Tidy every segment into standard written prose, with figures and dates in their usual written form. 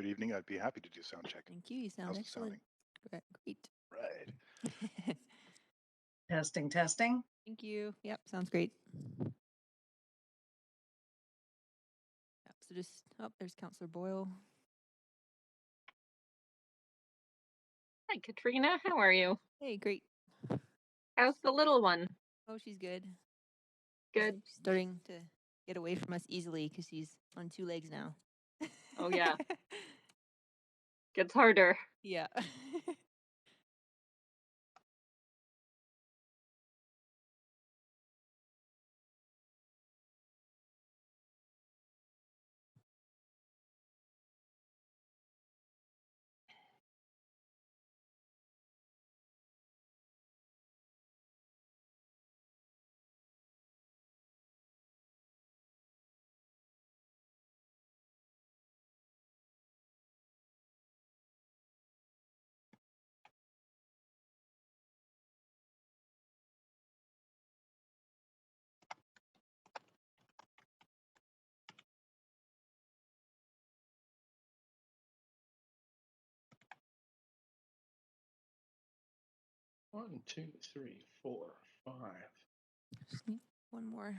Good evening. I'd be happy to do sound check. Thank you. You sound How's it excellent. Great. Right. Testing, testing. Thank you. Yep, sounds great. Yep, so just, there's Councillor Boyle. Hi, Katrina. How are you? Hey, great. How's the little one? Oh, she's good. Good. She's starting to get away from us easily because she's on 2 legs now. Oh, yeah. Gets harder. Yeah. One, two, three, four, five. Just need one more.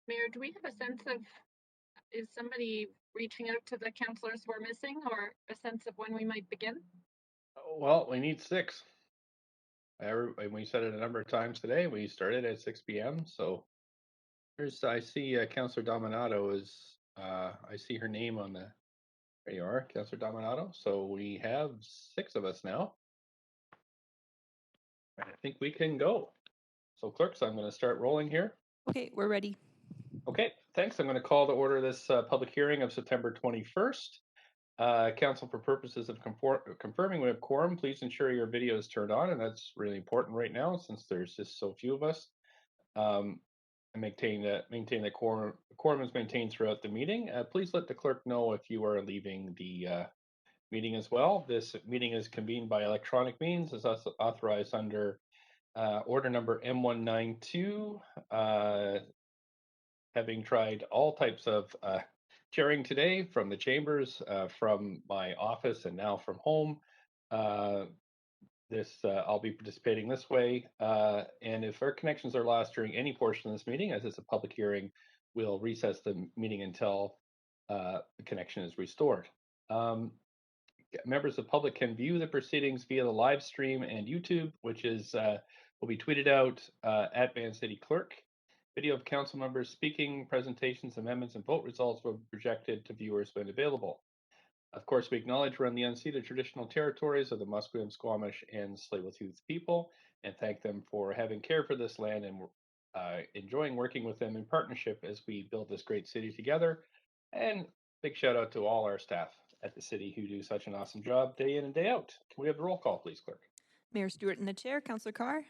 Mayor, do we have a sense of, is somebody reaching out to the councillors we're missing, or a sense of when we might begin? Well, we need 6. We said it a number of times today. We started at 6 p.m. So I see Councillor Dominato is, I see her name on the, there you are, Councillor Dominato. So we have 6 of us now. I think we can go. So clerks, I'm going to start rolling here. Okay, we're ready. Okay, thanks. I'm going to call to order this public hearing of September 21st. Council, for purposes of confirming we have quorum, please ensure your video is turned on, and that's really important right now since there's just so few of us. And maintain that quorum is maintained throughout the meeting. Please let the clerk know if you are leaving the meeting as well. This meeting is convened by electronic means, as authorized under order number M192. Having tried all types of chairing today from the chambers, from my office, and now from home. I'll be participating this way, and if our connections are lost during any portion of this meeting, as it's a public hearing, we'll recess the meeting until the connection is restored. Members of the public can view the proceedings via the live stream and YouTube, which is will be tweeted out at Van City Clerk. Video of council members speaking, presentations, amendments, and vote results will be projected to viewers when available. Of course, we acknowledge we're on the unceded traditional territories of the Musqueam, Squamish, and Tsleil-Waututh people, and thank them for having care for this land, and enjoying working with them in partnership as we build this great city together. And big shout out to all our staff at the city who do such an awesome job day in and day out. Can we have the roll call, please, clerk? Mayor Stewart in the chair. Councillor Carr.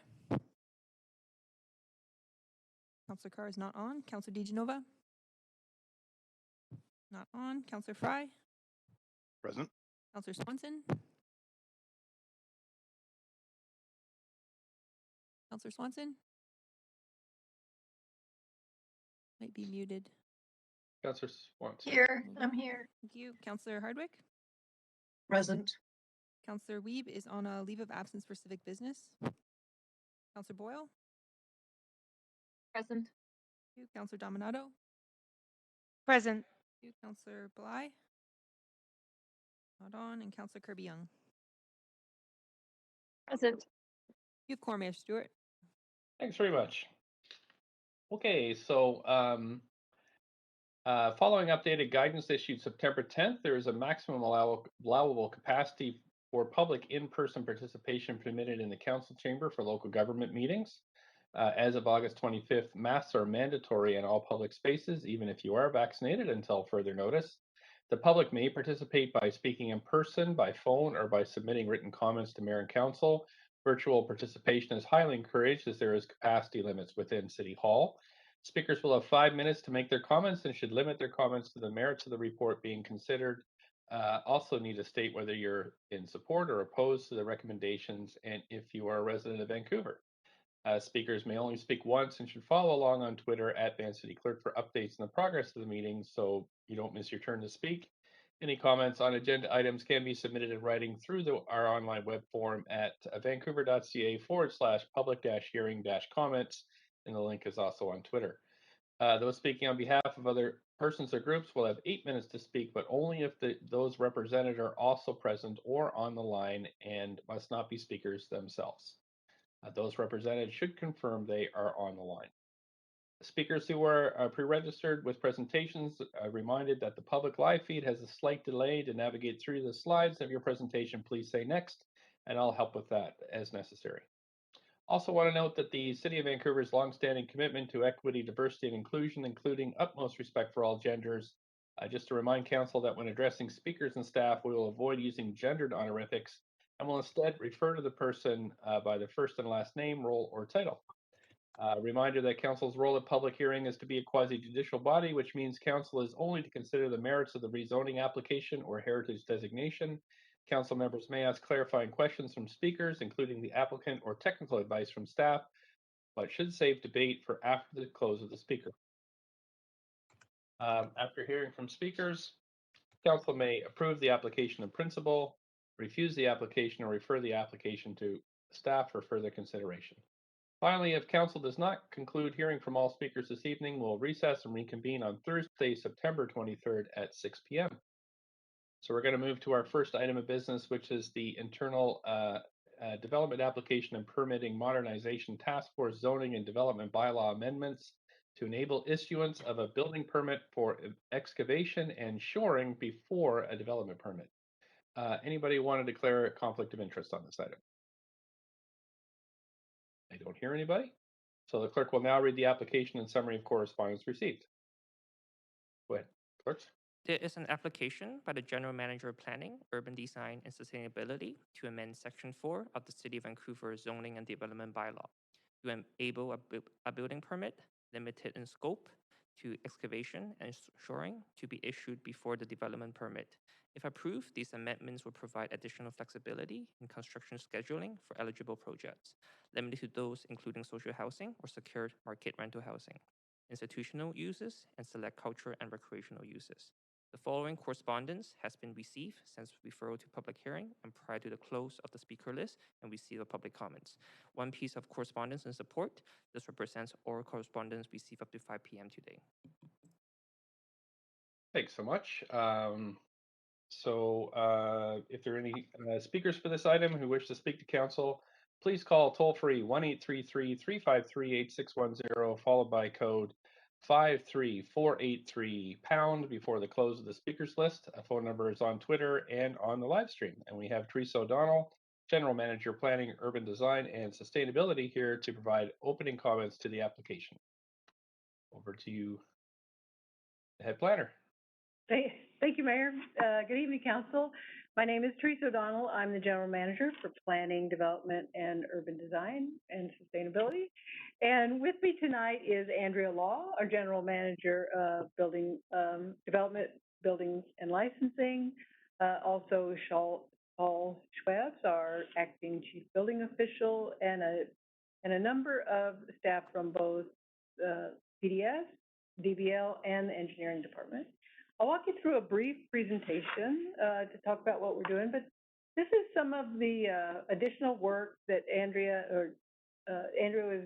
Councillor Carr is not on. Councillor DeGenova. Not on. Councillor Fry. Present. Councillor Swanson. Councillor Swanson. Might be muted. Councillor Swanson. Here, I'm here. Thank you. Councillor Hardwick. Present. Councillor Weeb is on a leave of absence for civic business. Councillor Boyle. Present. Thank you. Councillor Dominato. Present. Thank you. Councillor Bly. Not on. And Councillor Kirby Young. Present. You have quorum, Mayor Stewart. Thanks very much. Okay, so following updated guidance issued September 10th, there is a maximum allowable capacity for public in-person participation permitted in the council chamber for local government meetings. As of August 25th, masks are mandatory in all public spaces, even if you are vaccinated, until further notice. The public may participate by speaking in person, by phone, or by submitting written comments to mayor and council. Virtual participation is highly encouraged as there is capacity limits within City Hall. Speakers will have 5 minutes to make their comments and should limit their comments to the merits of the report being considered. Also need to state whether you're in support or opposed to the recommendations and if you are a resident of Vancouver. Speakers may only speak once and should follow along on Twitter at Van City Clerk for updates on the progress of the meeting so you don't miss your turn to speak. Any comments on agenda items can be submitted in writing through our online web form at vancouver.ca/public-hearing-comments, and the link is also on Twitter. Those speaking on behalf of other persons or groups will have 8 minutes to speak, but only if those represented are also present or on the line and must not be speakers themselves. Those represented should confirm they are on the line. Speakers who are pre-registered with presentations are reminded that the public live feed has a slight delay. To navigate through the slides of your presentation, please say next, and I'll help with that as necessary. Also want to note that the City of Vancouver's longstanding commitment to equity, diversity, and inclusion, including utmost respect for all genders. Just to remind Council that when addressing speakers and staff, we will avoid using gendered honorifics and will instead refer to the person by their first and last name, role, or title. Reminder that Council's role at public hearing is to be a quasi-judicial body, which means Council is only to consider the merits of the rezoning application or heritage designation. Council members may ask clarifying questions from speakers, including the applicant, or technical advice from staff, but should save debate for after the close of the speaker. After hearing from speakers, Council may approve the application in principle, refuse the application, or refer the application to staff for further consideration. Finally, if Council does not conclude hearing from all speakers this evening, we'll recess and reconvene on Thursday, September 23rd at 6 p.m. So we're going to move to our first item of business, which is the internal development application and permitting modernization task force zoning and development bylaw amendments. to enable issuance of a building permit for excavation and shoring before a development permit. Anybody want to declare a conflict of interest on this item? I don't hear anybody. So the clerk will now read the application and summary of correspondence received. Go ahead, clerks. There is an application by the General Manager of Planning, Urban Design, and Sustainability to amend Section 4 of the City of Vancouver Zoning and Development Bylaw to enable a building permit limited in scope to excavation and shoring to be issued before the development permit. If approved, these amendments will provide additional flexibility in construction scheduling for eligible projects, limited to those including social housing or secured market rental housing, institutional uses, and select culture and recreational uses. The following correspondence has been received since referral to public hearing and prior to the close of the speaker list and receipt of public comments. One piece of correspondence in support. This represents oral correspondence received up to 5 p.m. today. Thanks so much. If there are any speakers for this item who wish to speak to council, please call toll-free 1-833-353-8610, followed by code 53483 pound before the close of the speakers list. A phone number is on Twitter and on the live stream. And we have Teresa O'Donnell, General Manager, Planning, Urban Design, and Sustainability here to provide opening comments to the application. Over to you, the head planner. Thank you, Mayor. Good evening, Council. My name is Teresa O'Donnell. I'm the General Manager for Planning, Development, and Urban Design and Sustainability. And with me tonight is Andrea Law, our General Manager of Building Development, Buildings, and Licensing. Also, Paul Schwabs, our Acting Chief Building Official, and a number of staff from both PDS, DBL, and the Engineering Department. I'll walk you through a brief presentation to talk about what we're doing, but this is some of the additional work that Andrea was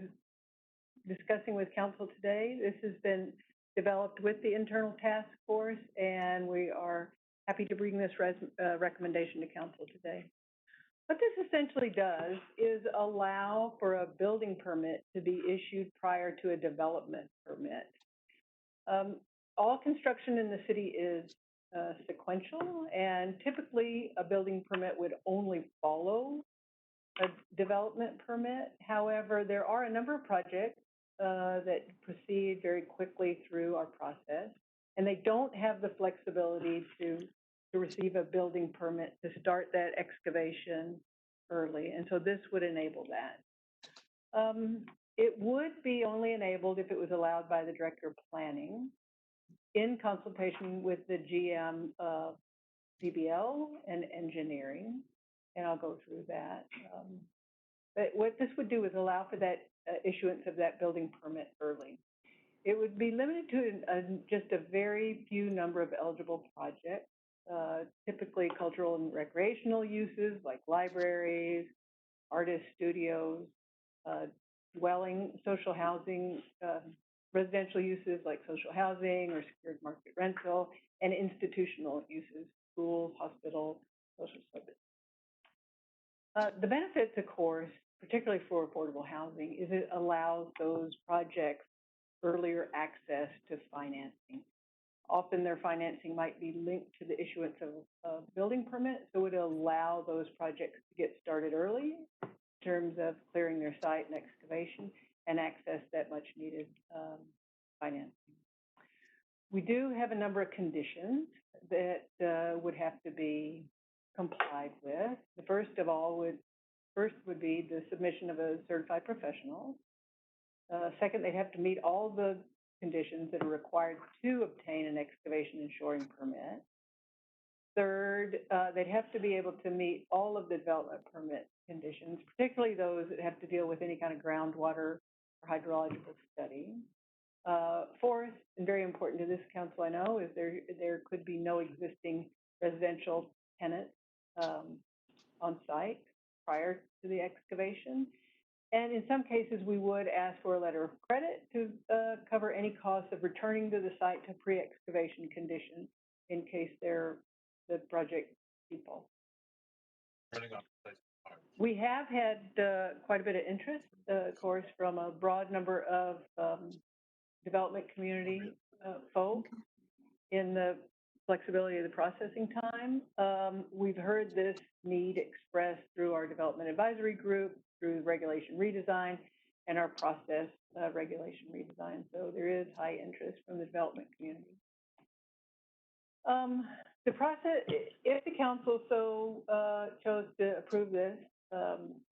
discussing with council today. This has been developed with the internal task force, and we are happy to bring this recommendation to council today. What this essentially does is allow for a building permit to be issued prior to a development permit. All construction in the city is sequential, and typically a building permit would only follow a development permit. However, there are a number of projects that proceed very quickly through our process, and they don't have the flexibility to receive a building permit to start that excavation early, and so this would enable that. It would be only enabled if it was allowed by the Director of Planning, in consultation with the GM of DBL and Engineering, and I'll go through that. But what this would do is allow for that issuance of that building permit early. It would be limited to just a very few number of eligible projects, typically cultural and recreational uses like libraries, artist studios, dwelling, social housing, residential uses like social housing or secured market rental, and institutional uses, schools, hospitals, social services. The benefits, of course, particularly for affordable housing, is it allows those projects earlier access to financing. Often their financing might be linked to the issuance of a building permit, so it would allow those projects to get started early in terms of clearing their site and excavation and access that much needed financing. We do have a number of conditions that would have to be complied with. The first would be the submission of a certified professional. Second, they'd have to meet all the conditions that are required to obtain an excavation and shoring permit. Third, they'd have to be able to meet all of the development permit conditions, particularly those that have to deal with any kind of groundwater or hydrological study. Fourth, and very important to this council, I know, is there could be no existing residential tenants on site prior to the excavation. And in some cases, we would ask for a letter of credit to cover any costs of returning to the site to pre-excavation conditions in case the project defaults. We have had quite a bit of interest, of course, from a broad number of development community folk in the flexibility of the processing time. We've heard this need expressed through our development advisory group, through regulation redesign, and our process regulation redesign. So there is high interest from the development community. The process, if the council so chose to approve this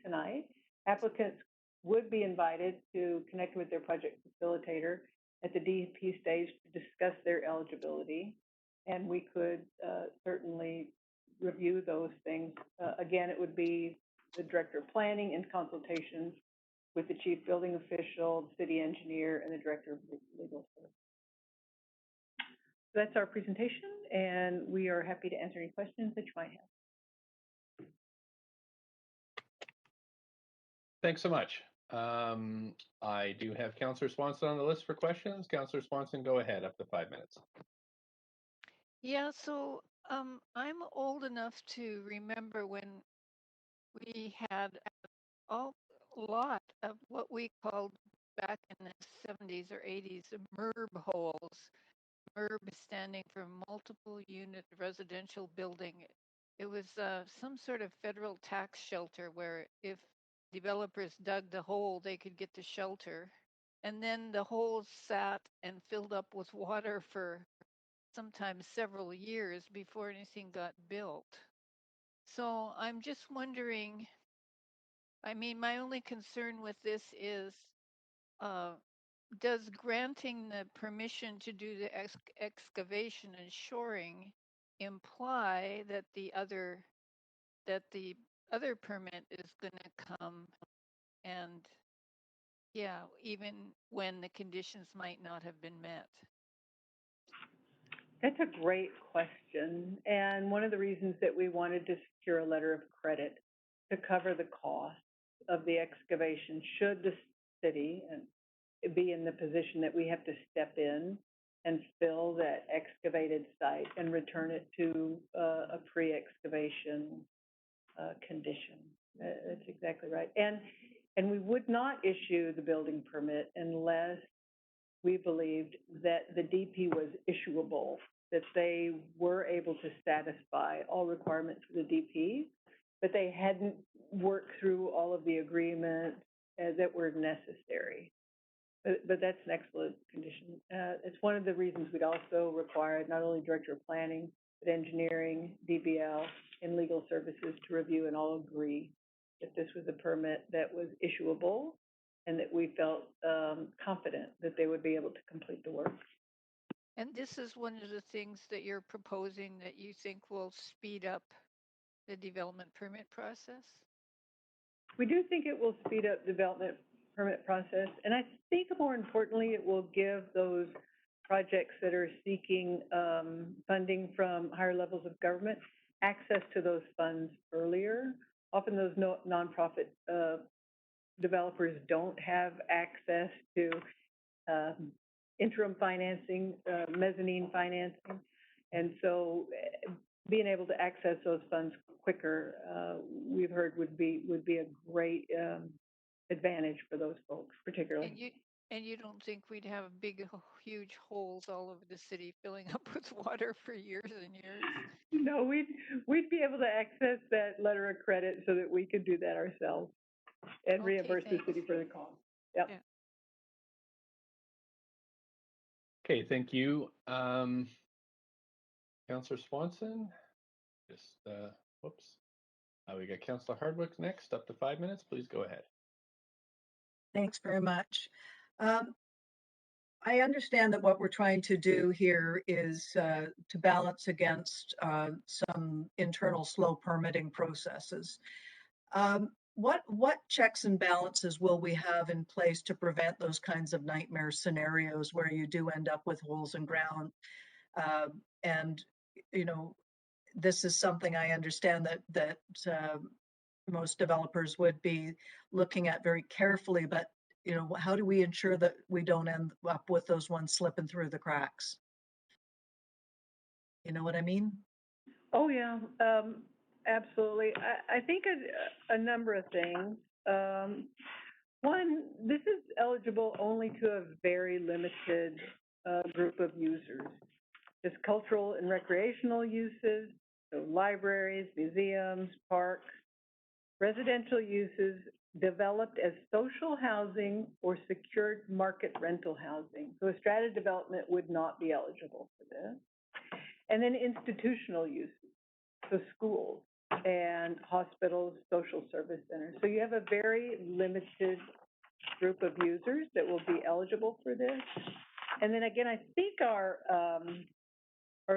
tonight, applicants would be invited to connect with their project facilitator at the DEP stage to discuss their eligibility, and we could certainly review those things. Again, it would be the director of planning in consultation with the chief building official, the city engineer, and the director of legal services. So that's our presentation, and we are happy to answer any questions that you might have. Thanks so much. I do have Councillor Swanson on the list for questions. Councillor Swanson, go ahead, up to 5 minutes. Yeah, so I'm old enough to remember when we had a lot of what we called back in the 70s or 80s MERB holes. MERB standing for multiple unit residential building. It was some sort of federal tax shelter where if developers dug the hole, they could get the shelter. And then the holes sat and filled up with water for sometimes several years before anything got built. So I'm just wondering, I mean, my only concern with this is, does granting the permission to do the excavation and shoring imply that the other permit is going to come, and yeah, even when the conditions might not have been met? That's a great question, and one of the reasons that we wanted to secure a letter of credit to cover the cost of the excavation should the city be in the position that we have to step in and fill that excavated site and return it to a pre-excavation condition. That's exactly right. And we would not issue the building permit unless we believed that the DP was issuable, that they were able to satisfy all requirements for the DP, but they hadn't worked through all of the agreements that were necessary. But that's an excellent condition. It's one of the reasons we'd also required not only director of planning, but engineering, DBL, and legal services to review and all agree that this was a permit that was issuable and that we felt confident that they would be able to complete the work. And this is one of the things that you're proposing that you think will speed up the development permit process? We do think it will speed up development permit process, and I think more importantly, it will give those projects that are seeking funding from higher levels of government access to those funds earlier. Often those nonprofit developers don't have access to interim financing, mezzanine financing, and so being able to access those funds quicker, we've heard would be a great advantage for those folks, particularly. And you don't think we'd have big, huge holes all over the city filling up with water for years and years? No, we'd be able to access that letter of credit so that we could do that ourselves and reimburse the city for the cost. Yep. Yeah. Okay, thank you. Councillor Swanson, just, whoops. We got Councillor Hardwick next, up to 5 minutes. Please go ahead. Thanks very much. I understand that what we're trying to do here is to balance against some internal slow permitting processes. What checks and balances will we have in place to prevent those kinds of nightmare scenarios where you do end up with holes in ground? And you know, this is something I understand that most developers would be looking at very carefully, but you know, how do we ensure that we don't end up with those ones slipping through the cracks? You know what I mean? Oh, yeah, absolutely. I think a number of things. One, this is eligible only to a very limited group of users. Just cultural and recreational uses, so libraries, museums, parks, residential uses developed as social housing or secured market rental housing. So a strata development would not be eligible for this. And then institutional uses, so schools and hospitals, social service centers. So you have a very limited group of users that will be eligible for this. And then again, I think our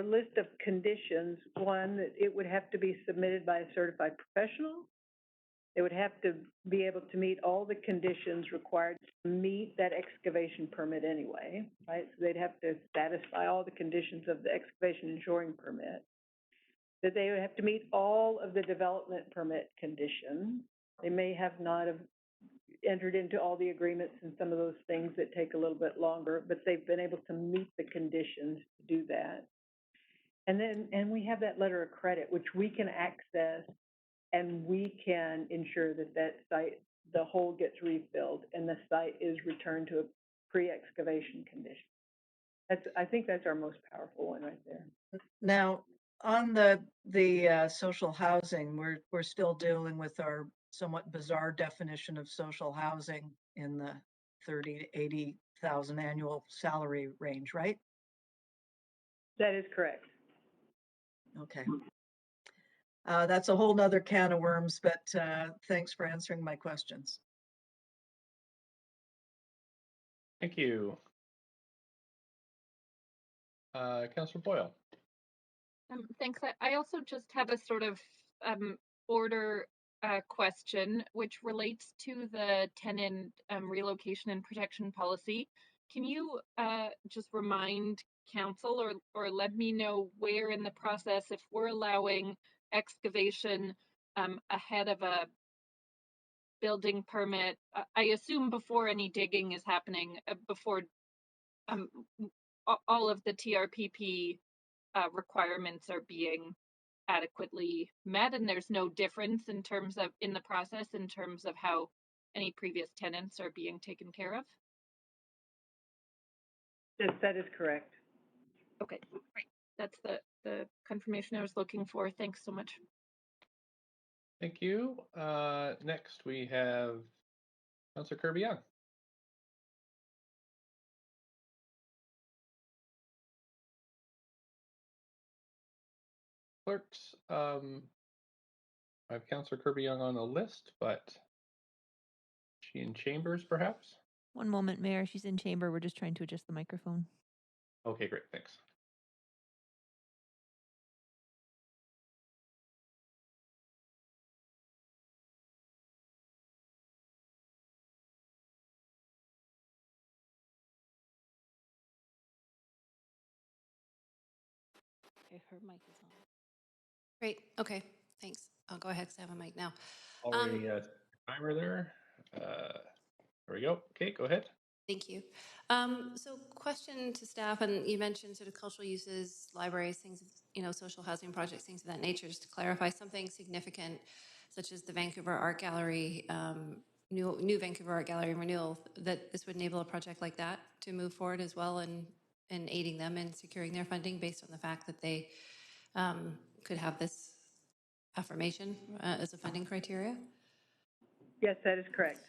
list of conditions, one, that it would have to be submitted by a certified professional. They would have to be able to meet all the conditions required to meet that excavation permit anyway, right? So they'd have to satisfy all the conditions of the excavation and shoring permit. That they would have to meet all of the development permit conditions. They may have not have entered into all the agreements and some of those things that take a little bit longer, but they've been able to meet the conditions to do that. And we have that letter of credit, which we can access, and we can ensure that that site, the hole gets refilled and the site is returned to a pre-excavation condition. I think that's our most powerful one right there. Now, on the social housing, we're still dealing with our somewhat bizarre definition of social housing in the 30 to 80,000 annual salary range, right? That is correct. Okay. That's a whole nother can of worms, but thanks for answering my questions. Thank you. Councillor Boyle. Thanks. I also just have a sort of order question, which relates to the tenant relocation and protection policy. Can you just remind council or let me know where in the process, if we're allowing excavation ahead of a building permit, I assume before any digging is happening, before all of the TRPP requirements are being adequately met, and there's no difference in terms of in the process in terms of how any previous tenants are being taken care of? Yes, that is correct. Okay, great. That's the confirmation I was looking for. Thanks so much. Thank you. Next we have Councillor Kirby-Young. Clerks, I have Councillor Kirby-Young on the list, but she in chambers perhaps? One moment, Mayor. She's in chamber. We're just trying to adjust the microphone. Okay, great, thanks. Okay, her mic is on. Great, okay, thanks. I'll go ahead because I have a mic now. Already timer there. There we go. Okay, go ahead. Thank you. So question to staff, and you mentioned sort of cultural uses, libraries, things, social housing projects, things of that nature, just to clarify something significant, such as the Vancouver Art Gallery, new Vancouver Art Gallery renewal, that this would enable a project like that to move forward as well and aiding them in securing their funding based on the fact that they could have this affirmation as a funding criteria? Yes, that is correct.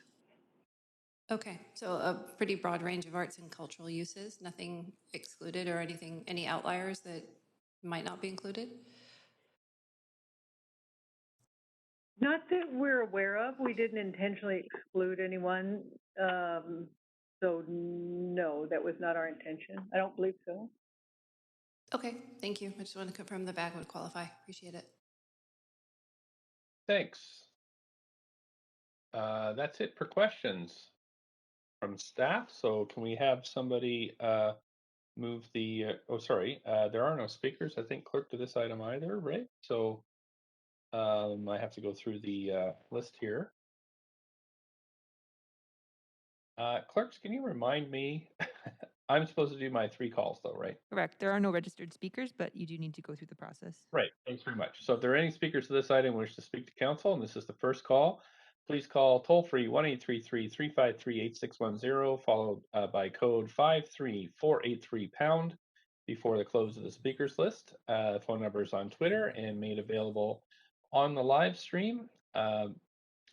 Okay, so a pretty broad range of arts and cultural uses, nothing excluded or anything, any outliers that might not be included? Not that we're aware of. We didn't intentionally exclude anyone. So no, that was not our intention. I don't believe so. Okay, thank you. I just wanted to confirm the bag would qualify. Appreciate it. Thanks. That's it for questions from staff. So can we have somebody move the, there are no speakers, I think, clerk to this item either, right? So I have to go through the list here. Clerks, can you remind me? I'm supposed to do my 3 calls though, right? Correct. There are no registered speakers, but you do need to go through the process. Right. Thanks very much. So if there are any speakers to this item who wish to speak to council, and this is the first call, please call toll-free 1-833-353-8610, followed by code 53483# before the close of the speakers list. Phone number is on Twitter and made available on the live stream.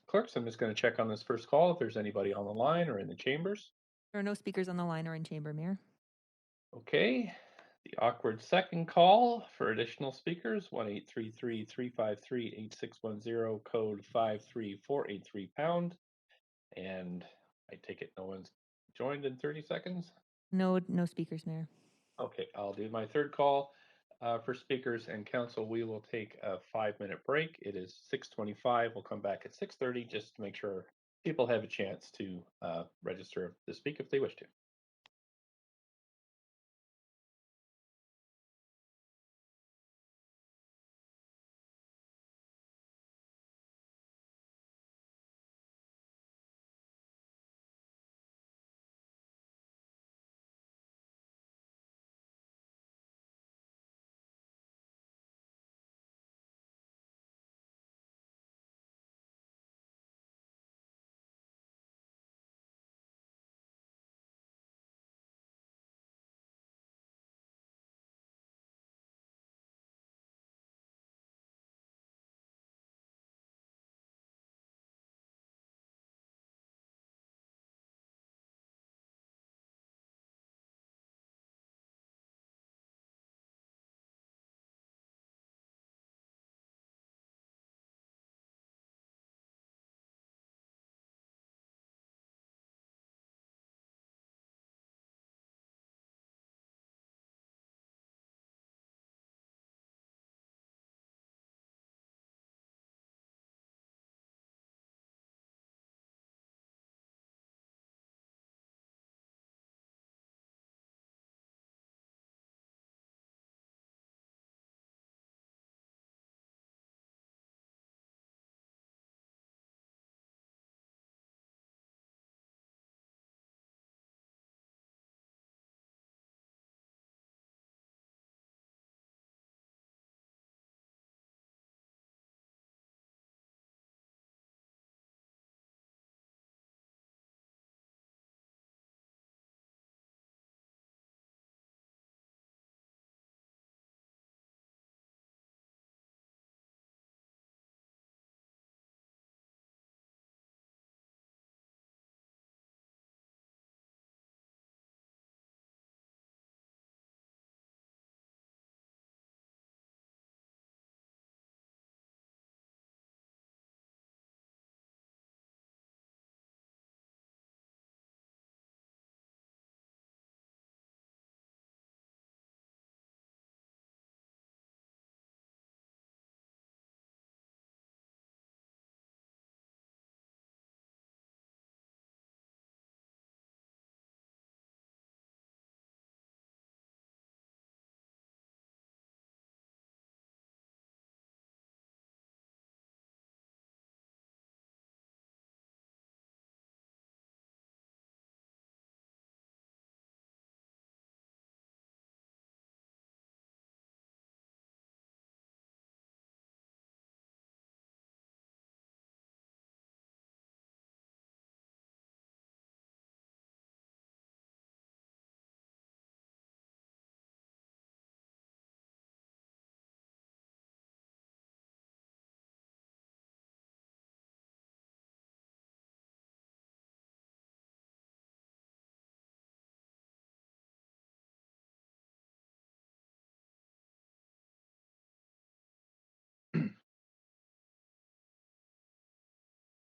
Clerks, I'm just going to check on this first call if there's anybody on the line or in the chambers. There are no speakers on the line or in chamber, Mayor. Okay. The awkward second call for additional speakers, 1-833-353-8610, code 53483#. And I take it no one's joined in 30 seconds? No speakers, Mayor. Okay, I'll do my third call for speakers and council. We will take a 5-minute break. It is 6:25. We'll come back at 6:30 just to make sure people have a chance to register to speak if they wish to.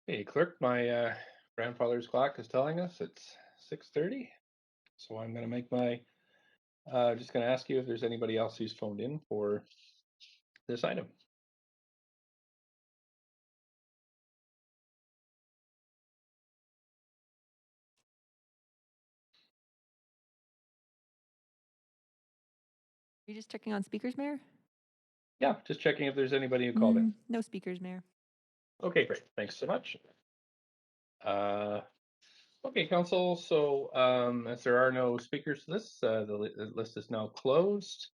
Hey, clerk, my grandfather's clock is telling us it's 6:30. So I'm going to make my, just going to ask you if there's anybody else who's phoned in for this item. Are you just checking on speakers, Mayor? Yeah, just checking if there's anybody who called in. No speakers, Mayor. Okay, great. Thanks so much. Okay, council. So as there are no speakers to this, the list is now closed.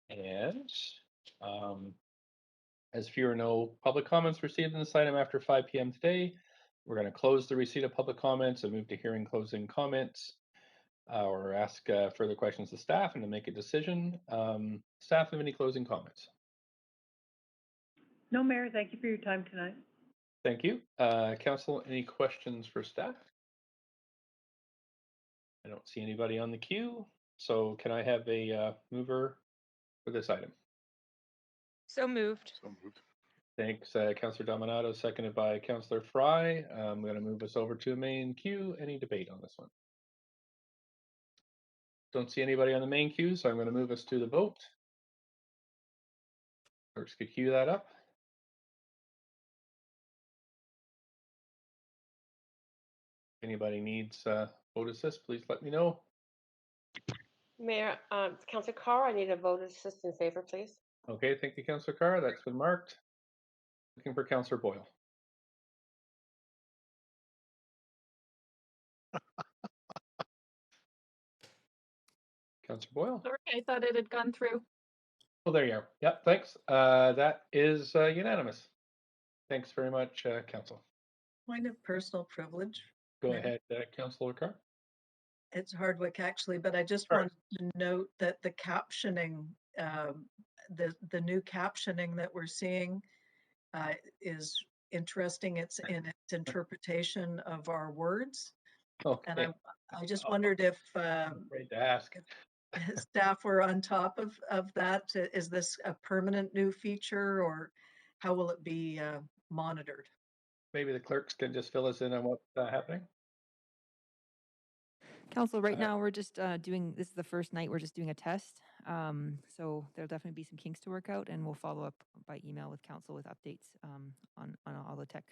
And as fewer no public comments received in this item after 5 p.m. today, we're going to close the receipt of public comments and move to hearing closing comments, or ask further questions to staff and to make a decision. Staff, have any closing comments? No, Mayor, thank you for your time tonight. Thank you. Council, any questions for staff? I don't see anybody on the queue. So can I have a mover for this item? So moved. So moved. Thanks, Councillor Dominato, seconded by Councillor Fry. I'm going to move us over to the main queue. Any debate on this one? Don't see anybody on the main queue, so I'm going to move us to the vote. Clerks could queue that up. Anybody needs vote assist, please let me know. Mayor, Councillor Carr, I need a vote assist in favor, please. Okay, thank you, Councillor Carr. That's been marked. Looking for Councillor Boyle. Councillor Boyle? Sorry, I thought it had gone through. Oh, there you are. Yep, thanks. That is unanimous. Thanks very much, Council. Point of personal privilege. Go Mayor. ahead, Councillor Carr. It's Hardwick actually, but I just Sure. wanted to note that the captioning, the new captioning that we're seeing is interesting. It's in its interpretation of our words. Okay. And I just wondered if Great to ask. staff were on top of that. Is this a permanent new feature, or how will it be monitored? Maybe the clerks can just fill us in on what's happening. Council, right now we're just doing, this is the first night, we're just doing a test. So there'll definitely be some kinks to work out, and we'll follow up by email with council with updates on all the tech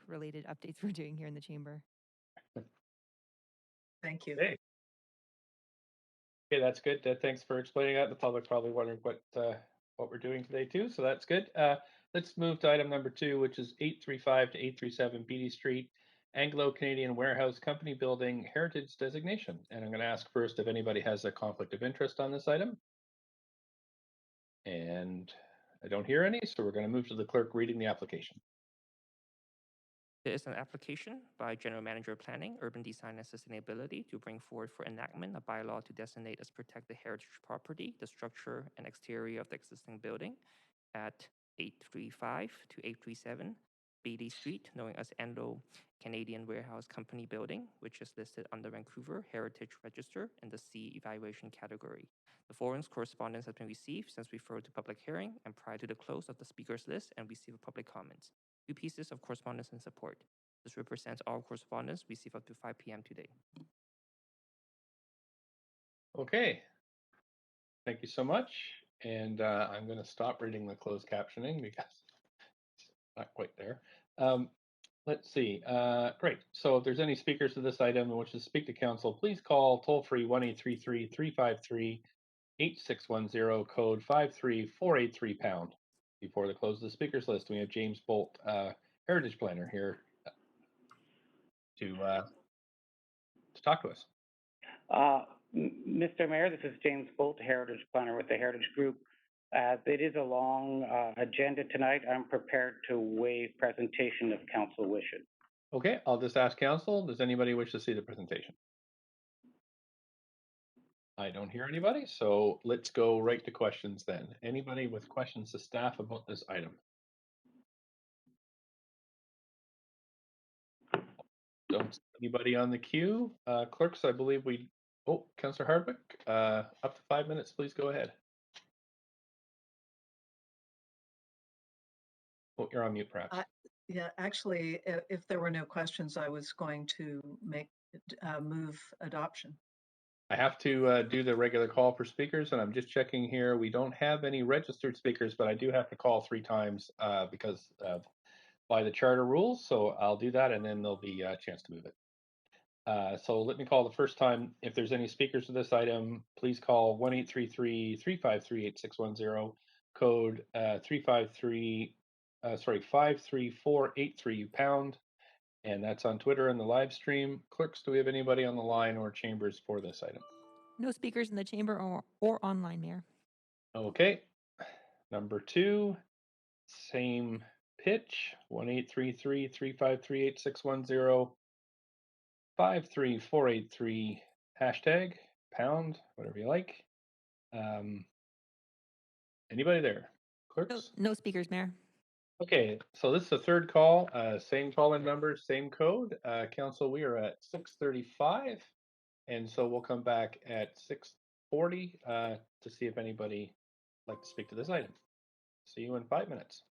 related updates we're doing here in the chamber. Thank you. Hey. Okay, that's good. Thanks for explaining that. The public probably wondering what we're doing today too, so that's good. Let's move to item number 2, which is 835 to 837 Beatty Street, Anglo-Canadian Warehouse Company Building Heritage Designation. And I'm going to ask first if anybody has a conflict of interest on this item. And I don't hear any, so we're going to move to the clerk reading the application. There is an application by General Manager of Planning, Urban Design and Sustainability to bring forward for enactment a bylaw to designate as protected heritage property the structure and exterior of the existing building at 835 to 837 Beatty Street, known as Anglo-Canadian Warehouse Company Building, which is listed under Vancouver Heritage Register in the C evaluation category. The following correspondence has been received since referred to public hearing and prior to the close of the speakers list and receive public comments. 2 pieces of correspondence in support. This represents all correspondence received up to 5 p.m. today. Okay. Thank you so much. And I'm going to stop reading the closed captioning because it's not quite there. Let's see. Great. So if there's any speakers to this item and wish to speak to council, please call toll-free 1-833-353-8610, code 53483#. Before the close of the speakers list, we have James Bolt, Heritage Planner, here to talk to us. Mr. Mayor, this is James Bolt, Heritage Planner with the Heritage Group. It is a long agenda tonight. I'm prepared to waive presentation if council wishes. Okay, I'll just ask council, does anybody wish to see the presentation? I don't hear anybody, so let's go right to questions then. Anybody with questions to staff about this item? Don't see anybody on the queue. Clerks, I believe Councillor Hardwick, up to 5 minutes, please go ahead. Oh, you're on mute, perhaps. Yeah, actually, if there were no questions, I was going to move adoption. I have to do the regular call for speakers, and I'm just checking here. We don't have any registered speakers, but I do have to call 3 times because by the charter rules. So I'll do that, and then there'll be a chance to move it. So let me call the first time. If there's any speakers to this item, please call 1-833-353-8610, code 53483#, and that's on Twitter and the live stream. Clerks, do we have anybody on the line or chambers for this item? No speakers in the chamber or online, Mayor. Okay. Number 2, same pitch 1-833-353-8610, 53483, hashtag, pound, whatever you like. Anybody there? No, Clerks? no speakers, Mayor. Okay, so this is the third call, same call-in number, same code. Council, we are at 6:35, and so we'll come back at 6:40 to see if anybody would like to speak to this item. See you in 5 minutes.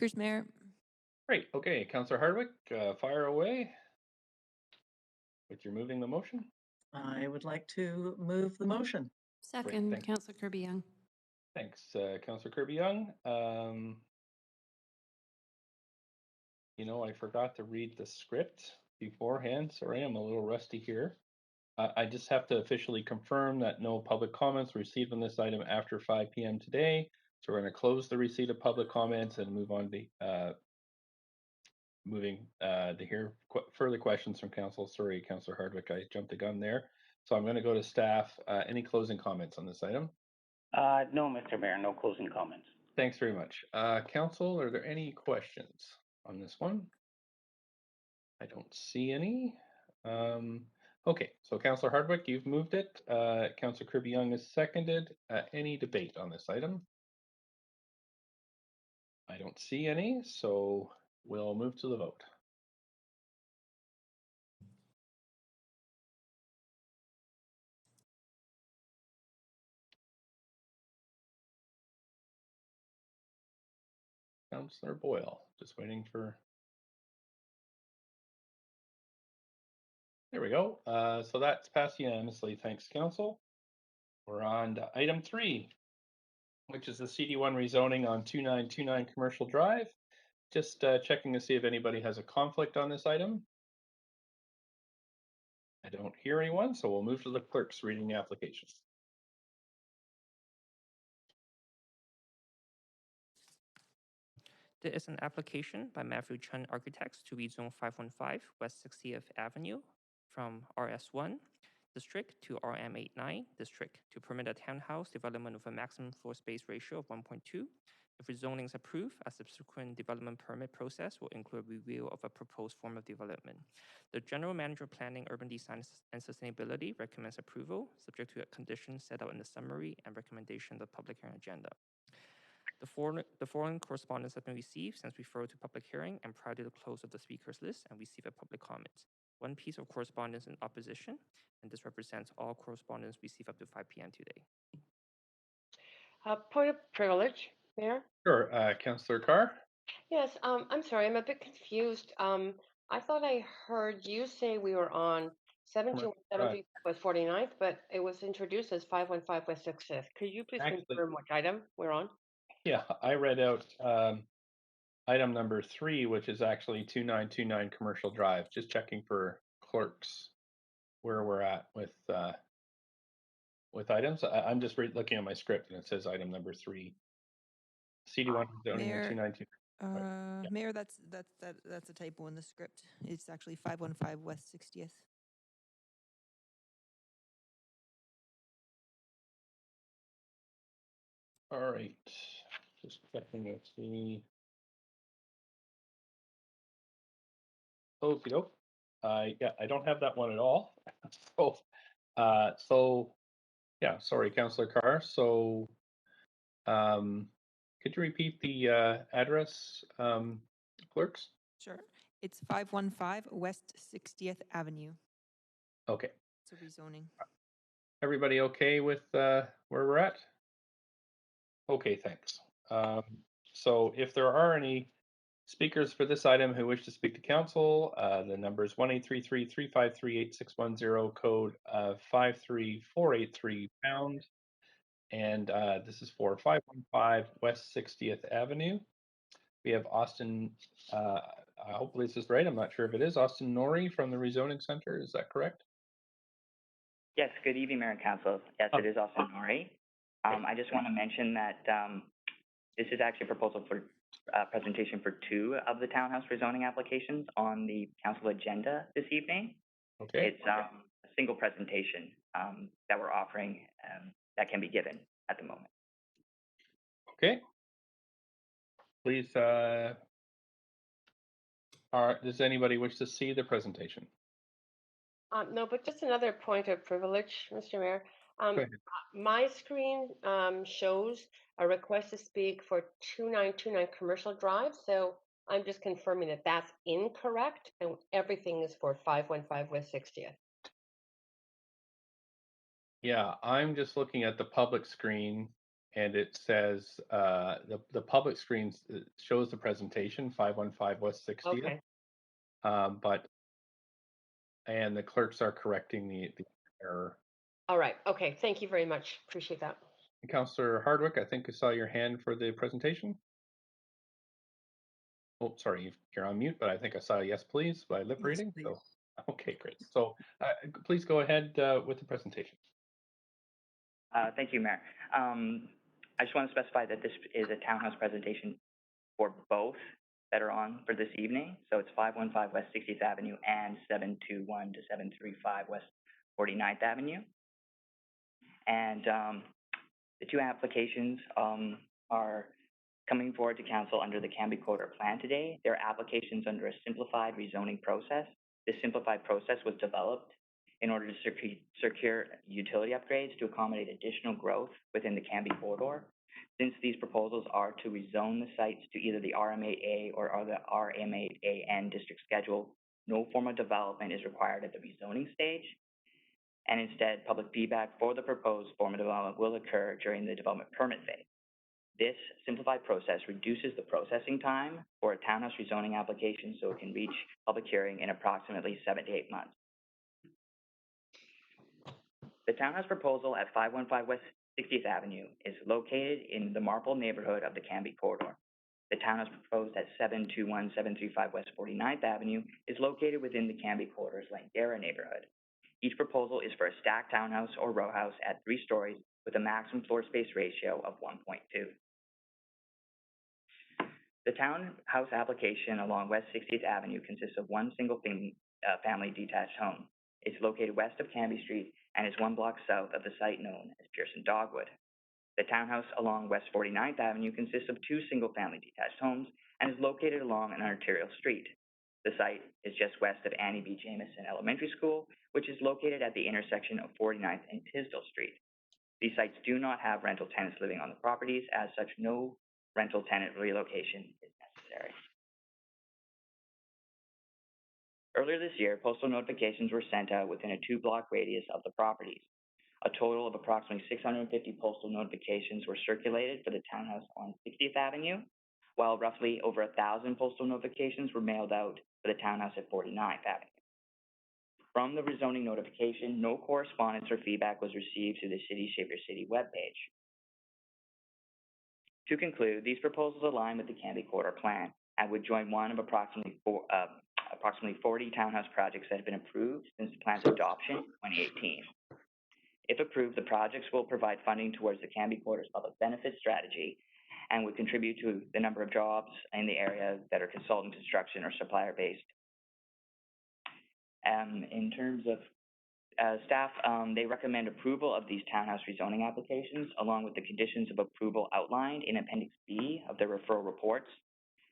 speakers, Mayor. Great. Okay, Councillor Hardwick, fire away. With your moving the motion. I would like to move the motion. Second, thanks. Councillor Kirby-Young. Thanks, Councillor Kirby-Young. You know, I forgot to read the script beforehand. Sorry, I'm a little rusty here. I just have to officially confirm that no public comments were received on this item after 5 p.m. today. So we're going to close the receipt of public comments and move on to to hear further questions from council. Sorry, Councillor Hardwick, I jumped the gun there. So I'm going to go to staff. Any closing comments on this item? No, Mr. Mayor, no closing comments. Thanks very much. Council, are there any questions on this one? I don't see any. Okay, so Councillor Hardwick, you've moved it. Councillor Kirby-Young has seconded. Any debate on this item? I don't see any, so we'll move to the vote. Councillor Boyle, just waiting for. There we go. So that's passed unanimously. Thanks, Council. We're on to item 3, which is the CD1 rezoning on 2929 Commercial Drive. Just checking to see if anybody has a conflict on this item. I don't hear anyone, so we'll move to the clerk's reading the application. There is an application by Matthew Chen Architects to rezone 515 West 60th Avenue from RS1 district to RM89 district to permit a townhouse development with a maximum floor space ratio of 1.2. If rezoning is approved, a subsequent development permit process will include review of a proposed form of development. The General Manager of Planning, Urban Design and Sustainability recommends approval, subject to a condition set out in the summary and recommendation of the public hearing agenda. The following correspondence has been received since referred to public hearing and prior to the close of the speakers list and receive a public comment. One piece of correspondence in opposition, and this represents all correspondence received up to 5 p.m. today. Point of privilege, Mayor. Sure, Councillor Carr. Yes, I'm sorry, I'm a bit confused. I thought I heard you say we were on 1770 West 49th, but it was introduced as 515 West 60th. Could you please confirm which item we're on? Yeah, I read out item number 3, which is actually 2929 Commercial Drive. Just checking for clerks where we're at with items. I'm just looking at my script and it says item number 3. CD1 zoning on 292. Yeah. Mayor, that's a typo in the script. It's actually 515 West 60th. All right, just checking to see. Okey doke. Yeah, I don't have that one at all. So yeah, sorry, Councillor Carr. So could you repeat the address, clerks? Sure. It's 515 West 60th Avenue. Okay. It's a rezoning. Everybody okay with where we're at? Okay, thanks. So if there are any speakers for this item who wish to speak to council, the number is 1-833-353-8610, code 53483 pound. And this is for 515 West 60th Avenue. We have Austin, hopefully this is right, I'm not sure if it is, Austin Norrie from the Rezoning Center, is that correct? Yes, good evening, Mayor and Council. Yes, it is Austin Norrie. I just want to mention that this is actually a proposal for presentation for 2 of the townhouse rezoning applications on the council agenda this evening. Okay. It's a single presentation that we're offering that can be given at the moment. Okay. Please, does anybody wish to see the presentation? No, but just another point of privilege, Mr. Mayor. My screen shows a request to speak for 2929 Commercial Drive, so I'm just confirming that that's incorrect and everything is for 515 West 60th. Yeah, I'm just looking at the public screen and it says the public screen shows the presentation 515 West 60th. Okay. And the clerks are correcting the error. All right. Okay. Thank you very much. Appreciate that. Councillor Hardwick, I think I saw your hand for the presentation. Oh, sorry, you're on mute, but I think I saw a yes, please, by lip reading. Please. So, okay, great. So please go ahead with the presentation. Thank you, Mayor. I just want to specify that this is a townhouse presentation for both that are on for this evening. So it's 515 West 60th Avenue and 721 to 735 West 49th Avenue. And the two applications are coming forward to council under the Cambie Corridor Plan today. They're applications under a simplified rezoning process. This simplified process was developed in order to secure utility upgrades to accommodate additional growth within the Cambie Corridor. Since these proposals are to rezone the sites to either the RM8A or the RM8AN district schedule, no form of development is required at the rezoning stage. And instead, public feedback for the proposed form of development will occur during the development permit phase. This simplified process reduces the processing time for a townhouse rezoning application so it can reach public hearing in approximately 7 to 8 months. The townhouse proposal at 515 West 60th Avenue is located in the Marple neighborhood of the Cambie Corridor. The townhouse proposed at 721 735 West 49th Avenue is located within the Cambie Corridor's Langara neighborhood. Each proposal is for a stacked townhouse or row house at 3 stories with a maximum floor space ratio of 1.2. The townhouse application along West 60th Avenue consists of one single family detached home. It's located west of Cambie Street and is 1 block south of the site known as Pearson Dogwood. The townhouse along West 49th Avenue consists of 2 single-family detached homes and is located along an arterial street. The site is just west of Annie B. Jameson Elementary School, which is located at the intersection of 49th and Tisdale Street. These sites do not have rental tenants living on the properties. As such, no rental tenant relocation is necessary. Earlier this year, postal notifications were sent out within a 2-block radius of the properties. A total of approximately 650 postal notifications were circulated for the townhouse on 60th Avenue, while roughly over 1,000 postal notifications were mailed out for the townhouse at 49th Avenue. From the rezoning notification, no correspondence or feedback was received through the City Shape Your City webpage. To conclude, these proposals align with the Cambie Corridor Plan and would join one of approximately 40 townhouse projects that have been approved since the plan's adoption in 2018. If approved, the projects will provide funding towards the Cambie Corridor's public benefit strategy and would contribute to the number of jobs in the area that are consultant construction or supplier-based. In terms of staff, they recommend approval of these townhouse rezoning applications along with the conditions of approval outlined in Appendix B of the referral reports.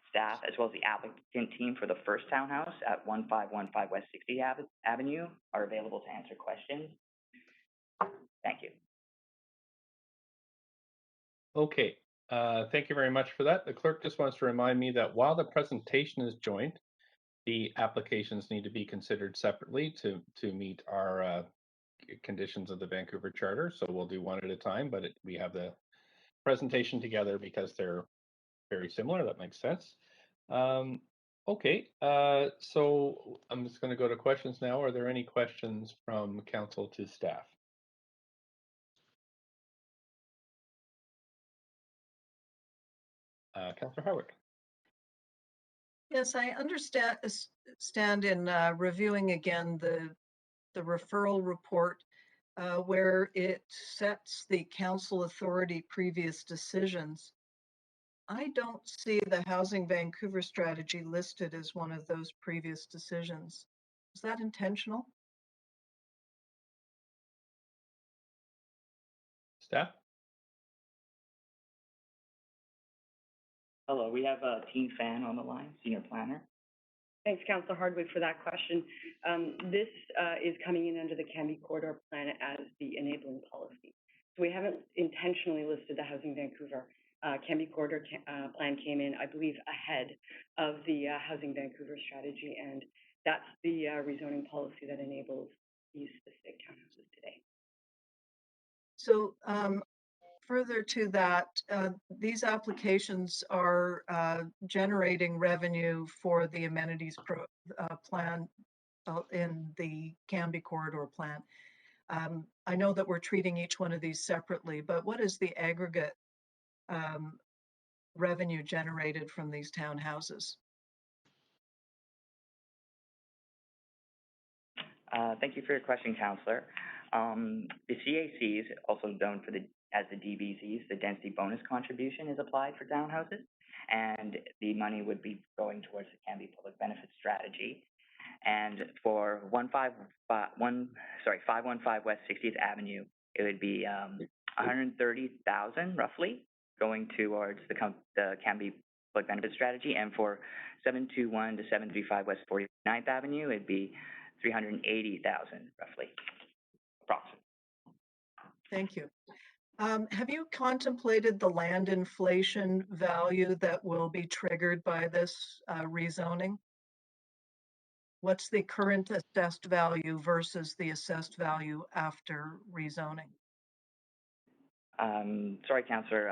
Staff, as well as the applicant team for the first townhouse at 1515 West 60th Avenue, are available to answer questions. Thank you. Okay, thank you very much for that. The clerk just wants to remind me that while the presentation is joint, the applications need to be considered separately to meet our conditions of the Vancouver Charter. So we'll do one at a time, but we have the presentation together because they're very similar. That makes sense. Okay, so I'm just going to go to questions now. Are there any questions from council to staff? Councillor Hardwick. Yes, I understand in reviewing again the referral report where it sets the council authority previous decisions. I don't see the Housing Vancouver strategy listed as one of those previous decisions. Is that intentional? Staff? Hello, we have Team Fan on the line, Senior Planner. Thanks, Councillor Hardwick, for that question. This is coming in under the Cambie Corridor Plan as the enabling policy. So we haven't intentionally listed the Housing Vancouver. Cambie Corridor Plan came in, I believe, ahead of the Housing Vancouver strategy, and that's the rezoning policy that enables these specific townhouses today. So further to that, these applications are generating revenue for the amenities plan in the Canby Corridor plan. I know that we're treating each one of these separately, but what is the aggregate revenue generated from these townhouses? Thank you for your question, Councillor. The CACs, also known as the DBCs, the density bonus contribution, is applied for townhouses, and the money would be going towards the Canby Public Benefit Strategy. And for 515 West 60th Avenue, it would be 130,000 roughly going towards the Canby Public Benefit Strategy, and for 721 to 735 West 49th Avenue, it'd be 380,000 roughly, approximately. Thank you. Have you contemplated the land inflation value that will be triggered by this rezoning? What's the current assessed value versus the assessed value after rezoning? Sorry, Councillor,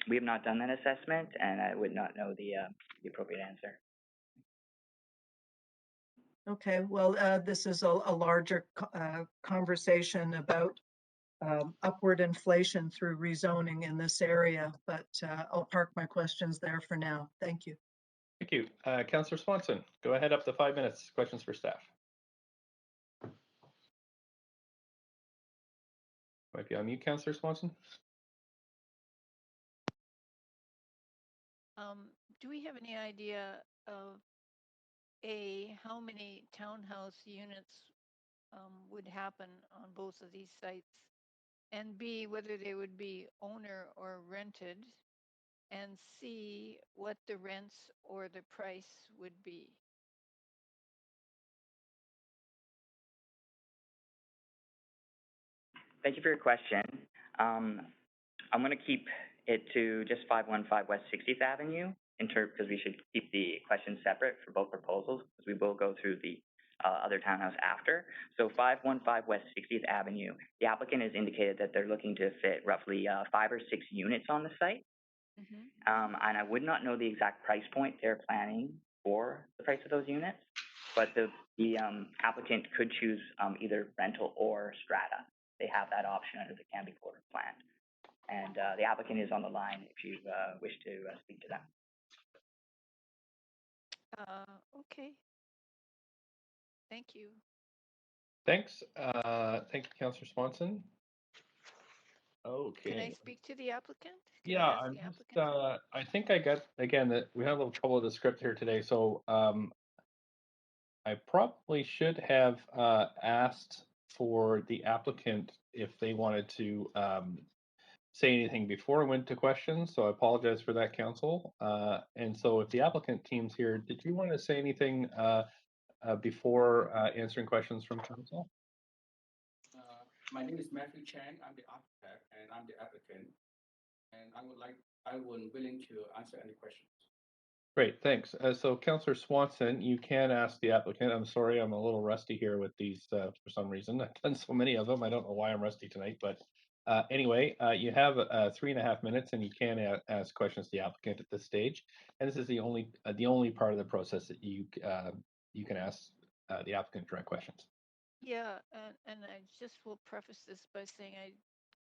we have not done that assessment, and I would not know the appropriate answer. Okay, well, this is a larger conversation about upward inflation through rezoning in this area, but I'll park my questions there for now. Thank you. Thank you. Councillor Swanson, go ahead, up to 5 minutes. Questions for staff. Might be on mute, Councillor Swanson. Do we have any idea of how many townhouse units would happen on both of these sites, and B, whether they would be owner or rented, and C, what the rents or the price would be? Thank you for your question. I'm going to keep it to just 515 West 60th Avenue because we should keep the questions separate for both proposals, because we will go through the other townhouse after. So 515 West 60th Avenue, the applicant has indicated that they're looking to fit roughly 5 or 6 units on the site. And I would not know the exact price point they're planning for the price of those units, but the applicant could choose either rental or strata. They have that option under the Canby Corridor plan. And the applicant is on the line if you wish to speak to them. Okay. Thank you. Thanks. Thank you, Councillor Swanson. Okay. Can I speak to the applicant? Yeah, I'm just, I think I got, again, that we had a little trouble with the script here today, so I probably should have asked for the applicant if they wanted to say anything before I went to questions, so I apologize for that, Council. And so if the applicant team's here, did you want to say anything before answering questions from Council? My name is Matthew Chang. I'm the architect and I'm the applicant, and I would willing to answer any questions. Great, thanks. So Councillor Swanson, you can ask the applicant. I'm sorry, I'm a little rusty here with these for some reason. I've done so many of them. I don't know why I'm rusty tonight, but anyway, you have 3.5 minutes, and you can ask questions to the applicant at this stage. And this is the only part of the process that you can ask the applicant direct questions. Yeah, and I just will preface this by saying I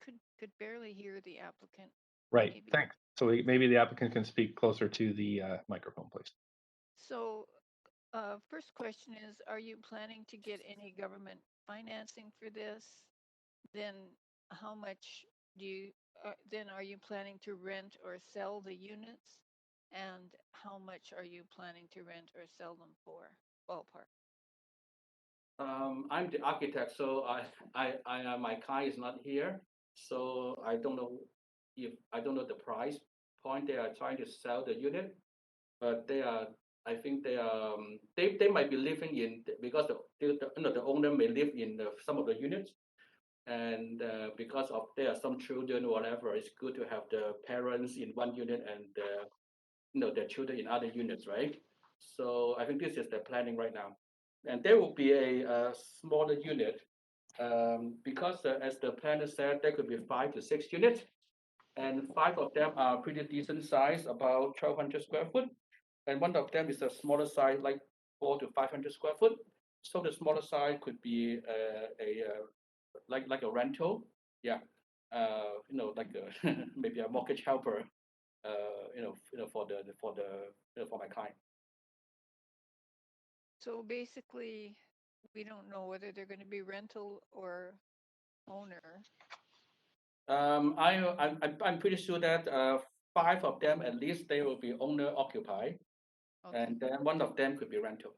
could barely hear the applicant. Right, maybe. Thanks. So maybe the applicant can speak closer to the microphone, please. So first question is, are you planning to get any government financing for this? Then how much do you, then are you planning to rent or sell the units? And how much are you planning to rent or sell them for, ballpark? I'm the architect, so my client is not here, so I don't know the price point they are trying to sell the unit, but I think they might be living in, because the owner may live in some of the units, and because of there are some children or whatever, it's good to have the parents in one unit and their children in other units, right? So I think this is the planning right now. And there will be a smaller unit because as the planner said, there could be 5 to 6 units. and 5 of them are pretty decent size, about 1,200 square foot, and one of them is a smaller size, like 400 to 500 square foot. So the smaller size could be like a rental, yeah, like maybe a mortgage helper, for my client. So basically, we don't know whether they're going to be rental or owner. I'm pretty sure that 5 of them at least they will be owner occupied, Okay. and then one of them could be rental.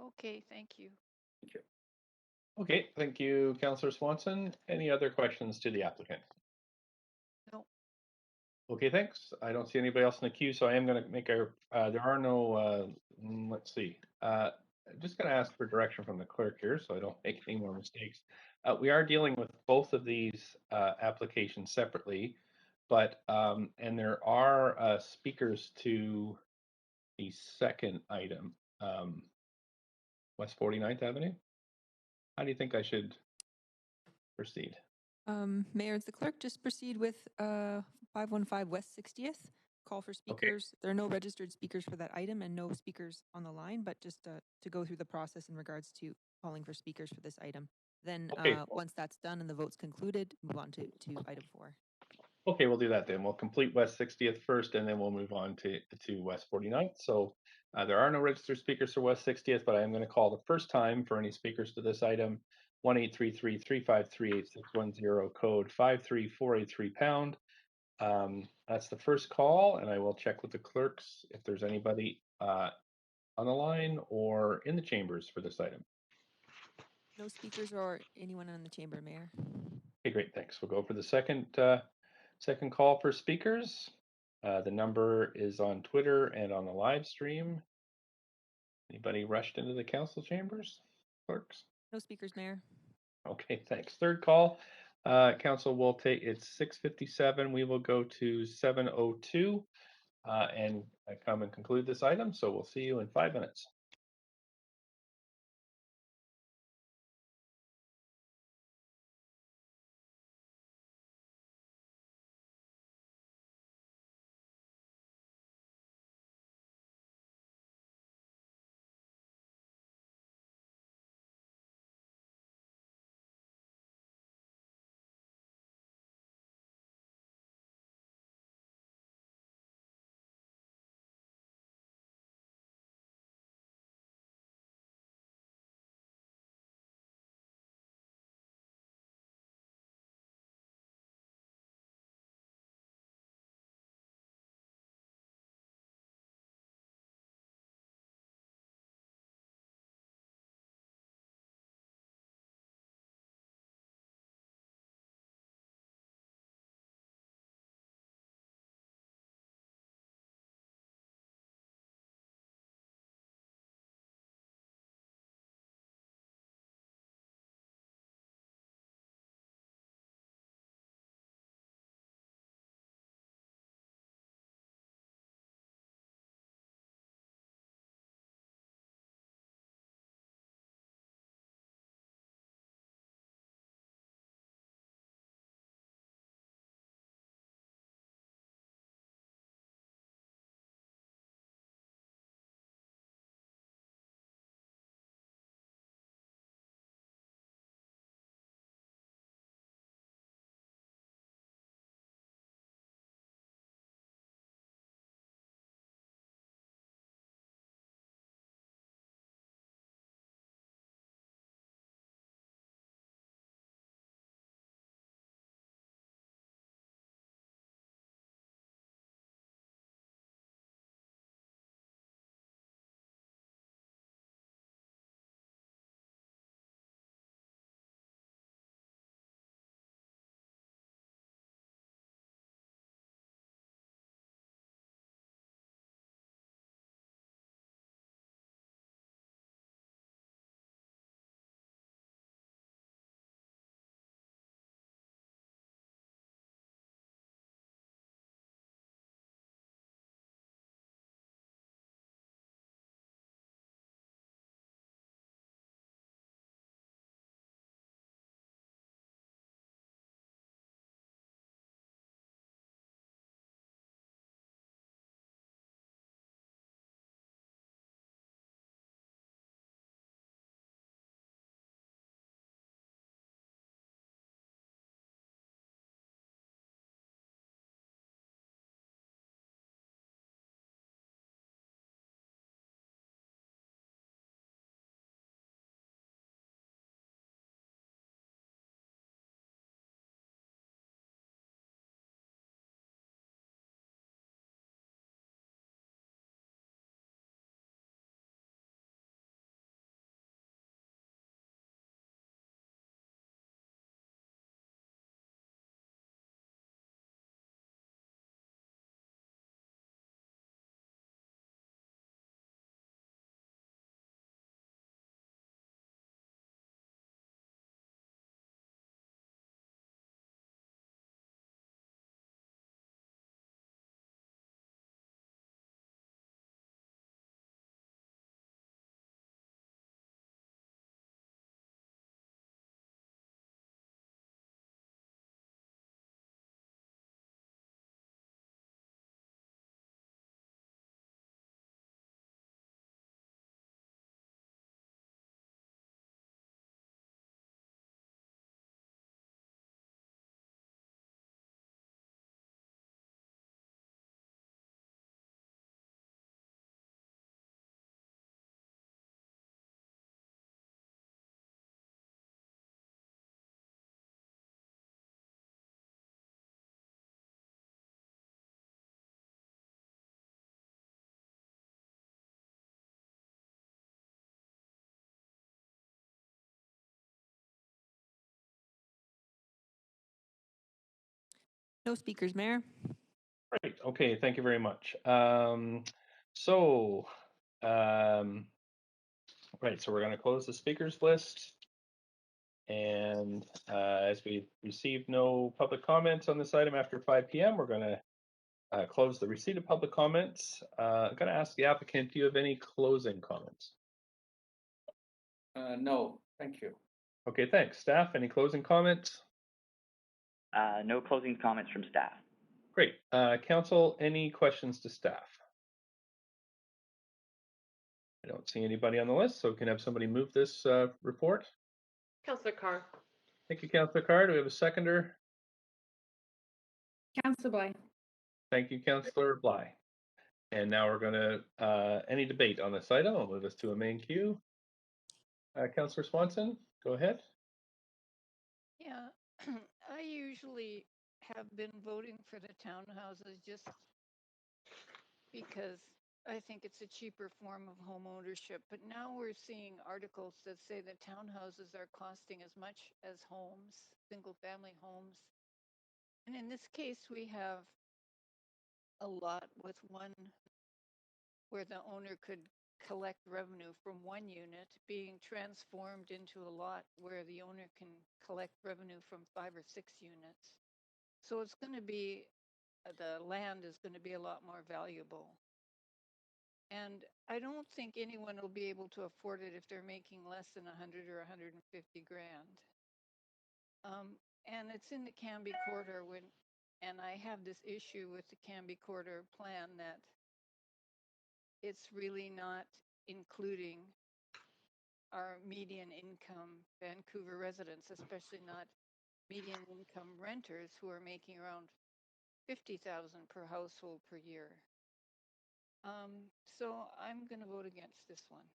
Okay, thank you. Thank you. Okay, thank you, Councillor Swanson. Any other questions to the applicant? No. Okay, thanks. I don't see anybody else in the queue, so I am going to make there are no, let's see. I'm just going to ask for direction from the clerk here so I don't make any more mistakes. We are dealing with both of these applications separately, but, and there are speakers to the second item, West 49th Avenue. How do you think I should proceed? Mayor, the clerk, just proceed with 515 West 60th. Call for speakers. Okay. There are no registered speakers for that item and no speakers on the line, but just to go through the process in regards to calling for speakers for this item. Then once that's done and the vote's concluded, move on to item 4. Okay, we'll do that then. We'll complete West 60th first, and then we'll move on to West 49th. So there are no registered speakers for West 60th, but I am going to call the first time for any speakers to this item, 1-833-353-8610, code 53483 £. That's the first call, and I will check with the clerks if there's anybody on the line or in the chambers for this item. No speakers or anyone in the chamber, Mayor. Okay, great, thanks. We'll go for the second call for speakers. The number is on Twitter and on the live stream. Anybody rushed into the council chambers, clerks? No speakers, Mayor. Okay, thanks. Third call. Council will take, it's 6:57. We will go to 7:02 and come and conclude this item. So we'll see you in 5 minutes. No speakers, Mayor. Great. Okay, thank you very much. So, right, so we're going to close the speakers list. And as we received no public comments on this item after 5 p.m., we're going to close the receipt of public comments. I'm going to ask the applicant, do you have any closing comments? No, thank you. Okay, thanks. Staff, any closing comments? No closing comments from staff. Great. Council, any questions to staff? I don't see anybody on the list, so we can have somebody move this report. Councillor Carr. Thank you, Councillor Carr. Do we have a seconder? Councillor Bly. Thank you, Councillor Bly. And now we're going to, any debate on this item? I'll move us to a main queue. Councillor Swanson, go ahead. Yeah, I usually have been voting for the townhouses just because I think it's a cheaper form of home ownership. But now we're seeing articles that say that townhouses are costing as much as homes, single family homes. And in this case, we have a lot with one where the owner could collect revenue from one unit being transformed into a lot where the owner can collect revenue from 5 or 6 units. So it's going to be, the land is going to be a lot more valuable. And I don't think anyone will be able to afford it if they're making less than 100 or 150 grand. And it's in the Canby corridor and I have this issue with the Canby corridor plan that it's really not including our median income Vancouver residents, especially not median income renters who are making around 50,000 per household per year. So I'm going to vote against this one.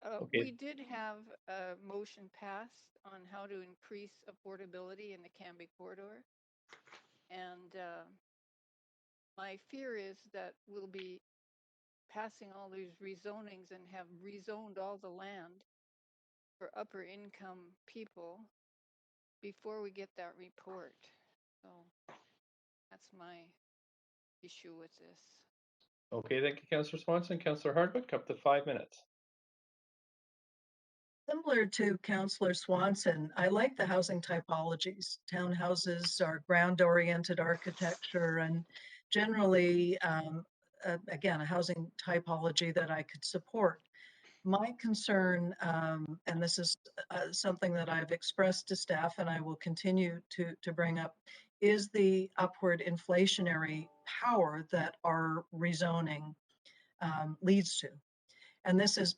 Okay. We did have a motion passed on how to increase affordability in the Canby corridor. And my fear is that we'll be passing all these rezonings and have rezoned all the land for upper income people before we get that report. So that's my issue with this. Okay, thank you, Councillor Swanson. Councillor Hardwick, up to 5 minutes. Similar to Councillor Swanson, I like the housing typologies. Townhouses are ground-oriented architecture and generally, again, a housing typology that I could support. My concern, and this is something that I've expressed to staff and I will continue to bring up, is the upward inflationary power that our rezoning leads to. And this is,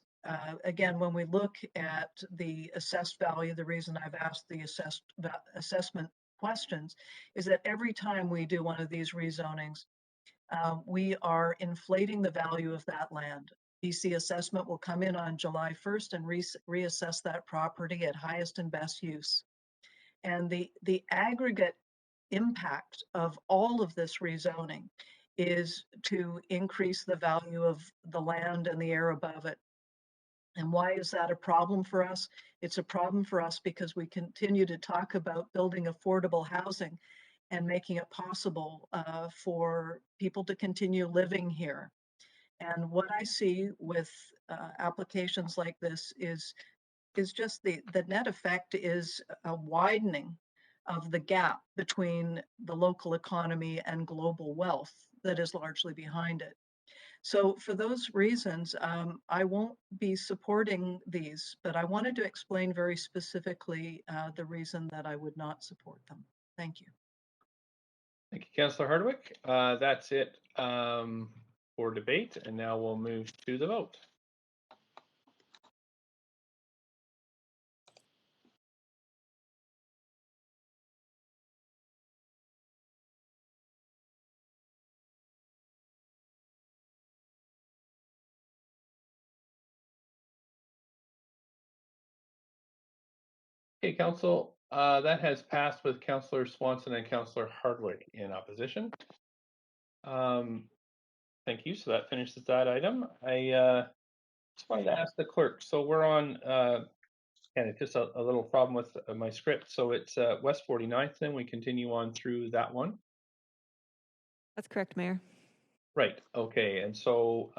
again, when we look at the assessed value, the reason I've asked the assessment questions is that every time we do one of these rezonings, we are inflating the value of that land. BC assessment will come in on July 1st and reassess that property at highest and best use. And the aggregate impact of all of this rezoning is to increase the value of the land and the air above it. And why is that a problem for us? It's a problem for us because we continue to talk about building affordable housing and making it possible for people to continue living here. And what I see with applications like this is just the net effect is a widening of the gap between the local economy and global wealth that is largely behind it. So for those reasons, I won't be supporting these, but I wanted to explain very specifically the reason that I would not support them. Thank you. Thank you, Councillor Hardwick. That's it for debate, and now we'll move to the vote. Okay, Council, that has passed with Councillor Swanson and Councillor Hardwick in opposition. Thank you. So that finishes that item. I just wanted to ask the clerk. So we're on And it's just a little problem with my script. So it's West 49th, then we continue on through that one. That's correct, Mayor. Right, okay, and so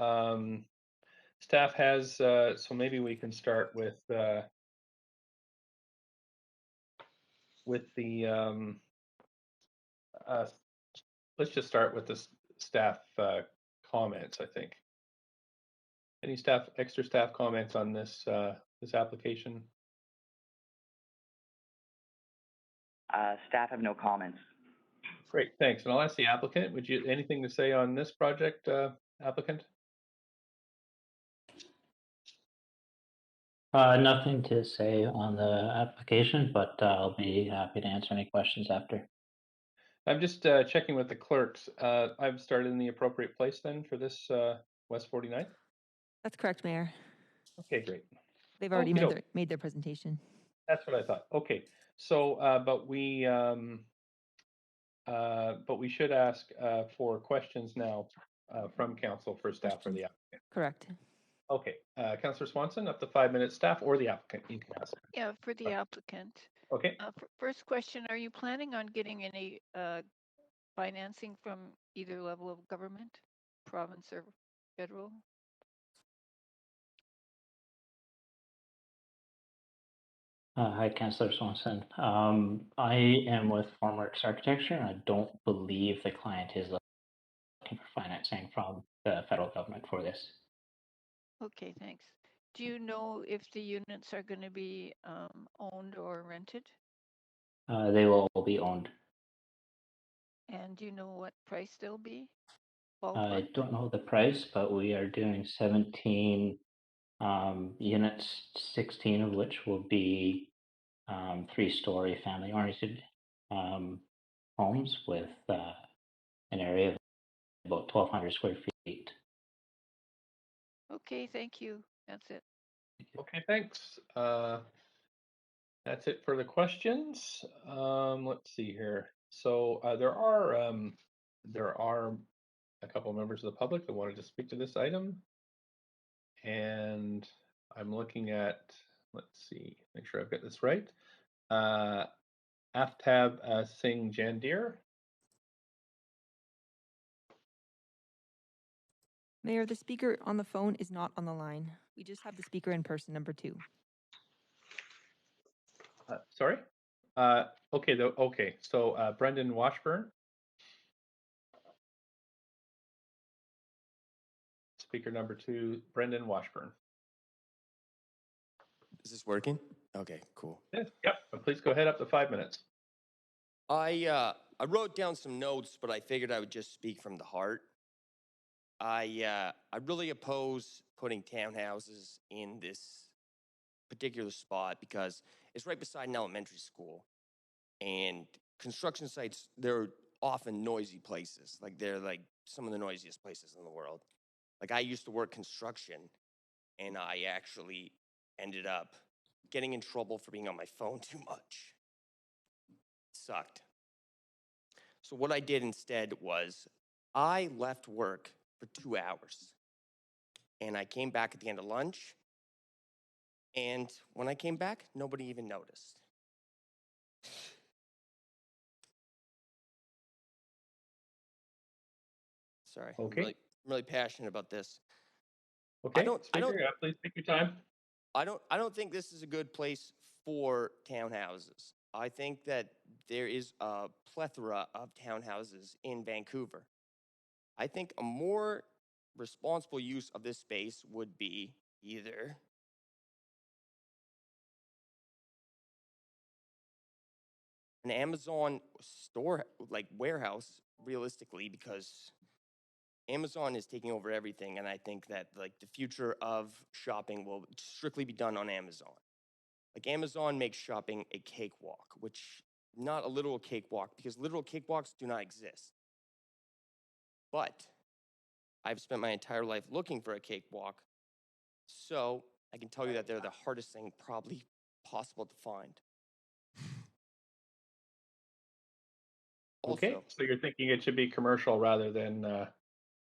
staff has, so maybe we can start with the, let's just start with the staff comments, I think. Any extra staff comments on this, this application? Staff have no comments. Great, thanks. And I'll ask the applicant, would you, anything to say on this project, applicant? Nothing to say on the application, but I'll be happy to answer any questions after. I'm just checking with the clerks. I've started in the appropriate place then for this West 49th? That's correct, Mayor. Okay, great. They've already made their presentation. That's what I thought. Okay, so but we should ask for questions now from council for staff or the applicant. Correct. Okay, Councillor Swanson, up to 5 minutes. Staff or the applicant, you can ask. Yeah, for the applicant. Okay. First question, are you planning on getting any financing from either level of government, province or federal? Hi, Councillor Swanson. I am with Formworks Architecture, and I don't believe the client is looking for financing from the federal government for this. Okay, thanks. Do you know if the units are going to be owned or rented? They will all be owned. And do you know what price they'll be? I don't know the price, but we are doing 17 units, 16 of which will be 3-story family-oriented homes with an area of about 1,200 square feet. Okay, thank you. That's it. Okay, thanks. That's it for the questions. Let's see here. So there are a couple of members of the public that wanted to speak to this item. And I'm looking at, let's see, make sure I've got this right. Aftab Singh Jandir. Mayor, the speaker on the phone is not on the line. We just have the speaker in person, number 2. Sorry? Okay, okay. So Brendan Washburn. Speaker number 2, Brendan Washburn. Is this working? Okay, cool. Yes, yep. Please go ahead, up to 5 minutes. I wrote down some notes, but I figured I would just speak from the heart. I really oppose putting townhouses in this particular spot because it's right beside an elementary school, and construction sites, they're often noisy places. Like they're like some of the noisiest places in the world. Like I used to work construction, and I actually ended up getting in trouble for being on my phone too much. It sucked. So what I did instead was I left work for 2 hours, and I came back at the end of lunch, and when I came back, nobody even noticed. Sorry, okay. I'm really passionate about this. Okay, I don't, please take your time. I don't think this is a good place for townhouses. I think that there is a plethora of townhouses in Vancouver. I think a more responsible use of this space would be either an Amazon store, like warehouse, realistically, because Amazon is taking over everything, and I think that like the future of shopping will strictly be done on Amazon. Like Amazon makes shopping a cakewalk, which not a literal cakewalk, because literal cakewalks do not exist. But I've spent my entire life looking for a cakewalk, so I can tell you that they're the hardest thing probably possible to find. Okay, Also, so you're thinking it should be commercial rather than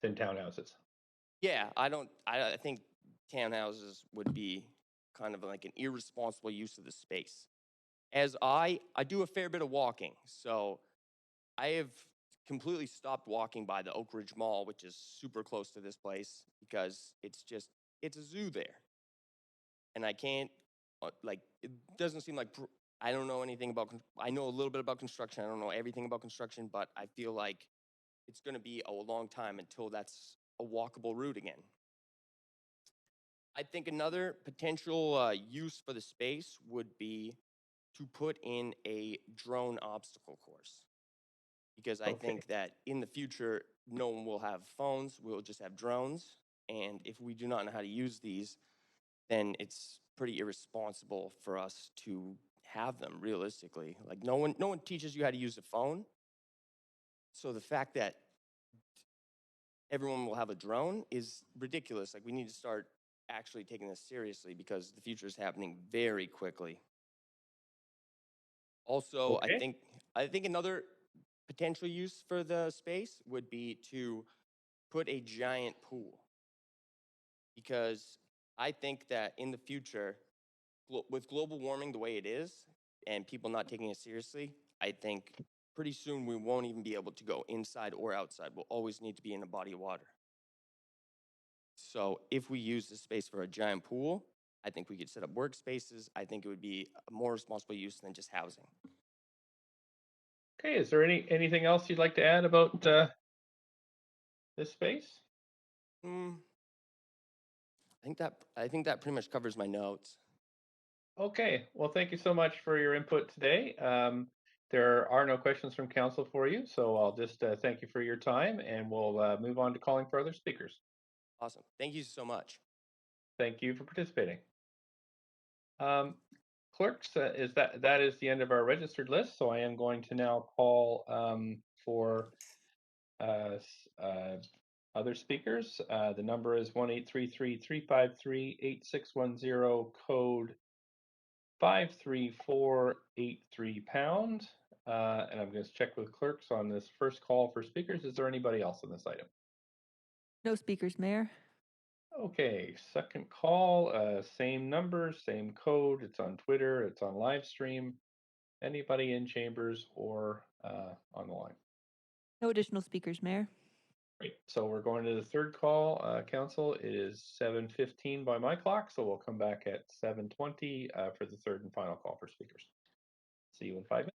townhouses? yeah, I think townhouses would be kind of like an irresponsible use of the space. As I do a fair bit of walking, so I have completely stopped walking by the Oak Ridge Mall, which is super close to this place, because it's a zoo there. And I can't, like, it doesn't seem like, I don't know anything about, I know a little bit about construction. I don't know everything about construction, but I feel like it's going to be a long time until that's a walkable route again. I think another potential use for the space would be to put in a drone obstacle course. Because I think that in the future, no one will have phones, we'll just have drones. And if we do not know how to use these, then it's pretty irresponsible for us to have them realistically. Like no one teaches you how to use a phone. So the fact that everyone will have a drone is ridiculous. Like we need to start actually taking this seriously because the future is happening very quickly. Also, I think another potential use for the space would be to put a giant pool. Because I think that in the future, with global warming the way it is and people not taking it seriously, I think pretty soon we won't even be able to go inside or outside. We'll always need to be in a body of water. So if we use the space for a giant pool, I think we could set up workspaces. I think it would be a more responsible use than just housing. Okay, is there anything else you'd like to add about this space? I think that pretty much covers my notes. Okay, well, thank you so much for your input today. There are no questions from council for you, so I'll just thank you for your time, and we'll move on to calling for other speakers. Awesome. Thank you so much. Thank you for participating. Clerks, that is the end of our registered list, so I am going to now call for other speakers. The number is 1-833-353-8610, code 53483 pound. And I'm going to check with clerks on this first call for speakers. Is there anybody else on this item? No speakers, Mayor. Okay, second call, same number, same code. It's on Twitter, it's on live stream. Anybody in chambers or on the line? No additional speakers, Mayor. Great. So we're going to the third call, council. It is 7:15 by my clock, so we'll come back at 7:20 for the third and final call for speakers. See you in 5 minutes.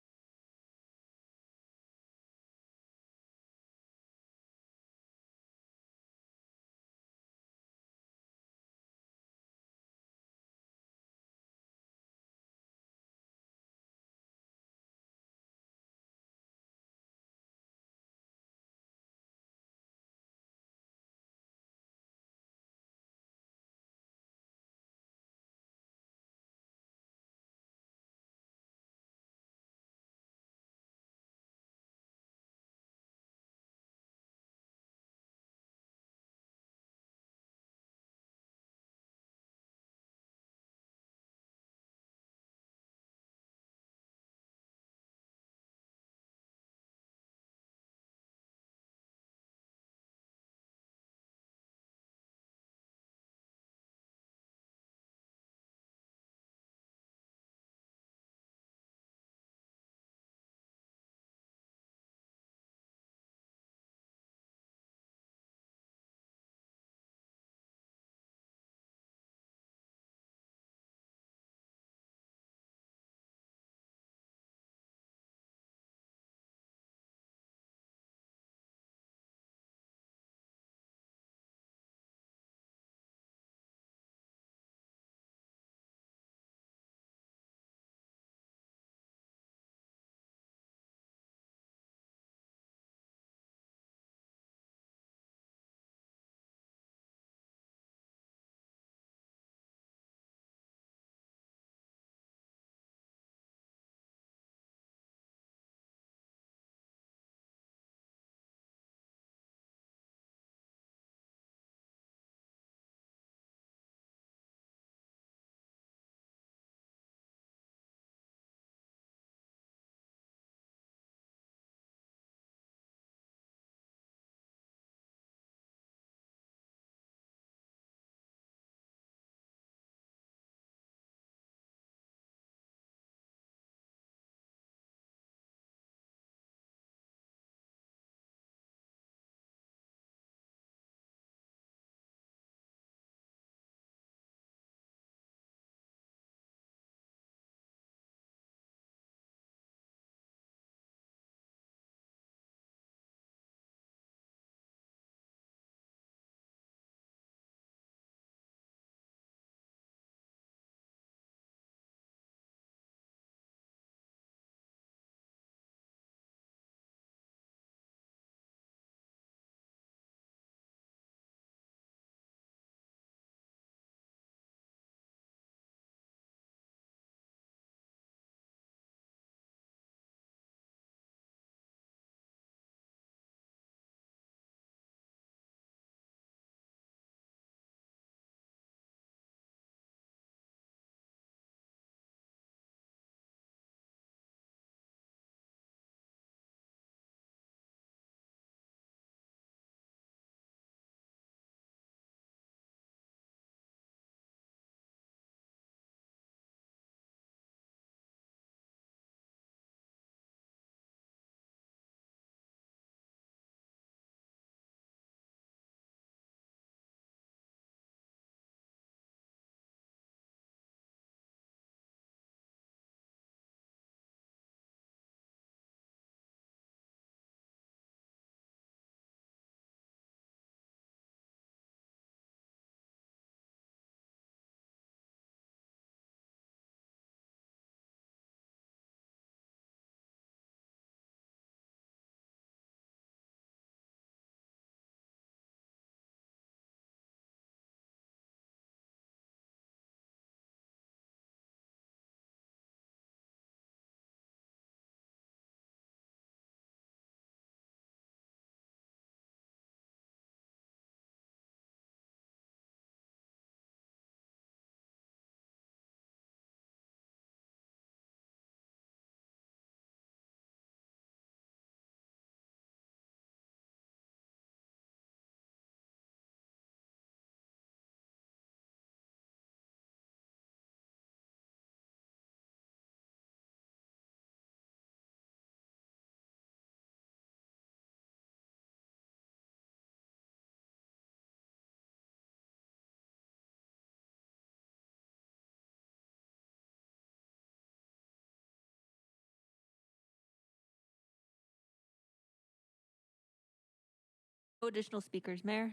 No additional speakers, Mayor.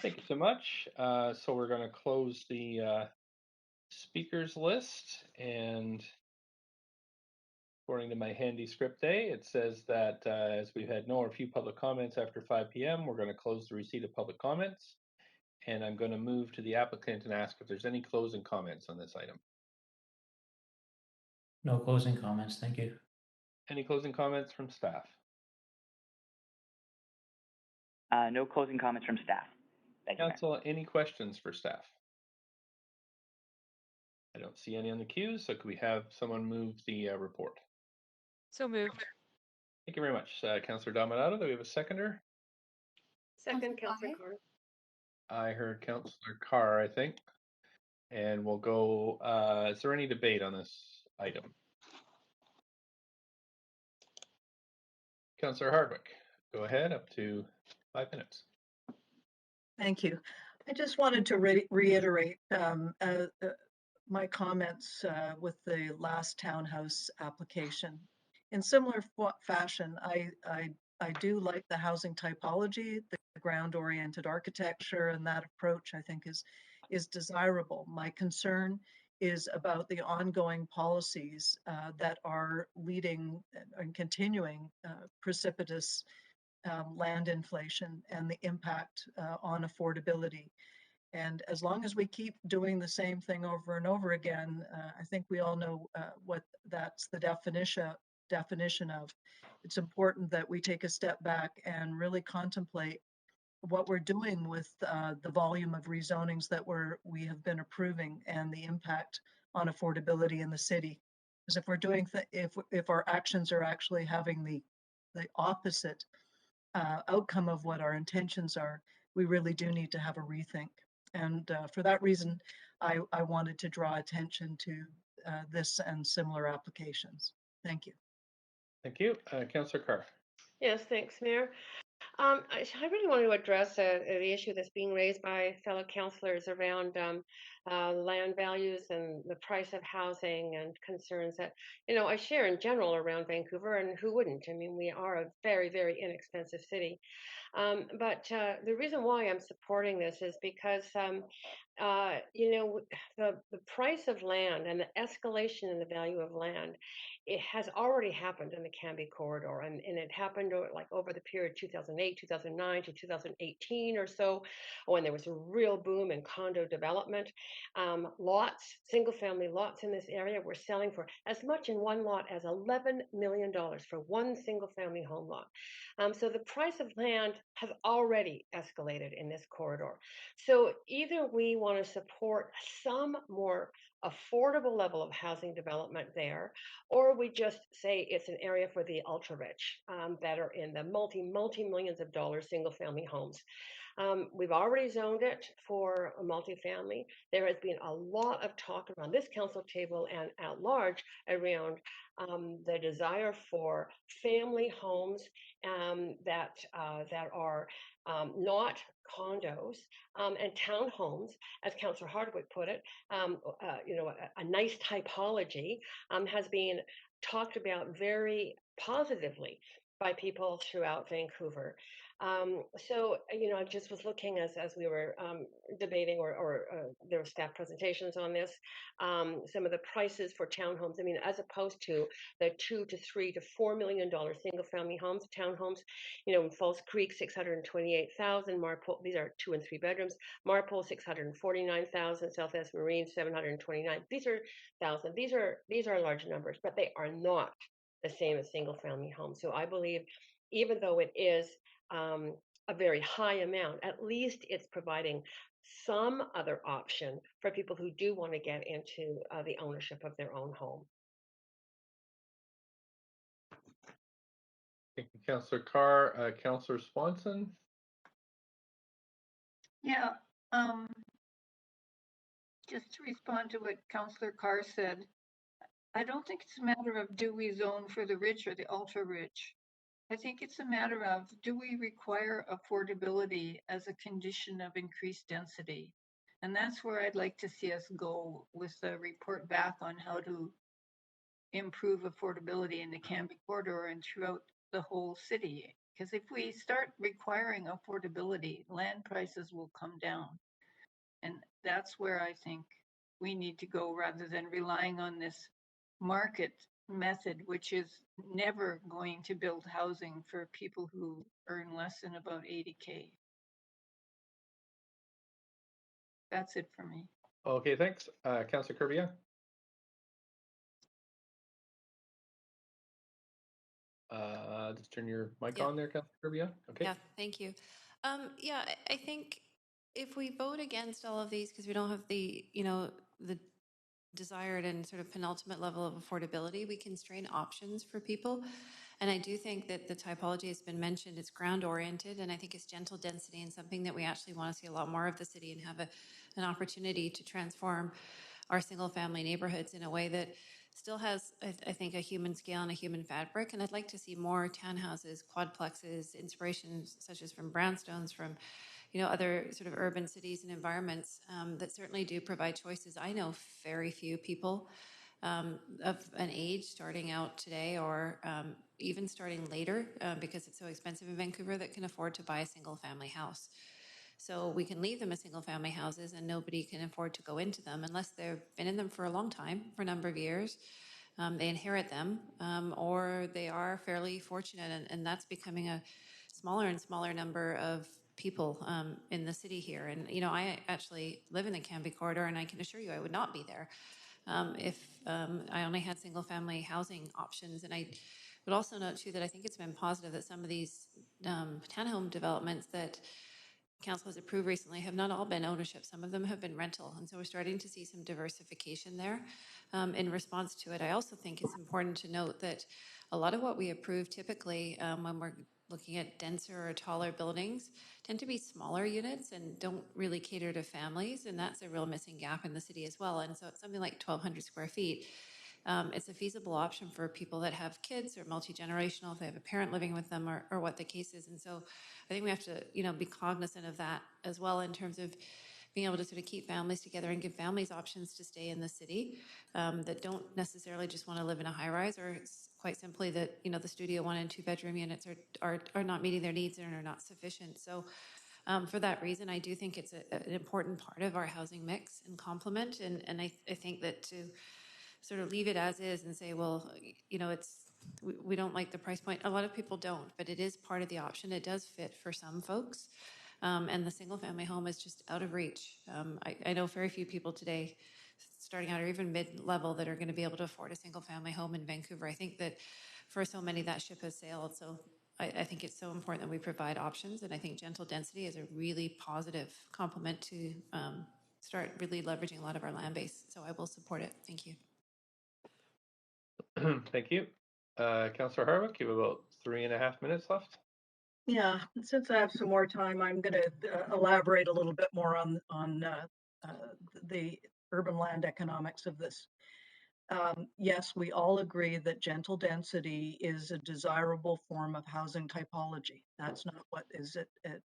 Thank you so much. So we're going to close the speakers list, and according to my handy script day, it says that as we've had no or few public comments after 5 p.m., we're going to close the receipt of public comments. And I'm going to move to the applicant and ask if there's any closing comments on this item. No closing comments, thank you. Any closing comments from staff? No closing comments from staff. Thank you, Mayor. Council, any questions for staff? I don't see any on the queue, so could we have someone move the report? So moved. Thank you very much. Councillor Dominato, do we have a seconder? Second, Councillor Carr. I heard Councillor Carr, I think. And we'll go, is there any debate on this item? Councillor Hardwick, go ahead, up to 5 minutes. Thank you. I just wanted to reiterate my comments with the last townhouse application. In similar fashion, I do like the housing typology, the ground-oriented architecture, and that approach I think is desirable. My concern is about the ongoing policies that are leading and continuing precipitous land inflation and the impact on affordability. And as long as we keep doing the same thing over and over again, I think we all know what that's the definition of. It's important that we take a step back and really contemplate what we're doing with the volume of rezonings that we have been approving and the impact on affordability in the city. Because if we're doing if our actions are actually having the opposite outcome of what our intentions are, we really do need to have a rethink. And for that reason, I wanted to draw attention to this and similar applications. Thank you. Thank you. Councillor Carr. Yes, thanks, Mayor. I really want to address the issue that's being raised by fellow councillors around land values and the price of housing and concerns that, I share in general around Vancouver, and who wouldn't? I mean, we are a very, very inexpensive city. But the reason why I'm supporting this is because, the price of land and the escalation in the value of land, it has already happened in the Canby corridor, and it happened over the period 2008, 2009 to 2018 or so, when there was a real boom in condo development. Single family lots in this area were selling for as much in one lot as $11 million for one single family home lot. So the price of land has already escalated in this corridor. So either we want to support some more affordable level of housing development there, or we just say it's an area for the ultra rich that are in the multi-millions of dollars single family homes. We've already zoned it for a multifamily. There has been a lot of talk around this council table and at large around the desire for family homes that are not condos and townhomes, as Councillor Hardwick put it. A nice typology has been talked about very positively by people throughout Vancouver. So, I just was looking as we were debating, or there were staff presentations on this, some of the prices for townhomes. I mean, as opposed to the $2 to $3 to $4 million single family homes, townhomes, in Falls Creek, 628,000, Marpole, these are 2 and 3 bedrooms, Marpole, 649,000, Southwest Marine, 729. These are large numbers, but they are not the same as single family homes. So I believe, even though it is a very high amount, at least it's providing some other option for people who do want to get into the ownership of their own home. Thank you, Councillor Carr. Councillor Swanson. Yeah, just to respond to what Councillor Carr said, I don't think it's a matter of do we zone for the rich or the ultra rich. I think it's a matter of, do we require affordability as a condition of increased density? And that's where I'd like to see us go with the report back on how to improve affordability in the Canby corridor and throughout the whole city. Because if we start requiring affordability, land prices will come down. And that's where I think we need to go rather than relying on this market method, which is never going to build housing for people who earn less than about 80K. That's it for me. Okay, thanks. Councillor Kurbia. Just turn your mic on there, Councillor Kurbia. Okay. Yeah, thank you. Yeah, I think if we vote against all of these because we don't have the, the desired and sort of penultimate level of affordability, we constrain options for people. And I do think that the typology has been mentioned, it's ground oriented, and I think it's gentle density and something that we actually want to see a lot more of the city and have an opportunity to transform our single family neighborhoods in a way that still has, I think, a human scale and a human fabric. And I'd like to see more townhouses, quadplexes, inspirations such as from brownstones, from other sort of urban cities and environments that certainly do provide choices. I know very few people of an age starting out today or even starting later because it's so expensive in Vancouver that can afford to buy a single family house. So we can leave them as single family houses and nobody can afford to go into them unless they've been in them for a long time, for a number of years. They inherit them or they are fairly fortunate, and that's becoming a smaller and smaller number of people in the city here. And, I actually live in the Canby corridor, and I can assure you I would not be there if I only had single family housing options. And I would also note too that I think it's been positive that some of these townhome developments that Council has approved recently have not all been ownership. Some of them have been rental. And so we're starting to see some diversification there in response to it. I also think it's important to note that a lot of what we approve typically when we're looking at denser or taller buildings tend to be smaller units and don't really cater to families. And that's a real missing gap in the city as well. And so it's something like 1,200 square feet. It's a feasible option for people that have kids or multi-generational, if they have a parent living with them or what the case is. And so I think we have to, be cognizant of that as well in terms of being able to sort of keep families together and give families options to stay in the city that don't necessarily just want to live in a high rise, or quite simply that, the studio 1 and 2 bedroom units are not meeting their needs and are not sufficient. So for that reason, I do think it's an important part of our housing mix and complement. And I think that to sort of leave it as is and say, well, we don't like the price point. A lot of people don't, but it is part of the option. It does fit for some folks. And the single family home is just out of reach. I know very few people today starting out or even mid-level that are going to be able to afford a single family home in Vancouver. I think that for so many that ship has sailed. So I think it's so important that we provide options. And I think gentle density is a really positive complement to start really leveraging a lot of our land base. So I will support it. Thank you. Thank you. Councillor Harwick, you have about 3.5 minutes left. Yeah, since I have some more time, I'm going to elaborate a little bit more on the urban land economics of this. Yes, we all agree that gentle density is a desirable form of housing typology. That's not what is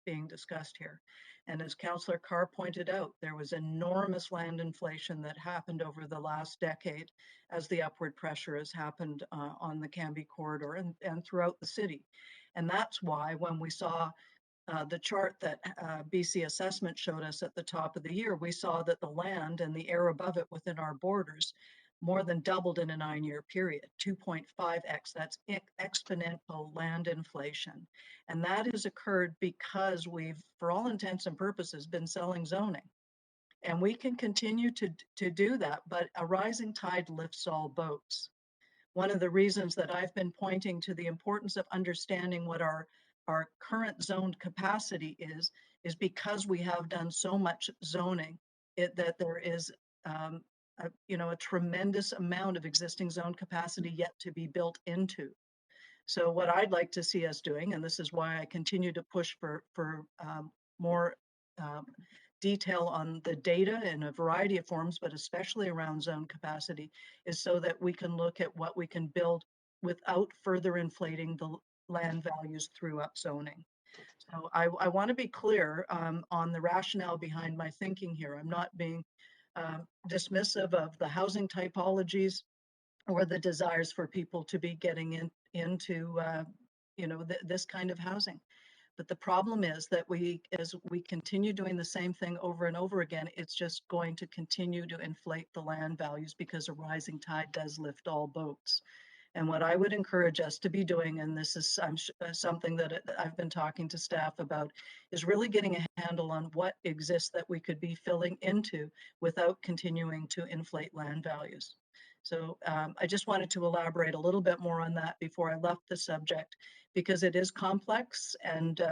being discussed here. And as Councillor Carr pointed out, there was enormous land inflation that happened over the last decade as the upward pressure has happened on the Canby corridor and throughout the city. And that's why when we saw the chart that BC Assessment showed us at the top of the year, we saw that the land and the air above it within our borders more than doubled in a 9-year period, 2.5x. That's exponential land inflation. And that has occurred because we've, for all intents and purposes, been selling zoning. And we can continue to do that, but a rising tide lifts all boats. One of the reasons that I've been pointing to the importance of understanding what our current zoned capacity is because we have done so much zoning that there is a tremendous amount of existing zone capacity yet to be built into. So what I'd like to see us doing, and this is why I continue to push for more detail on the data in a variety of forms, but especially around zone capacity, is so that we can look at what we can build without further inflating the land values through upzoning. So I want to be clear on the rationale behind my thinking here. I'm not being dismissive of the housing typologies or the desires for people to be getting into this kind of housing. But the problem is that as we continue doing the same thing over and over again, it's just going to continue to inflate the land values because a rising tide does lift all boats. And what I would encourage us to be doing, and this is something that I've been talking to staff about, is really getting a handle on what exists that we could be filling into without continuing to inflate land values. So I just wanted to elaborate a little bit more on that before I left the subject, because it is complex, and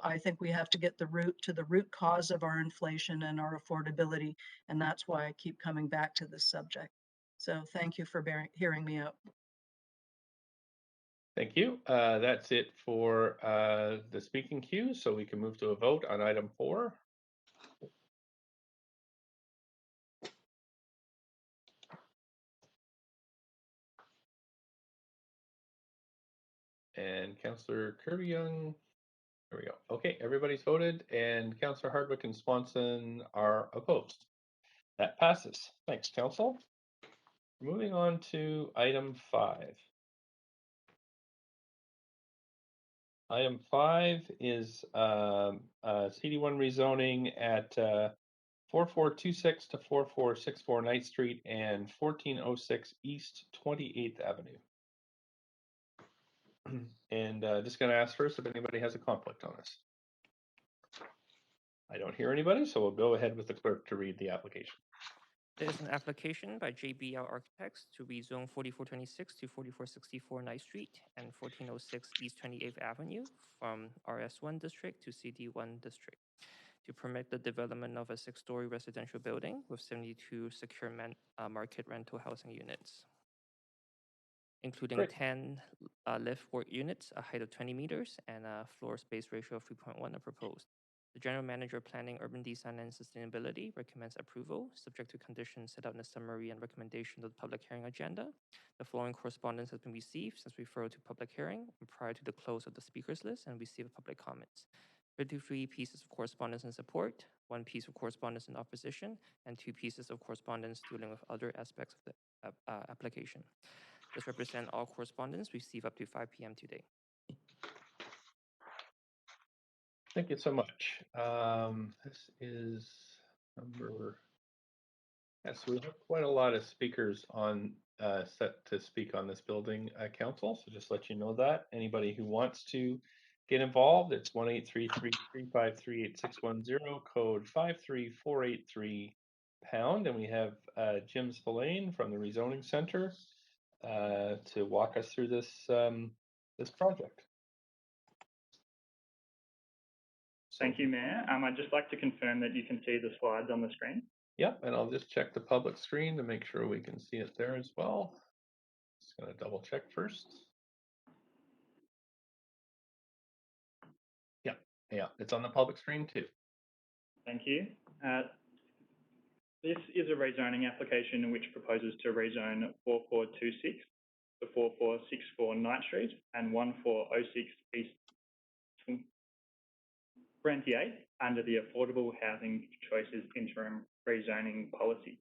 I think we have to get the root cause of our inflation and our affordability, and that's why I keep coming back to this subject. So thank you for hearing me out. Thank you. That's it for the speaking queue, so we can move to a vote on item 4. And Councillor Kirby-Young, there we go. Okay, everybody's voted, and Councillor Hardwick and Swanson are opposed. That passes. Thanks, Council. Moving on to item 5. Item 5 is CD1 rezoning at 4426 to 4464 Ninth Street and 1406 East 28th Avenue. And just going to ask first if anybody has a conflict on this. I don't hear anybody, so we'll go ahead with the clerk to read the application. There is an application by JBL Architects to rezone 4426 to 4464 Ninth Street and 1406 East 28th Avenue from RS1 district to CD1 district to permit the development of a 6-story residential building with 72 secure market rental housing units, including Great. 10 lift work units, a height of 20 meters, and a floor space ratio of 3.1 are proposed. The General Manager of Planning, Urban Design, and Sustainability recommends approval, subject to conditions set out in the summary and recommendation of the public hearing agenda. The following correspondence has been received since referred to public hearing and prior to the close of the speakers list and receive public comments. 53 pieces of correspondence in support, 1 piece of correspondence in opposition, and 2 pieces of correspondence dealing with other aspects of the application. This represents all correspondence received up to 5 p.m. today. Thank you so much. This is number. Yes, we have quite a lot of speakers on set to speak on this building council. So just let you know that anybody who wants to get involved, it's 1-833-353-8610, code 53483#. And we have Jim Spillane from the Rezoning Center to walk us through this this project. Thank you, Mayor. I'd just like to confirm that you can see the slides on the screen. Yep, and I'll just check the public screen to make sure we can see it there as well. Just going to double check first. Yeah, it's on the public screen too. Thank you. This is a rezoning application which proposes to rezone 4426 to 4464 Knight Street and 1406 East 28 under the Affordable Housing Choices Interim Rezoning Policy.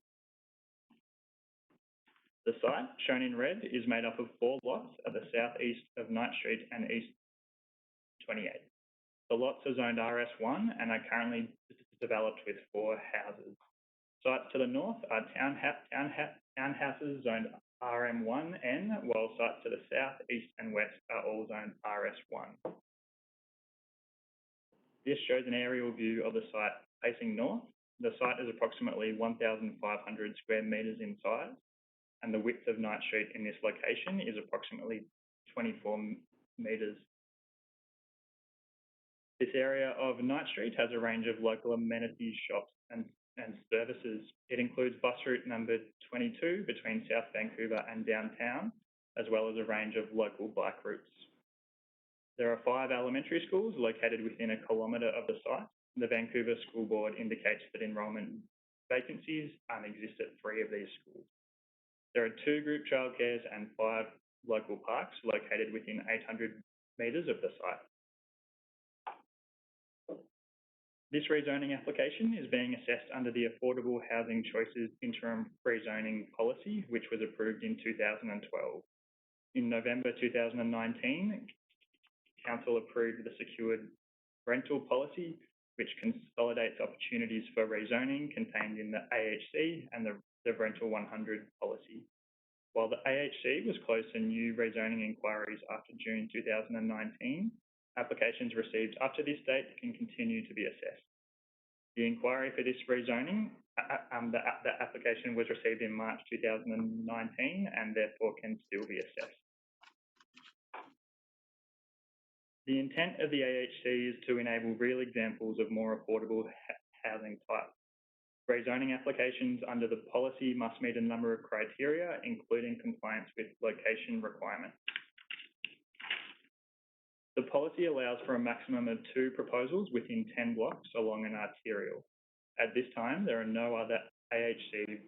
The site, shown in red, is made up of 4 lots at the southeast of Knight Street and East 28. The lots are zoned RS1 and are currently developed with 4 houses. Sites to the north are townhouses zoned RM1N, while sites to the south, east and west are all zoned RS1. This shows an aerial view of the site facing north. The site is approximately 1,500 square metres in size, and the width of Knight Street in this location is approximately 24 metres. This area of Knight Street has a range of local amenities, shops and services. It includes bus route number 22 between South Vancouver and downtown, as well as a range of local bike routes. There are 5 elementary schools located within a kilometre of the site. The Vancouver School Board indicates that enrolment vacancies exist at 3 of these schools. There are 2 group childcares and 5 local parks located within 800 metres of the site. This rezoning application is being assessed under the Affordable Housing Choices Interim Rezoning Policy, which was approved in 2012. In November 2019, Council approved the secured rental policy, which consolidates opportunities for rezoning contained in the AHC and the Rental 100 policy. While the AHC was closed to new rezoning inquiries after June 2019, applications received up to this date can continue to be assessed. The inquiry for this rezoning, the application was received in March 2019 and therefore can still be assessed. The intent of the AHC is to enable real examples of more affordable housing types. Rezoning applications under the policy must meet a number of criteria, including compliance with location requirements. The policy allows for a maximum of 2 proposals within 10 blocks along an arterial. At this time, there are no other AHC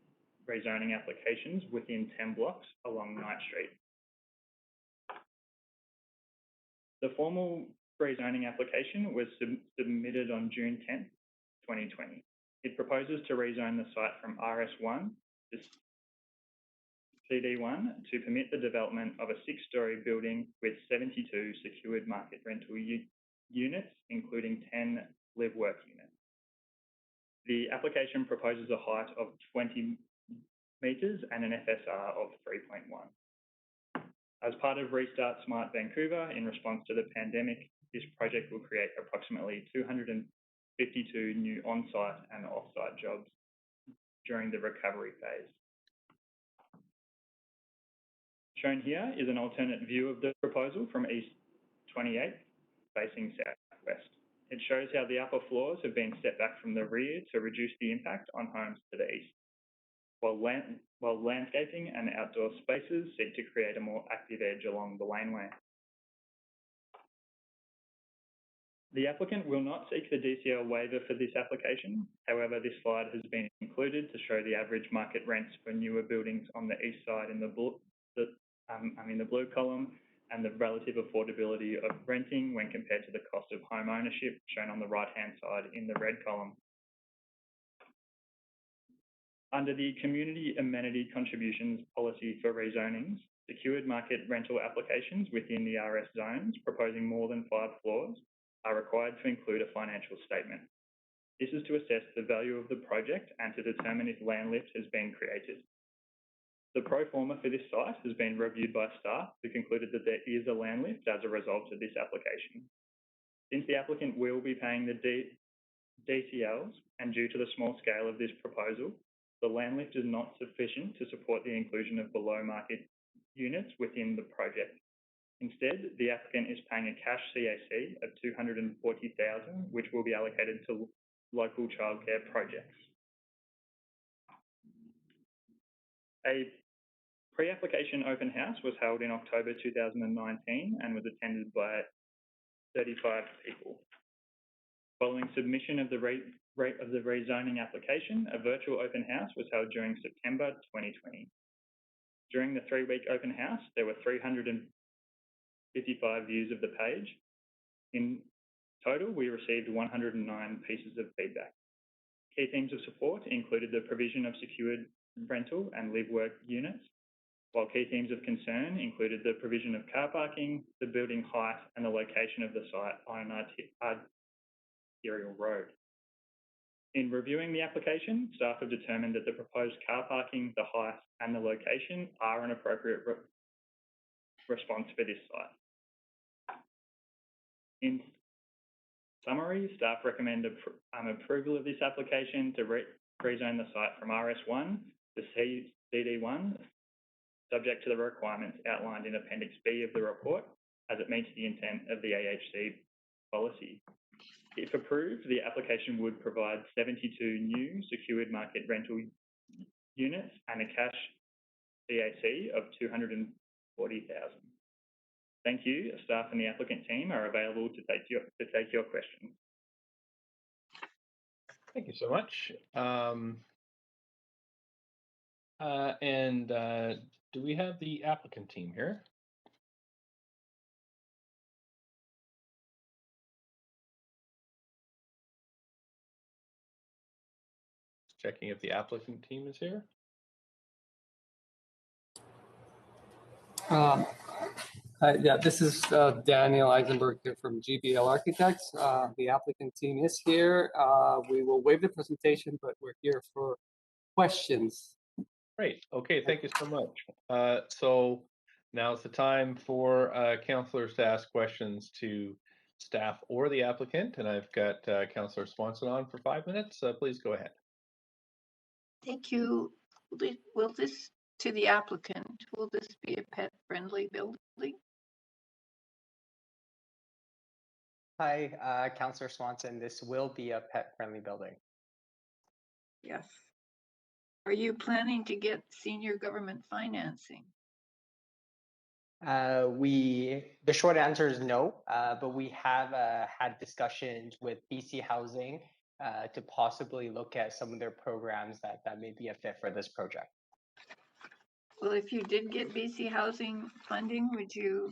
rezoning applications within 10 blocks along Knight Street. The formal rezoning application was submitted on June 10, 2020. It proposes to rezone the site from RS1 to CD1 to permit the development of a 6-storey building with 72 secured market rental units, including 10 live-work units. The application proposes a height of 20 metres and an FSR of 3.1. As part of Restart Smart Vancouver, in response to the pandemic, this project will create approximately 252 new on-site and off-site jobs during the recovery phase. Shown here is an alternate view of the proposal from East 28th, facing southwest. It shows how the upper floors have been stepped back from the rear to reduce the impact on homes to the east, while landscaping and outdoor spaces seek to create a more active edge along the laneway. The applicant will not seek the DCL waiver for this application. However, this slide has been included to show the average market rents for newer buildings on the east side in the blue column, and the relative affordability of renting when compared to the cost of home ownership, shown on the right-hand side in the red column. Under the Community Amenity Contributions Policy for rezonings, secured market rental applications within the RS zones proposing more than 5 floors are required to include a financial statement. This is to assess the value of the project and to determine if land lift has been created. The pro forma for this site has been reviewed by staff who concluded that there is a land lift as a result of this application. Since the applicant will be paying the DCLs and due to the small scale of this proposal, the land lift is not sufficient to support the inclusion of below market units within the project. Instead, the applicant is paying a cash CAC of $240,000, which will be allocated to local childcare projects. A pre-application open house was held in October 2019 and was attended by 35 people. Following submission of the rezoning application, a virtual open house was held during September 2020. During the 3-week open house, there were 355 views of the page. In total, we received 109 pieces of feedback. Key themes of support included the provision of secured rental and live-work units, while key themes of concern included the provision of car parking, the building height, and the location of the site on an arterial road. In reviewing the application, staff have determined that the proposed car parking, the height, and the location are an appropriate response for this site. In summary, staff recommend approval of this application to rezone the site from RS1 to CD1, subject to the requirements outlined in Appendix B of the report, as it meets the intent of the AHC policy. If approved, the application would provide 72 new secured market rental units and a cash CAC of $240,000. Thank you. Staff and the applicant team are available to take your questions. Thank you so much. Do we have the applicant team here? Just checking if the applicant team is here. Yeah, this is Daniel Eisenberg here from GBL Architects. The applicant team is here. We will waive the presentation, but we're here for questions. Great. Okay, thank you so much. So now's the time for councillors to ask questions to staff or the applicant, and I've got Councillor Swanson on for 5 minutes. Please go ahead. Thank you. Will this, to the applicant, will this be a pet-friendly building? Hi, Councillor Swanson. This will be a pet-friendly building. Yes. Are you planning to get senior government financing? The short answer is no, but we have had discussions with BC Housing to possibly look at some of their programs that may be a fit for this project. Well, if you did get BC Housing funding, would you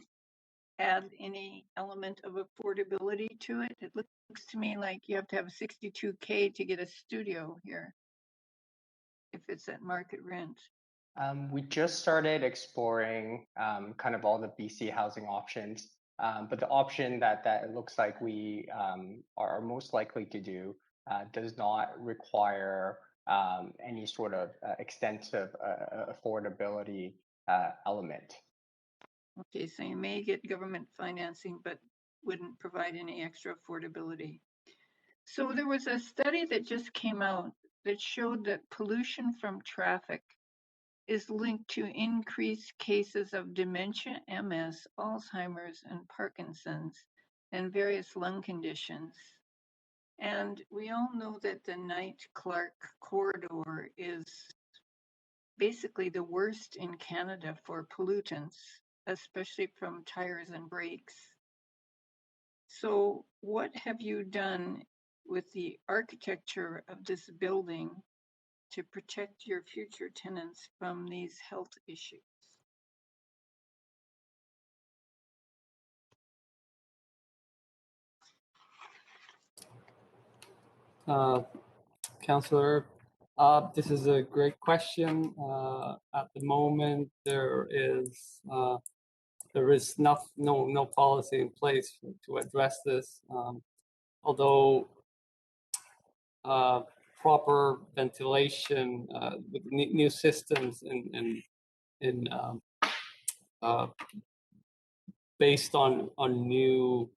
add any element of affordability to it? It looks to me like you have to have $62K to get a studio here, if it's at market rent. We just started exploring kind of all the BC housing options, but the option that it looks like we are most likely to do does not require any sort of extensive affordability element. Okay, so you may get government financing, but wouldn't provide any extra affordability. So there was a study that just came out that showed that pollution from traffic is linked to increased cases of dementia, MS, Alzheimer's, and Parkinson's, and various lung conditions. And we all know that the Knight-Clark corridor is basically the worst in Canada for pollutants, especially from tires and brakes. So what have you done with the architecture of this building to protect your future tenants from these health issues? Councillor, this is a great question. At the moment, there is no policy in place to address this. Although proper ventilation with new systems based on new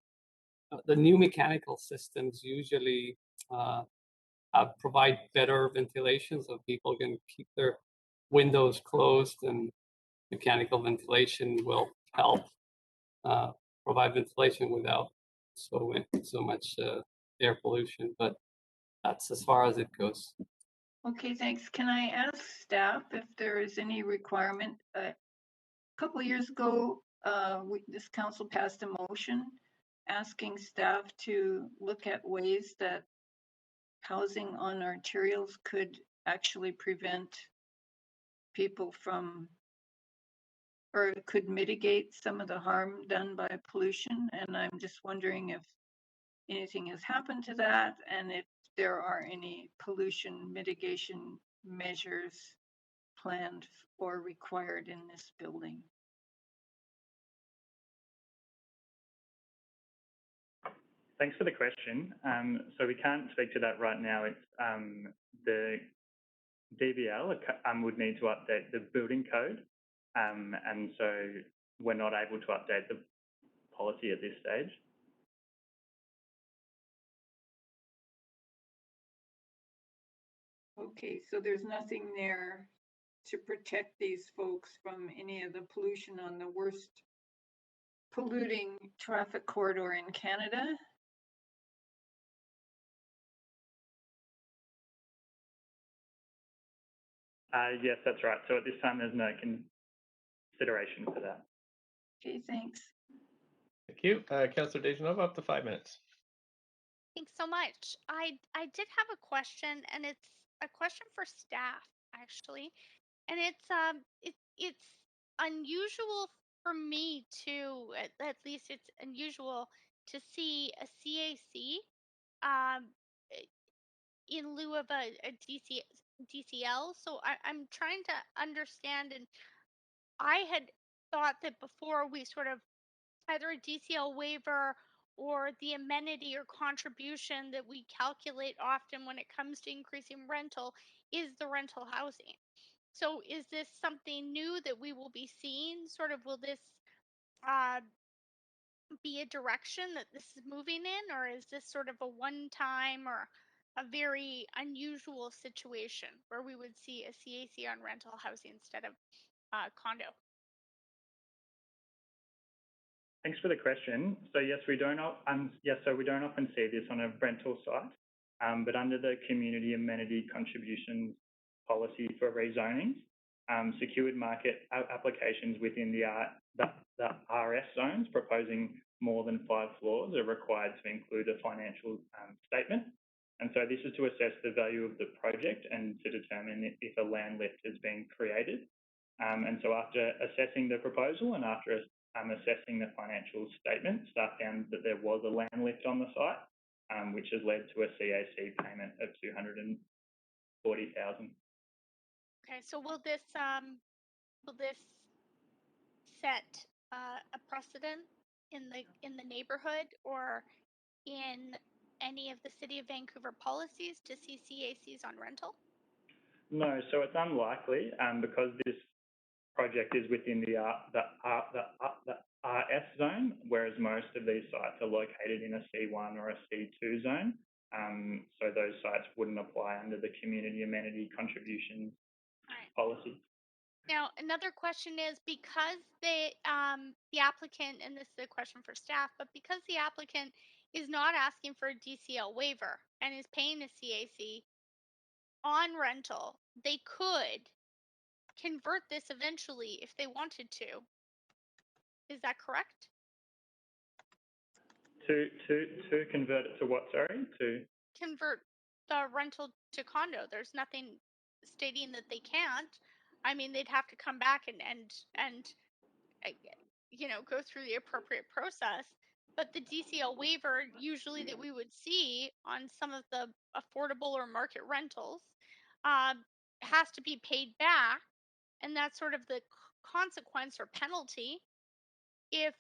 the new mechanical systems usually provide better ventilation, so people can keep their windows closed, and mechanical ventilation will help provide ventilation without so much air pollution. But that's as far as it goes. Okay, thanks. Can I ask staff if there is any requirement? A couple of years ago, this council passed a motion asking staff to look at ways that housing on arterials could actually prevent people from, or could mitigate some of the harm done by pollution. And I'm just wondering if anything has happened to that, and if there are any pollution mitigation measures planned or required in this building. Thanks for the question. So we can't speak to that right now. It's the DBL would need to update the building code, and so we're not able to update the policy at this stage. Okay, so there's nothing there to protect these folks from any of the pollution on the worst polluting traffic corridor in Canada? Yes, that's right. So at this time, there's no consideration for that. Okay, thanks. Thank you. Councillor Dejanova, up to 5 minutes. Thanks so much. I did have a question, and it's a question for staff actually, and it's unusual for me to, at least it's unusual to see a CAC in lieu of a DCL. So I'm trying to understand, and I had thought that before we sort of either a DCL waiver or the amenity or contribution that we calculate often when it comes to increasing rental is the rental housing. So is this something new that we will be seeing? Sort of, will this uh, be a direction that this is moving in, or is this sort of a one-time or a very unusual situation where we would see a CAC on rental housing instead of condo? Thanks for the question. So yes, we don't often see this on a rental site, but under the community amenity contributions policy for rezoning, secured market applications within the RS zones proposing more than 5 floors are required to include a financial statement. And so this is to assess the value of the project and to determine if a land lift has been created. And so after assessing the proposal and after assessing the financial statement, staff found that there was a land lift on the site, which has led to a CAC payment of $240,000. Okay, so will this set a precedent in the neighborhood or in any of the City of Vancouver policies to see CACs on rental? No, so it's unlikely because this project is within the RS zone, whereas most of these sites are located in a C1 or a C2 zone. So those sites wouldn't apply under the community amenity contributions policy. Now, another question is, because the applicant, and this is a question for staff, but because the applicant is not asking for a DCL waiver and is paying a CAC on rental, they could convert this eventually if they wanted to. Is that correct? To convert it to what, sorry? To convert the rental to condo. There's nothing stating that they can't. I mean, they'd have to come back and go through the appropriate process. But the DCL waiver, usually that we would see on some of the affordable or market rentals, has to be paid back, and that's sort of the consequence or penalty if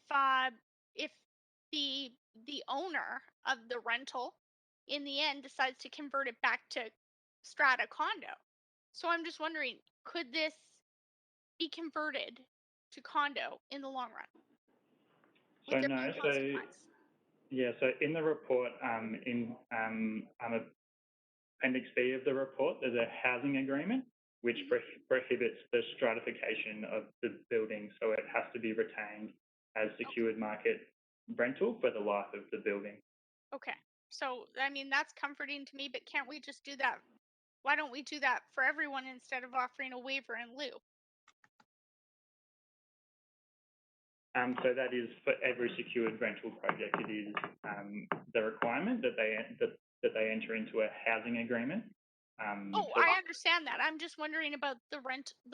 the owner of the rental in the end decides to convert it back to strata condo. So I'm just wondering, could this be converted to condo in the long run? Would there be a consequence? So in the report, in Appendix B of the report, there's a housing agreement which prohibits the stratification of the building, so it has to be retained as secured market rental for the life of the building. Okay, so I mean, that's comforting to me, but can't we just do that? Why don't we do that for everyone instead of offering a waiver in lieu? So that is for every secured rental project. It is the requirement that they enter into a housing agreement. I understand that. I'm just wondering about the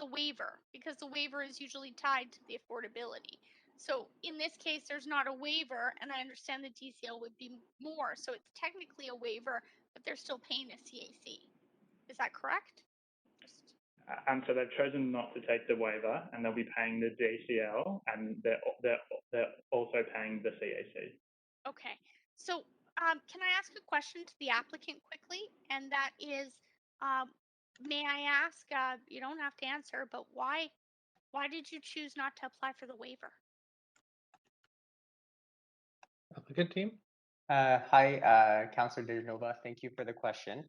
waiver, because the waiver is usually tied to the affordability. So in this case, there's not a waiver, and I understand the DCL would be more. So it's technically a waiver, but they're still paying a CAC. Is that correct? So they've chosen not to take the waiver, and they'll be paying the DCL, and they're also paying the CAC. Okay. So can I ask a question to the applicant quickly? And that is, may I ask, you don't have to answer, but why did you choose not to apply for the waiver? Applicant team? Hi, Councillor DeNova. Thank you for the question.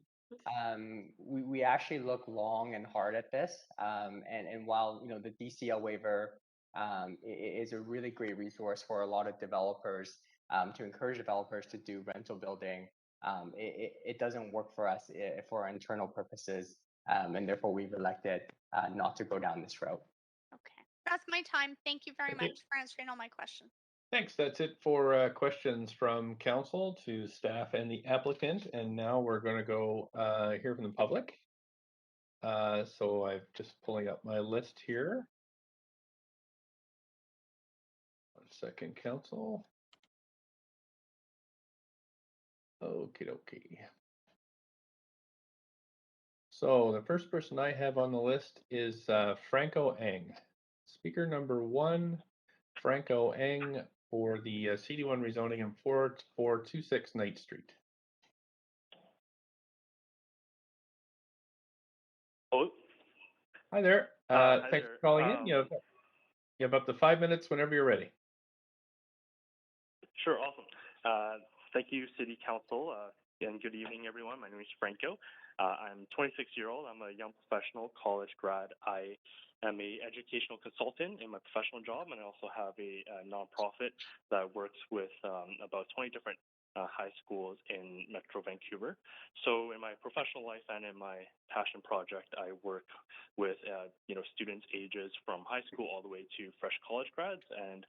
We actually look long and hard at this, and while the DCL waiver is a really great resource for a lot of developers to encourage developers to do rental building, it doesn't work for us for our internal purposes, and therefore we've elected not to go down this route. Okay, that's my time. Thank you very much for answering all my questions. Thanks. That's it for questions from council to staff and the applicant. And now we're going to go hear from the public. So I'm just pulling up my list here. 1 second, council. Okie dokie. So the first person I have on the list is Franco Eng. Speaker number 1, Franco Eng, for the CD1 rezoning on 4426 Knight Street. Hello. Hi there. Hi Thanks there. for calling in. You have up to 5 minutes whenever you're ready. Sure, awesome. Thank you, City Council, and good evening, everyone. My name is Franco. I'm 26-year-old. I'm a young professional, college grad. I am a educational consultant in my professional job, and I also have a nonprofit that works with about 20 different high schools in Metro Vancouver. So in my professional life and in my passion project, I work with students ages from high school all the way to fresh college grads. And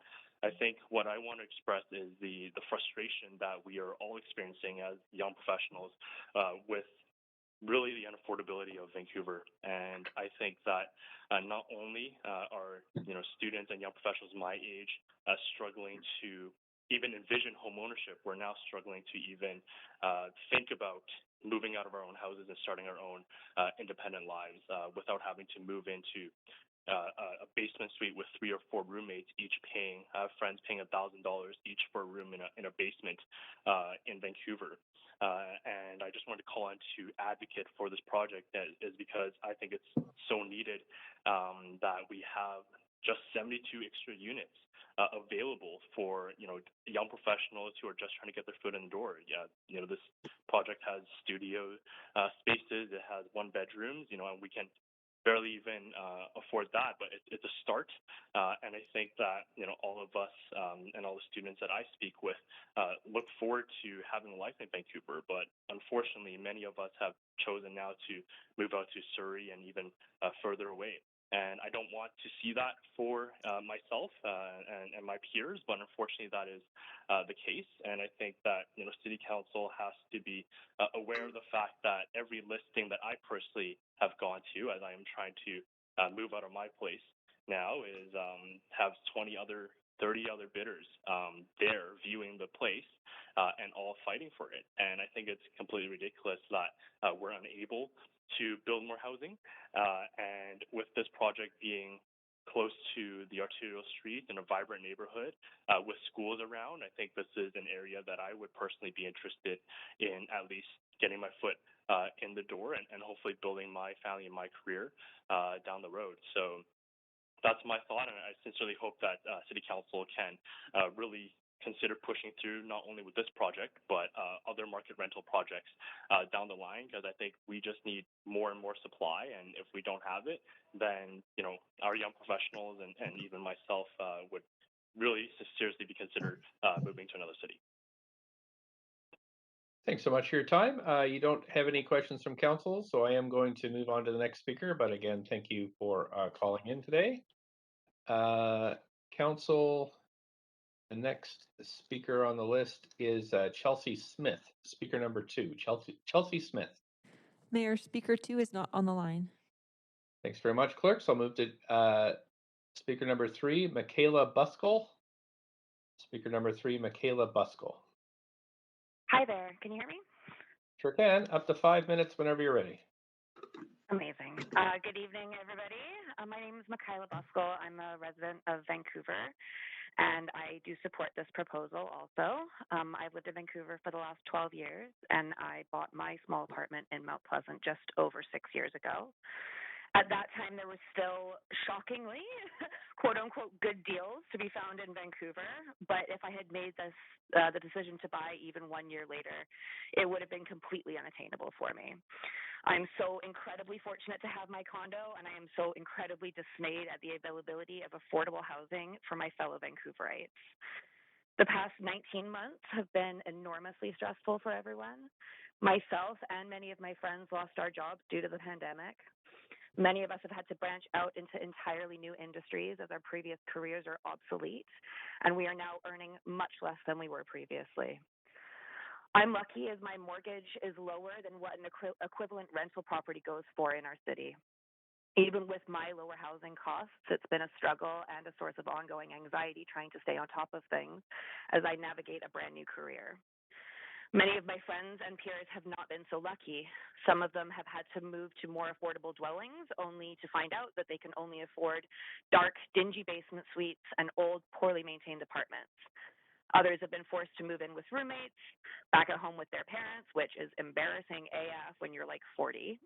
I think what I want to express is the frustration that we are all experiencing as young professionals with really the unaffordability of Vancouver. And I think that not only are students and young professionals my age struggling to even envision home ownership, we're now struggling to even think about moving out of our own houses and starting our own independent lives without having to move into a basement suite with 3 or 4 roommates, each paying friends paying $1,000 each for a room in a basement in Vancouver. And I just wanted to call on to advocate for this project is because I think it's so needed that we have just 72 extra units available for young professionals who are just trying to get their foot in the door. This project has studio spaces. It has 1 bedrooms. And we can barely even afford that, but it's a start. And I think that all of us and all the students that I speak with look forward to having a life in Vancouver. But unfortunately, many of us have chosen now to move out to Surrey and even further away. And I don't want to see that for myself and my peers, but unfortunately that is the case. And I think that City Council has to be aware of the fact that every listing that I personally have gone to, as I am trying to move out of my place now, is have 30 other bidders there viewing the place and all fighting for it. And I think it's completely ridiculous that we're unable to build more housing. And with this project being close to the arterial street in a vibrant neighborhood with schools around, I think this is an area that I would personally be interested in at least getting my foot in the door and hopefully building my family and my career down the road. So that's my thought, and I sincerely hope that City Council can really consider pushing through not only with this project, but other market rental projects down the line, because I think we just need more and more supply. And if we don't have it, then, our young professionals and even myself would really seriously be considered moving to another city. Thanks so much for your time. You don't have any questions from council, so I am going to move on to the next speaker. But again, thank you for calling in today. Council, the next speaker on the list is Chelsea Smith, speaker number 2. Chelsea Smith. Mayor, speaker 2 is not on the line. Thanks very much, clerk. So I'll move to speaker number 3, Michaela Buskell. Speaker number 3, Michaela Buskell. Hi there. Can you hear me? Sure can. Up to 5 minutes whenever you're ready. Amazing. Good evening, everybody. My name is Michaela Buskell. I'm a resident of Vancouver, and I do support this proposal also. I've lived in Vancouver for the last 12 years, and I bought my small apartment in Mount Pleasant just over 6 years ago. At that time, there was still shockingly, quote unquote, good deals to be found in Vancouver. But if I had made the decision to buy even 1 year later, it would have been completely unattainable for me. I'm so incredibly fortunate to have my condo, and I am so incredibly dismayed at the availability of affordable housing for my fellow Vancouverites. The past 19 months have been enormously stressful for everyone. Myself and many of my friends lost our jobs due to the pandemic. Many of us have had to branch out into entirely new industries as our previous careers are obsolete, and we are now earning much less than we were previously. I'm lucky as my mortgage is lower than what an equivalent rental property goes for in our city. Even with my lower housing costs, it's been a struggle and a source of ongoing anxiety trying to stay on top of things as I navigate a brand new career. Many of my friends and peers have not been so lucky. Some of them have had to move to more affordable dwellings only to find out that they can only afford dark, dingy basement suites and old, poorly maintained apartments. Others have been forced to move in with roommates, back at home with their parents, which is embarrassing AF when you're like 40,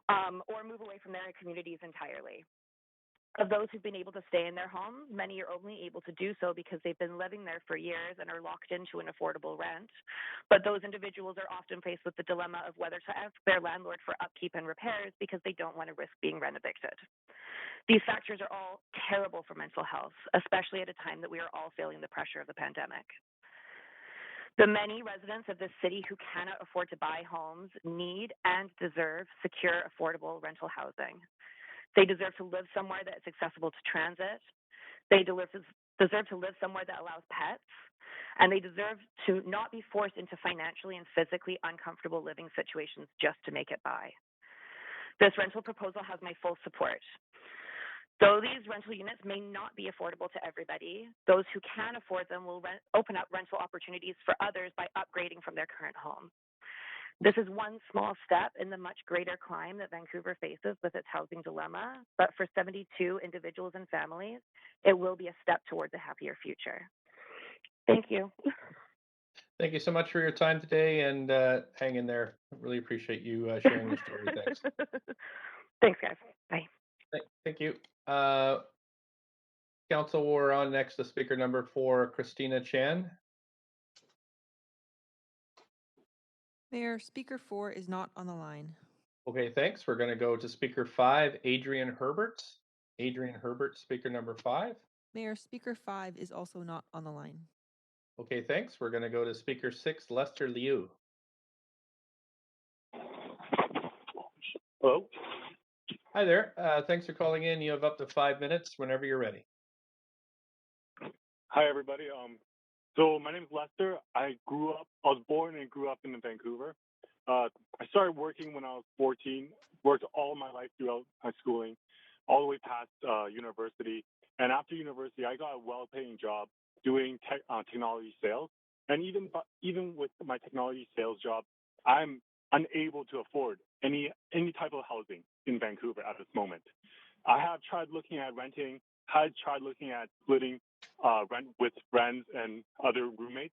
or move away from their communities entirely. Of those who've been able to stay in their homes, many are only able to do so because they've been living there for years and are locked into an affordable rent. But those individuals are often faced with the dilemma of whether to ask their landlord for upkeep and repairs because they don't want to risk being rent evicted. These factors are all terrible for mental health, especially at a time that we are all feeling the pressure of the pandemic. The many residents of this city who cannot afford to buy homes need and deserve secure, affordable rental housing. They deserve to live somewhere that's accessible to transit. They deserve to live somewhere that allows pets. And they deserve to not be forced into financially and physically uncomfortable living situations just to make it by. This rental proposal has my full support. Though these rental units may not be affordable to everybody, those who can afford them will open up rental opportunities for others by upgrading from their current home. This is one small step in the much greater climb that Vancouver faces with its housing dilemma, but for 72 individuals and families, it will be a step towards a happier future. Thank you. Thank you so much for your time today, and hang in there. Really appreciate you sharing your story. Thanks. Thanks, guys. Bye. Thank you. Council, we're on next to speaker number 4, Christina Chan. Mayor, speaker 4 is not on the line. Okay, thanks. We're going to go to speaker 5, Adrian Herbert. Adrian Herbert, speaker number 5. Mayor, speaker 5 is also not on the line. Okay, thanks. We're going to go to speaker 6, Lester Liu. Hello. Hi there. Thanks for calling in. You have up to 5 minutes whenever you're ready. Hi, everybody. So my name is Lester. I was born and grew up in Vancouver. I started working when I was 14, worked all my life throughout my schooling, all the way past university. And after university, I got a well-paying job doing technology sales. And even with my technology sales job, I'm unable to afford any type of housing in Vancouver at this moment. I have tried looking at renting, had tried looking at splitting rent with friends and other roommates.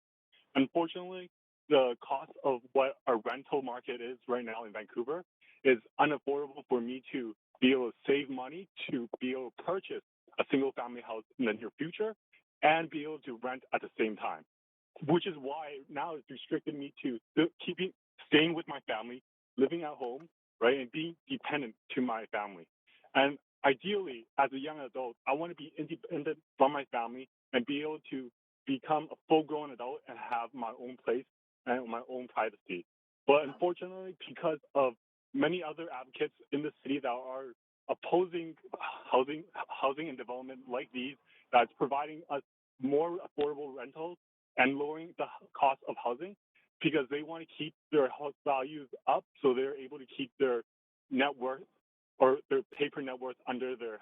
Unfortunately, the cost of what a rental market is right now in Vancouver is unaffordable for me to be able to save money to be able to purchase a single family house in the near future and be able to rent at the same time, which is why now it's restricted me to staying with my family, living at home, right, and being dependent to my family. And ideally, as a young adult, I want to be independent from my family and be able to become a full-grown adult and have my own place and my own privacy. But unfortunately, because of many other advocates in the city that are opposing housing and development like these, that's providing us more affordable rentals and lowering the cost of housing, because they want to keep their house values up so they're able to keep their net worth or their paper net worth under their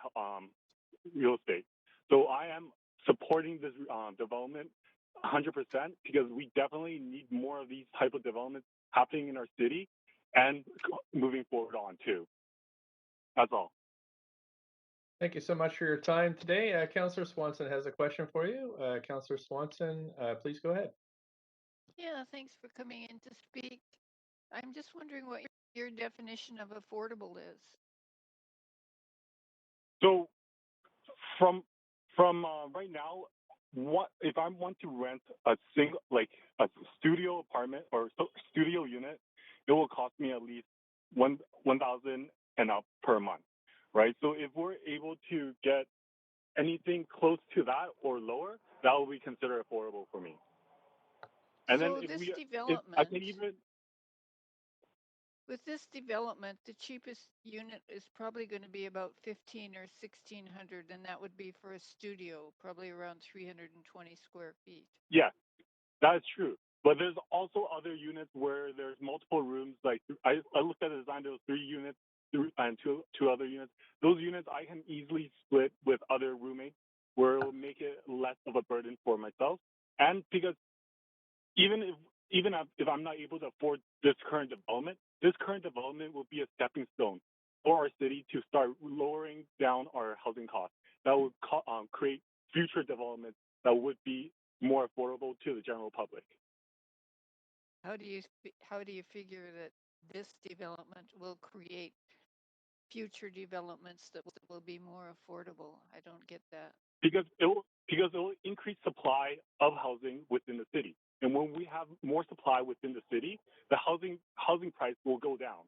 real estate. So I am supporting this development 100% because we definitely need more of these type of developments happening in our city and moving forward on too. That's all. Thank you so much for your time today. Councillor Swanson has a question for you. Councillor Swanson, please go ahead. Yeah, thanks for coming in to speak. I'm just wondering what your definition of affordable is. So from right now, what if I want to rent a studio apartment or studio unit, it will cost me at least $1,000 and up per month, right? So if we're able to get anything close to that or lower, that will be considered affordable for me. And so then with this development, the cheapest unit is probably going to be about $1,500 or $1,600, and that would be for a studio, probably around 320 square feet. Yeah, that is true. But there's also other units where there's multiple rooms. Like I looked at the design, there was 3 units and two other units. Those units I can easily split with other roommates, where it will make it less of a burden for myself. And because even if I'm not able to afford this current development will be a stepping stone for our city to start lowering down our housing costs. That would create future developments that would be more affordable to the general public. How do you figure that this development will create future developments that will be more affordable? I don't get that. Because it will increase supply of housing within the city. And when we have more supply within the city, the housing price will go down.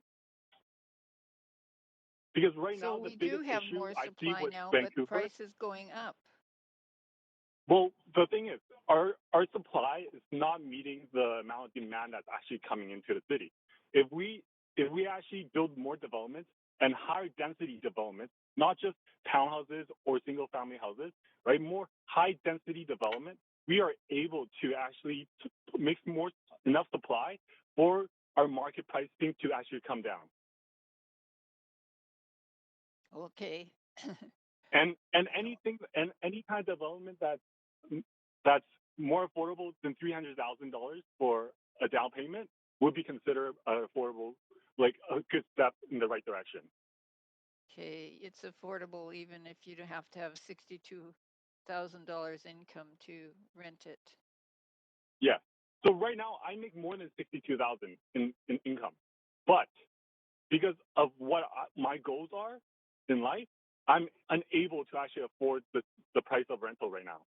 Because right now, the biggest issue I see with now, Vancouver, but price is going up. well, the thing is, our supply is not meeting the amount of demand that's actually coming into the city. If we actually build more developments and higher density developments, not just townhouses or single family houses, right? More high density development, we are able to actually make enough supply for our market pricing to actually come down. Okay. and any kind of development that's more affordable than $300,000 for a down payment would be considered affordable, like a good step in the right direction. Okay, it's affordable even if you don't have to have $62,000 income to rent it. Yeah. So right now I make more than $62,000 in income, but because of what my goals are in life, I'm unable to actually afford the price of rental right now.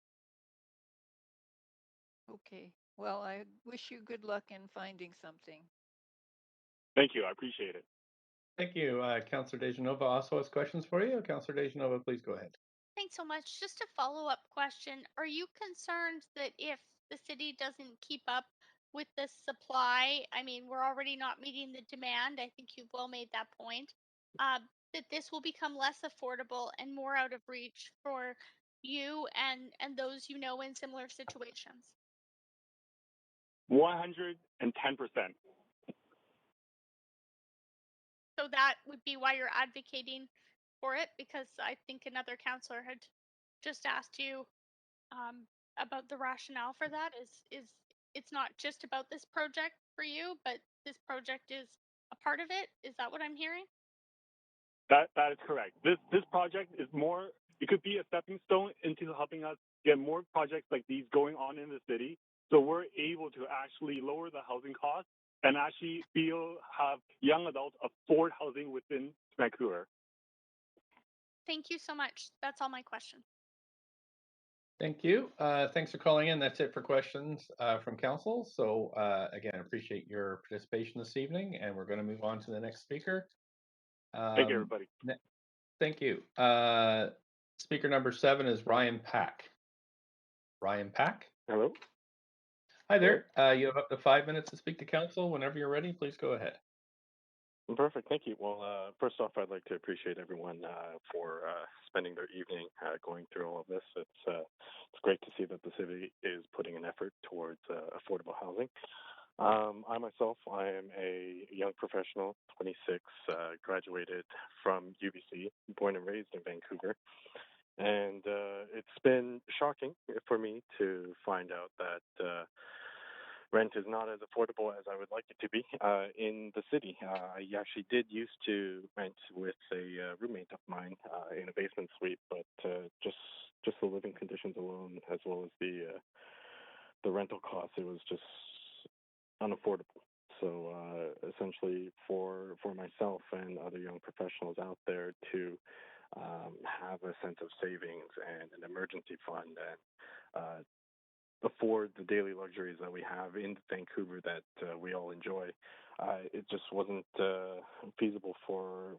Okay. Well, I wish you good luck in finding something. Thank you. I appreciate it. Thank you. Councillor Dejanova also has questions for you. Councillor Dejanova, please go ahead. Thanks so much. Just a follow-up question. Are you concerned that if the city doesn't keep up with the supply, I mean, we're already not meeting the demand. I think you've well made that point. That this will become less affordable and more out of reach for you and those you know in similar situations? 110%. So that would be why you're advocating for it, because I think another councillor had just asked you about the rationale for that. Is it's not just about this project for you, but this project is a part of it? Is that what I'm hearing? That is correct. This project is more. It could be a stepping stone into helping us get more projects like these going on in the city, so we're able to actually lower the housing costs and actually have young adults afford housing within Vancouver. Thank you so much. That's all my questions. Thank you. Thanks for calling in. That's it for questions from council. So again, appreciate your participation this evening, and we're going to move on to the next speaker. Thank you, everybody. Thank you. Speaker number 7 is Ryan Pack. Ryan Pack. Hello. Hi there. You have up to 5 minutes to speak to council. Whenever you're ready, please go ahead. Perfect. Thank you. Well, first off, I'd like to appreciate everyone for spending their evening going through all of this. It's great to see that the city is putting an effort towards affordable housing. I myself, I am a young professional, 26, graduated from UBC, born and raised in Vancouver. And it's been shocking for me to find out that rent is not as affordable as I would like it to be in the city. I actually did used to rent with a roommate of mine in a basement suite, but just the living conditions alone, as well as the rental costs, it was just unaffordable. So essentially, for myself and other young professionals out there to have a sense of savings and an emergency fund and afford the daily luxuries that we have in Vancouver that we all enjoy, it just wasn't feasible for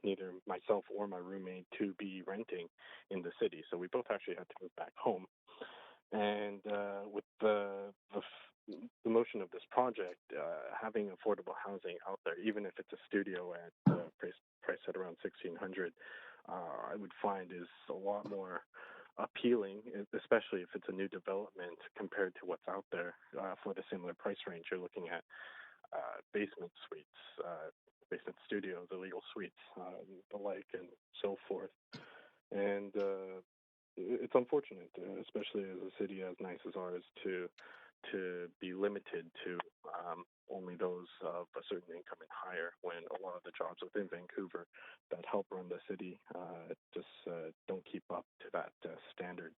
neither myself or my roommate to be renting in the city. So we both actually had to move back home. And with the motion of this project, having affordable housing out there, even if it's a studio at price at around $1,600, I would find is a lot more appealing, especially if it's a new development compared to what's out there for the similar price range. You're looking at basement suites, basement studios, illegal suites, the like, and so forth. And it's unfortunate, especially as a city as nice as ours, to be limited to only those of a certain income and higher, when a lot of the jobs within Vancouver that help run the city just don't keep up to that standard.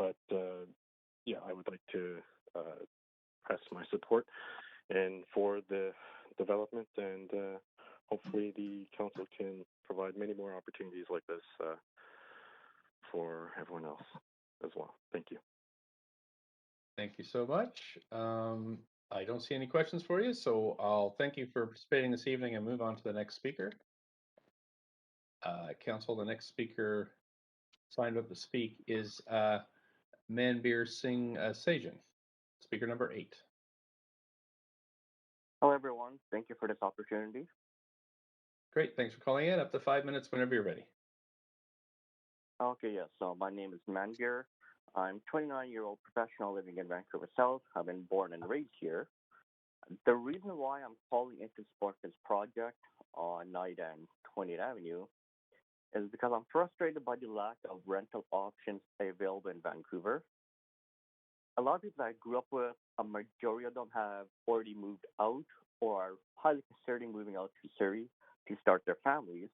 but yeah, I would like to press my support and for the development, and hopefully the council can provide many more opportunities like this for everyone else as well. Thank you. Thank you so much. I don't see any questions for you, so I'll thank you for participating this evening and move on to the next speaker. Council, the next speaker signed up to speak is Manbir Singh Sajan, speaker number 8. Hello, everyone. Thank you for this opportunity. Great. Thanks for calling in. Up to 5 minutes whenever you're ready. Okay, yes. So my name is Manbir. I'm a 29-year-old professional living in Vancouver South. I've been born and raised here. The reason why I'm calling in to support this project on Knight and 20th Avenue is because I'm frustrated by the lack of rental options available in Vancouver. A lot of people I grew up with, a majority of them have already moved out or are highly considering moving out to Surrey to start their families.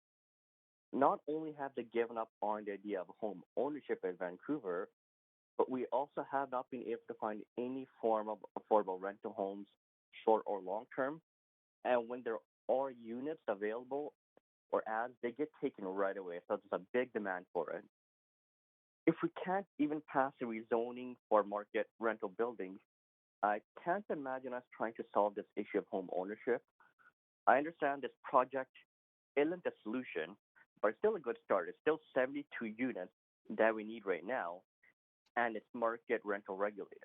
Not only have they given up on the idea of home ownership in Vancouver, but we also have not been able to find any form of affordable rental homes, short or long term. And when there are units available or ads, they get taken right away. So there's a big demand for it. If we can't even pass a rezoning for market rental buildings, I can't imagine us trying to solve this issue of home ownership. I understand this project isn't a solution, but it's still a good start. It's still 72 units that we need right now, and it's market rental regulated.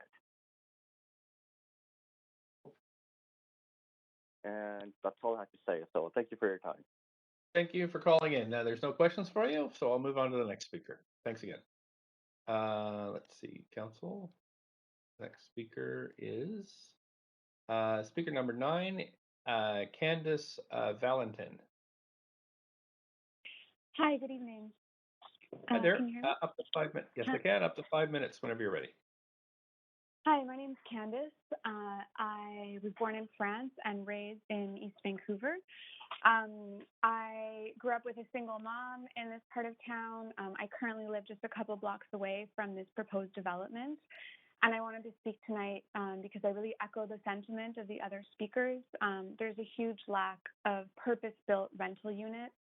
And that's all I have to say. So thank you for your time. Thank you for calling in. Now, there's no questions for you, so I'll move on to the next speaker. Thanks again. Let's see, Council. Next speaker is speaker number 9, Candace Valentin. Hi, good evening. Hi there. Can you hear me? Up to 5 minutes. Yes, I can. Up to 5 minutes whenever you're ready. Hi, my name is Candace. I was born in France and raised in East Vancouver. I grew up with a single mom in this part of town. I currently live just a couple blocks away from this proposed development. And I wanted to speak tonight because I really echo the sentiment of the other speakers. There's a huge lack of purpose-built rental units,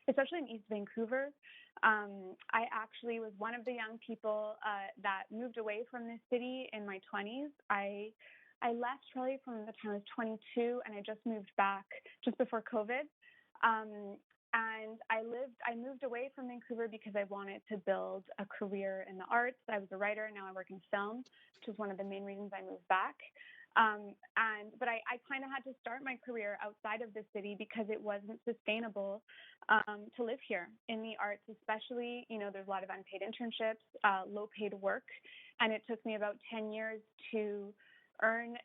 especially in East Vancouver. I actually was one of the young people that moved away from this city in my 20s. I left probably from the time I was 22, and I just moved back just before COVID. And I moved away from Vancouver because I wanted to build a career in the arts. I was a writer, and now I work in film, which is one of the main reasons I moved back. But I kind of had to start my career outside of the city because it wasn't sustainable to live here in the arts, especially, there's a lot of unpaid internships, low paid work. And it took me about 10 years to earn,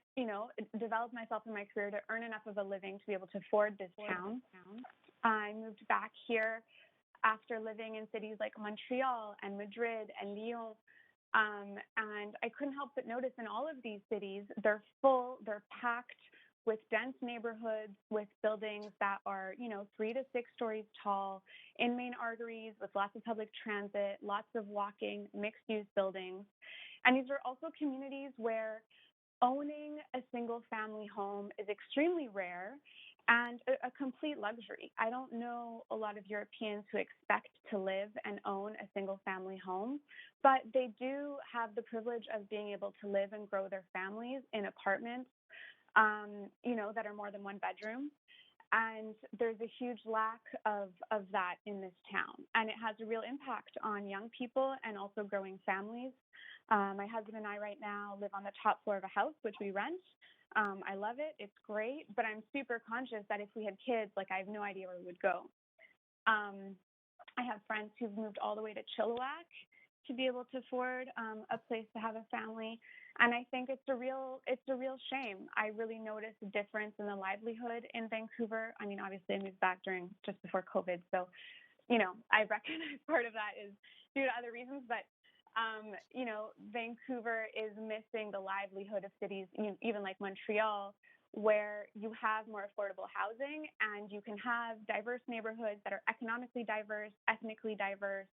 develop myself in my career to earn enough of a living to be able to afford this town. I moved back here after living in cities like Montreal and Madrid and Lyon. And I couldn't help but notice in all of these cities, they're full, they're packed with dense neighborhoods, with buildings that are, 3 to 6 stories tall, in main arteries, with lots of public transit, lots of walking, mixed-use buildings. And these are also communities where owning a single-family home is extremely rare and a complete luxury. I don't know a lot of Europeans who expect to live and own a single-family home, but they do have the privilege of being able to live and grow their families in apartments, that are more than one bedroom. And there's a huge lack of that in this town. And it has a real impact on young people and also growing families. My husband and I right now live on the top floor of a house, which we rent. I love it. It's great. But I'm super conscious that if we had kids, I have no idea where we would go. I have friends who've moved all the way to Chilliwack to be able to afford a place to have a family. And I think it's a real shame. I really noticed a difference in the livelihood in Vancouver. I mean, obviously I moved back just before COVID. So, I recognize part of that is due to other reasons, but Vancouver is missing the livelihood of cities, even like Montreal, where you have more affordable housing and you can have diverse neighborhoods that are economically diverse, ethnically diverse,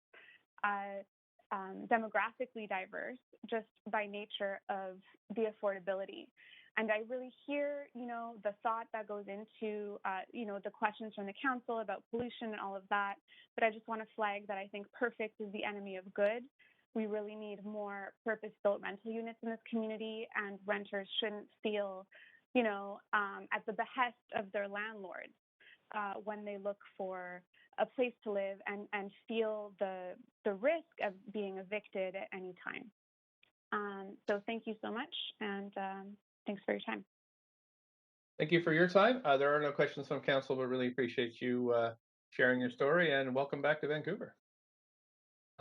demographically diverse just by nature of the affordability. And I really hear, the thought that goes into, the questions from the council about pollution and all of that. But I just want to flag that I think perfect is the enemy of good. We really need more purpose-built rental units in this community, and renters shouldn't feel, at the behest of their landlords when they look for a place to live and feel the risk of being evicted at any time. So thank you so much, and thanks for your time. Thank you for your time. There are no questions from council, but really appreciate you sharing your story, and welcome back to Vancouver.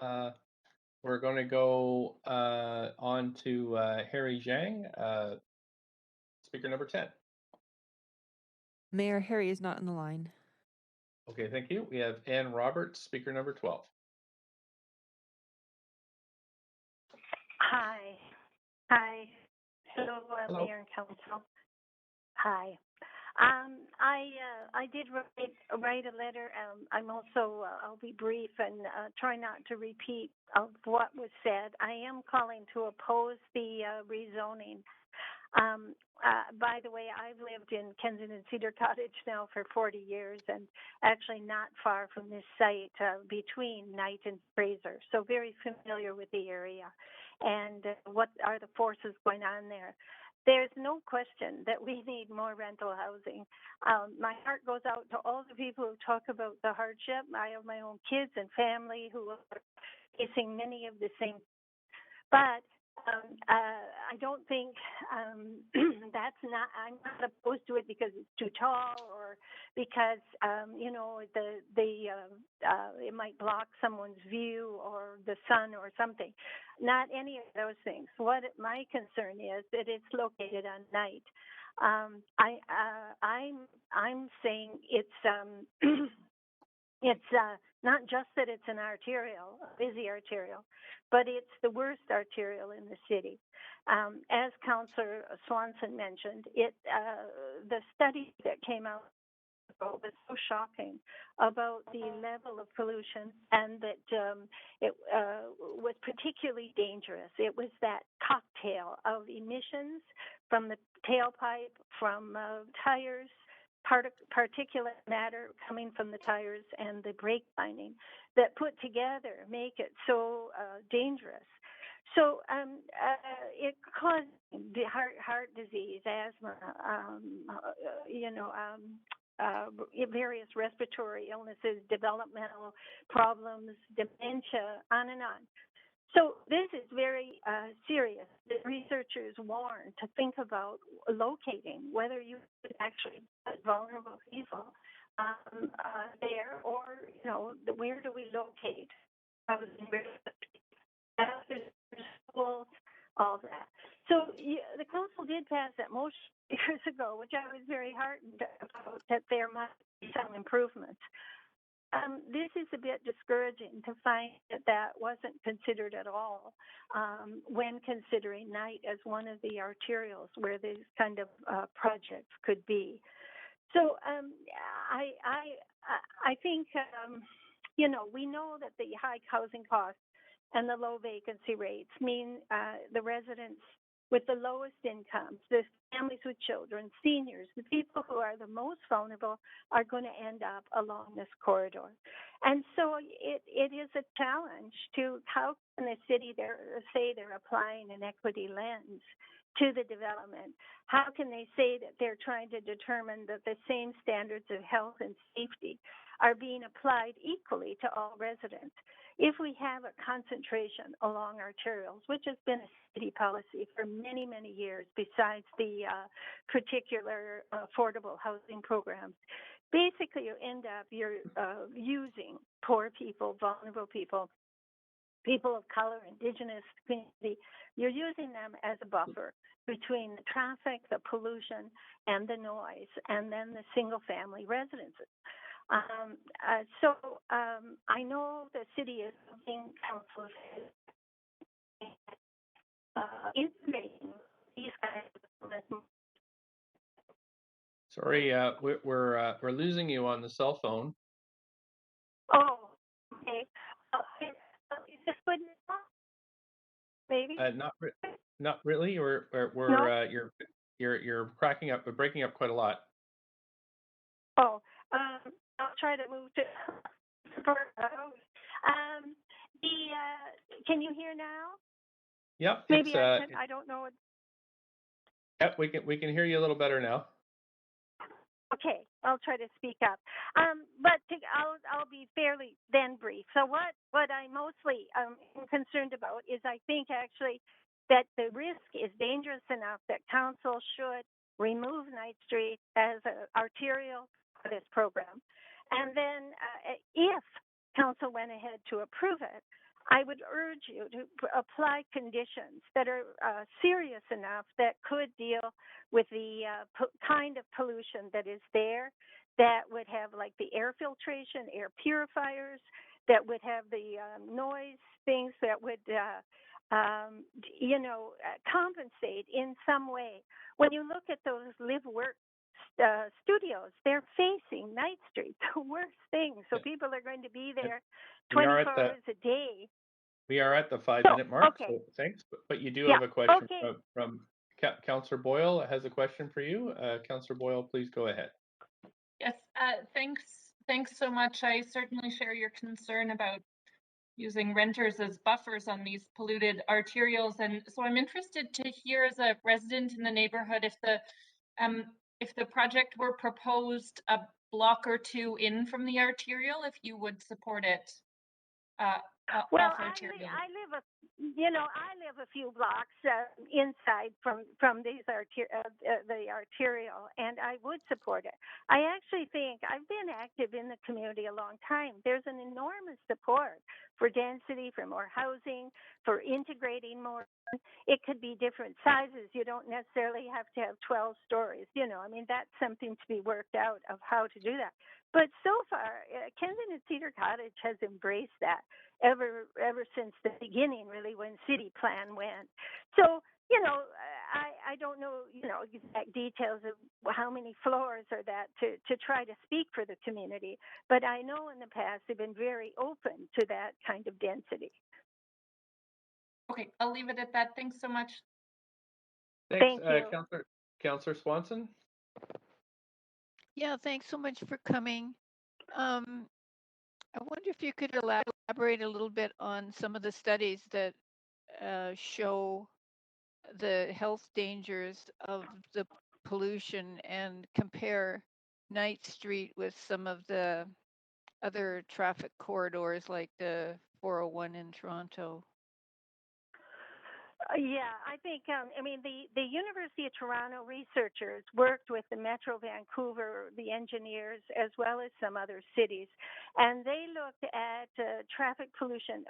We're going to go on to Harry Zhang, speaker number 10. Mayor, Harry is not on the line. Okay, thank you. We have Ann Roberts, speaker number 12. Hi. Hello, Hello. Mayor and Council. Hi. I did write a letter. I'm also, I'll be brief and try not to repeat of what was said. I am calling to oppose the rezoning. By the way, I've lived in Kensington Cedar Cottage now for 40 years, and actually not far from this site between Knight and Fraser, so very familiar with the area and what are the forces going on there. There's no question that we need more rental housing. My heart goes out to all the people who talk about the hardship. I have my own kids and family who are facing many of the same, but I don't think that's not. I'm not opposed to it because it's too tall or because it might block someone's view or the sun or something. Not any of those things. What my concern is that it's located on Knight. I'm saying it's it's not just that it's an arterial, a busy arterial, but it's the worst arterial in the city. As Councillor Swanson mentioned, the study that came out was so shocking about the level of pollution, and that it was particularly dangerous. It was that cocktail of emissions from the tailpipe, from tires, particulate matter coming from the tires, and the brake lining that put together make it so dangerous. So it caused the heart disease, asthma, various respiratory illnesses, developmental problems, dementia, on and on. So this is very serious. The researchers warn to think about locating whether you could actually put vulnerable people there, or where do we locate housing, all that. So the council did pass that motion years ago, which I was very heartened about, that there must be some improvements. This is a bit discouraging to find that wasn't considered at all when considering Knight as one of the arterials where these kind of projects could be. So I think, we know that the high housing costs and the low vacancy rates mean the residents with the lowest incomes, the families with children, seniors, the people who are the most vulnerable are going to end up along this corridor. And so it is a challenge to how can the city say they're applying an equity lens to the development? How can they say that they're trying to determine that the same standards of health and safety are being applied equally to all residents? If we have a concentration along arterials, which has been a city policy for many, many years, besides the particular affordable housing programs, basically you end up using poor people, vulnerable people, people of color, indigenous community. You're using them as a buffer between the traffic, the pollution, and the noise, and then the single-family residences. I know the city is looking, council integrating these kinds of. Sorry, we're losing you on the cell phone. Oh, okay. this good now? Maybe. Not really. We're No? you're cracking up, but breaking up quite a lot. Oh, I'll try to move to. Can you hear now? Yep. Maybe It's I can. I don't know. Yep. We can hear you a little better now. Okay, I'll try to speak up. I'll be fairly then brief. So what I mostly am concerned about is I think actually that the risk is dangerous enough that council should remove Ninth Street as an arterial for this program. And then if council went ahead to approve it, I would urge you to apply conditions that are serious enough that could deal with the kind of pollution that is there, that would have like the air filtration, air purifiers, that would have the noise things that would, compensate in some way. When you look at those live-work studios, they're facing Ninth Street, the worst thing. So people are going to be there 24 hours a day. We are at the 5-minute mark, okay. so thanks. But you do Yeah, have a question okay. from Councillor Boyle has a question for you. Councillor Boyle, please go ahead. Yes, thanks so much. I certainly share your concern about using renters as buffers on these polluted arterials. And so I'm interested to hear, as a resident in the neighborhood, if the project were proposed a block or two in from the arterial, if you would support it. Well, I live a few blocks inside from these the arterial, and I would support it. I actually think I've been active in the community a long time. There's an enormous support for density, for more housing, for integrating more. It could be different sizes. You don't necessarily have to have 12 stories. I mean, that's something to be worked out of how to do that. But so far, Kensington Cedar Cottage has embraced that ever since the beginning, really, when city plan went. So, I don't know, exact details of how many floors are that to try to speak for the community. But I know in the past they've been very open to that kind of density. Okay, I'll leave it at that. Thanks so much. Thanks, Thank you. Councillor Swanson. Yeah, thanks so much for coming. I wonder if you could elaborate a little bit on some of the studies that show the health dangers of the pollution and compare Ninth Street with some of the other traffic corridors like the 401 in Toronto. Yeah, I think, the University of Toronto researchers worked with the Metro Vancouver, the engineers, as well as some other cities, and they looked at traffic pollution,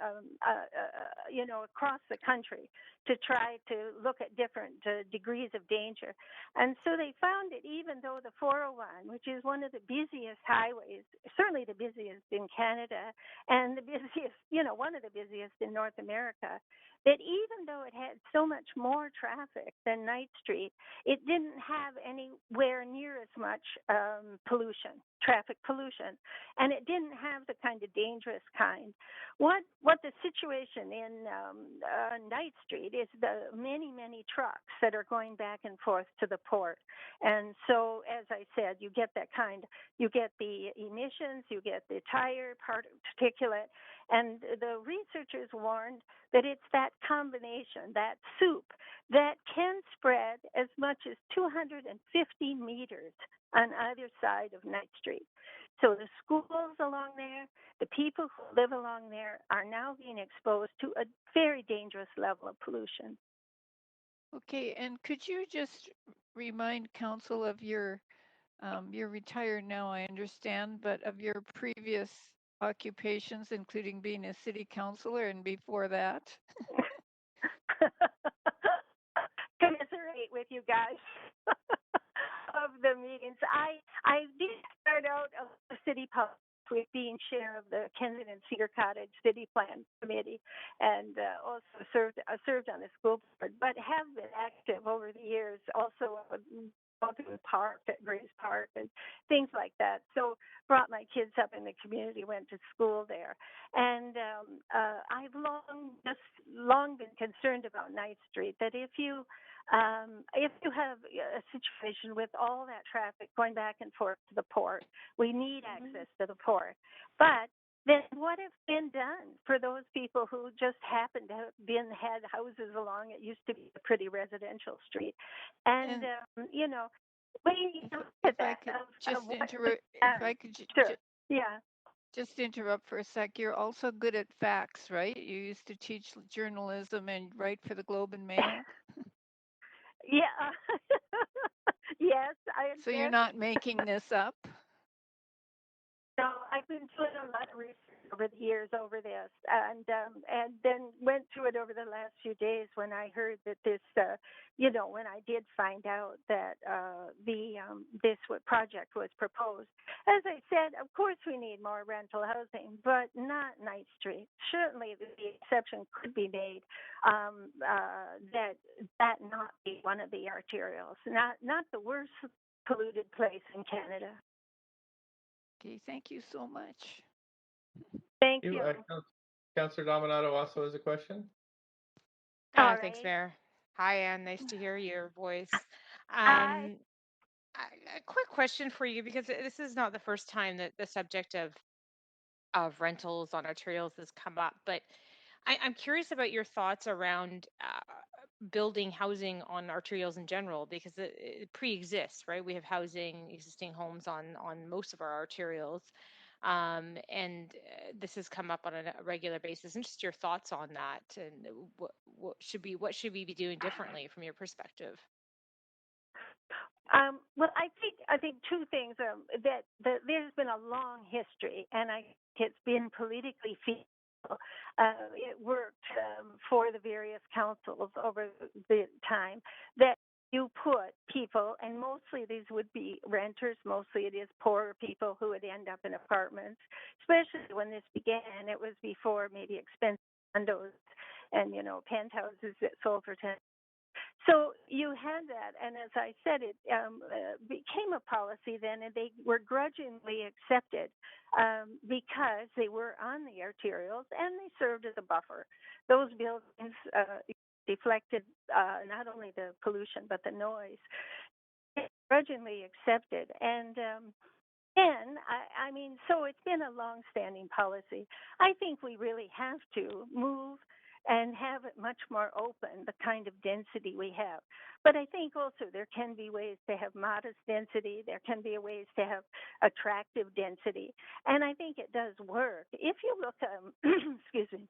across the country to try to look at different degrees of danger. And so they found that even though the 401, which is one of the busiest highways, certainly the busiest in Canada, and the busiest, one of the busiest in North America, that even though it had so much more traffic than Ninth Street, it didn't have anywhere near as much traffic pollution, and it didn't have the kind of dangerous kind. What the situation in Ninth Street is the many trucks that are going back and forth to the port, and so as I said, you get the emissions, you get the tire particulate, and the researchers warned that it's that combination, that soup, that can spread as much as 250 meters on either side of Ninth Street. So the schools along there, the people who live along there are now being exposed to a very dangerous level of pollution. Okay, and could you just remind council of you're retired now, I understand, but of your previous occupations, including being a city councilor and before that? Commiserate with you guys of the meetings. I did start out of the city public with being chair of the Kensington Cedar Cottage City Plan Committee, and also served on the school board, but have been active over the years, also out to the park at Grace Park and things like that. So brought my kids up in the community, went to school there, and I've long been concerned about Ninth Street. That if you have a situation with all that traffic going back and forth to the port, we need access to the port, but then what has been done for those people who just happen to have had houses along it used to be a pretty residential street, and you know, we look at that. If I could Sure. Yeah. Just interrupt for a sec. You're also good at facts, right? You used to teach journalism and write for the Globe and Mail. Yeah. Yes, So you're not making this up? No, I've been doing a lot of research over the years over this, and then went through it over the last few days when I heard that this, when I did find out that this project was proposed. As I said, of course we need more rental housing, but not Ninth Street. Certainly, the exception could be made that not be one of the arterials, not the worst polluted place in Canada. Okay, thank you so much. Thank you. Councillor Dominato also has a question. Thanks, Mayor. Hi, Anne. Nice to hear your voice. Hi. A quick question for you, because this is not the first time that the subject of rentals on arterials has come up, but I'm curious about your thoughts around building housing on arterials in general, because it pre-exists, right? We have existing homes on most of our arterials, and this has come up on a regular basis. And just your thoughts on that, and what should we be doing differently from your perspective? Well, I think two things. That there's been a long history, and it's been politically feasible. It worked for the various councils over the time that you put people, and mostly these would be renters. Mostly it is poorer people who would end up in apartments. Especially when this began, it was before maybe expensive condos and penthouses that sold for 10. So you had that, and as I said, it became a policy then, and they were grudgingly accepted because they were on the arterials and they served as a buffer. Those buildings deflected not only the pollution but the noise. Grudgingly accepted, and so it's been a long-standing policy. I think we really have to move and have it much more open, the kind of density we have. But I think also there can be ways to have modest density. There can be ways to have attractive density. And I think it does work. If you look, excuse me,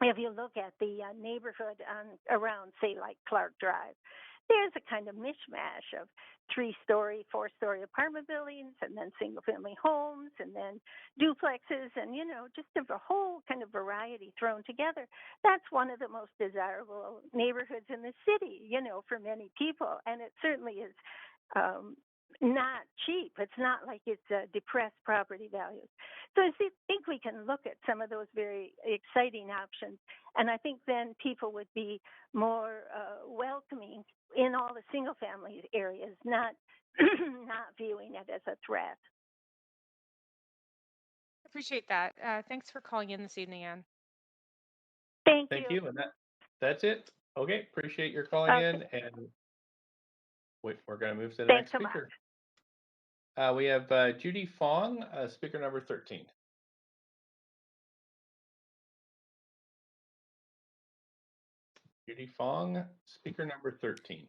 if you look at the neighborhood around, say, like Clark Drive, there's a kind of mishmash of 3-story, 4-story apartment buildings, and then single-family homes, and then duplexes, and, just a whole kind of variety thrown together. That's one of the most desirable neighborhoods in the city, for many people. And it certainly is not cheap. It's not like it's depressed property values. So I think we can look at some of those very exciting options, and I think then people would be more welcoming in all the single-family areas, not not viewing it as a threat. Appreciate that. Thanks for calling in this evening, Anne. Thank you. And that's it. Okay, appreciate your calling in, and we're going to move to the next speaker. We have Judy Fong, speaker number 13. Judy Fong, speaker number 13.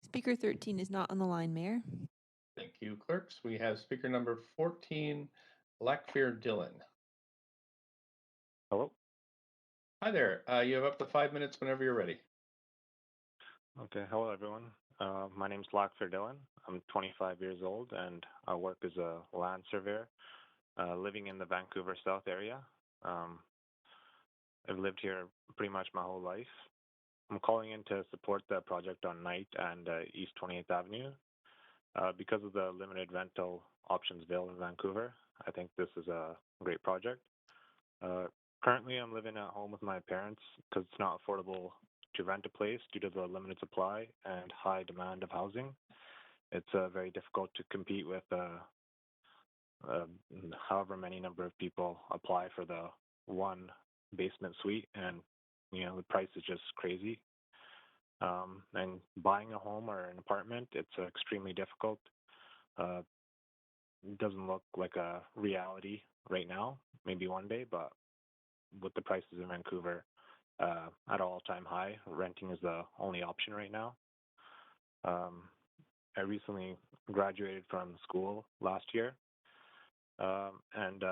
Speaker 13 is not on the line, Mayor. Thank you, clerks. We have speaker number 14, Lackfear Dillon. Hello. Hi there. You have up to 5 minutes whenever you're ready. Okay. Hello, everyone. My name is Lackfear Dillon. I'm 25 years old, and I work as a land surveyor, living in the Vancouver South area. I've lived here pretty much my whole life. I'm calling in to support the project on Knight and East 28th Avenue. Because of the limited rental options available in Vancouver, I think this is a great project. Currently, I'm living at home with my parents because it's not affordable to rent a place due to the limited supply and high demand of housing. it's very difficult to compete with however many number of people apply for the one basement suite, and the price is just crazy. And buying a home or an apartment, it's extremely difficult. It doesn't look like a reality right now. Maybe one day, but with the prices in Vancouver at all-time high, renting is the only option right now. I recently graduated from school last year, and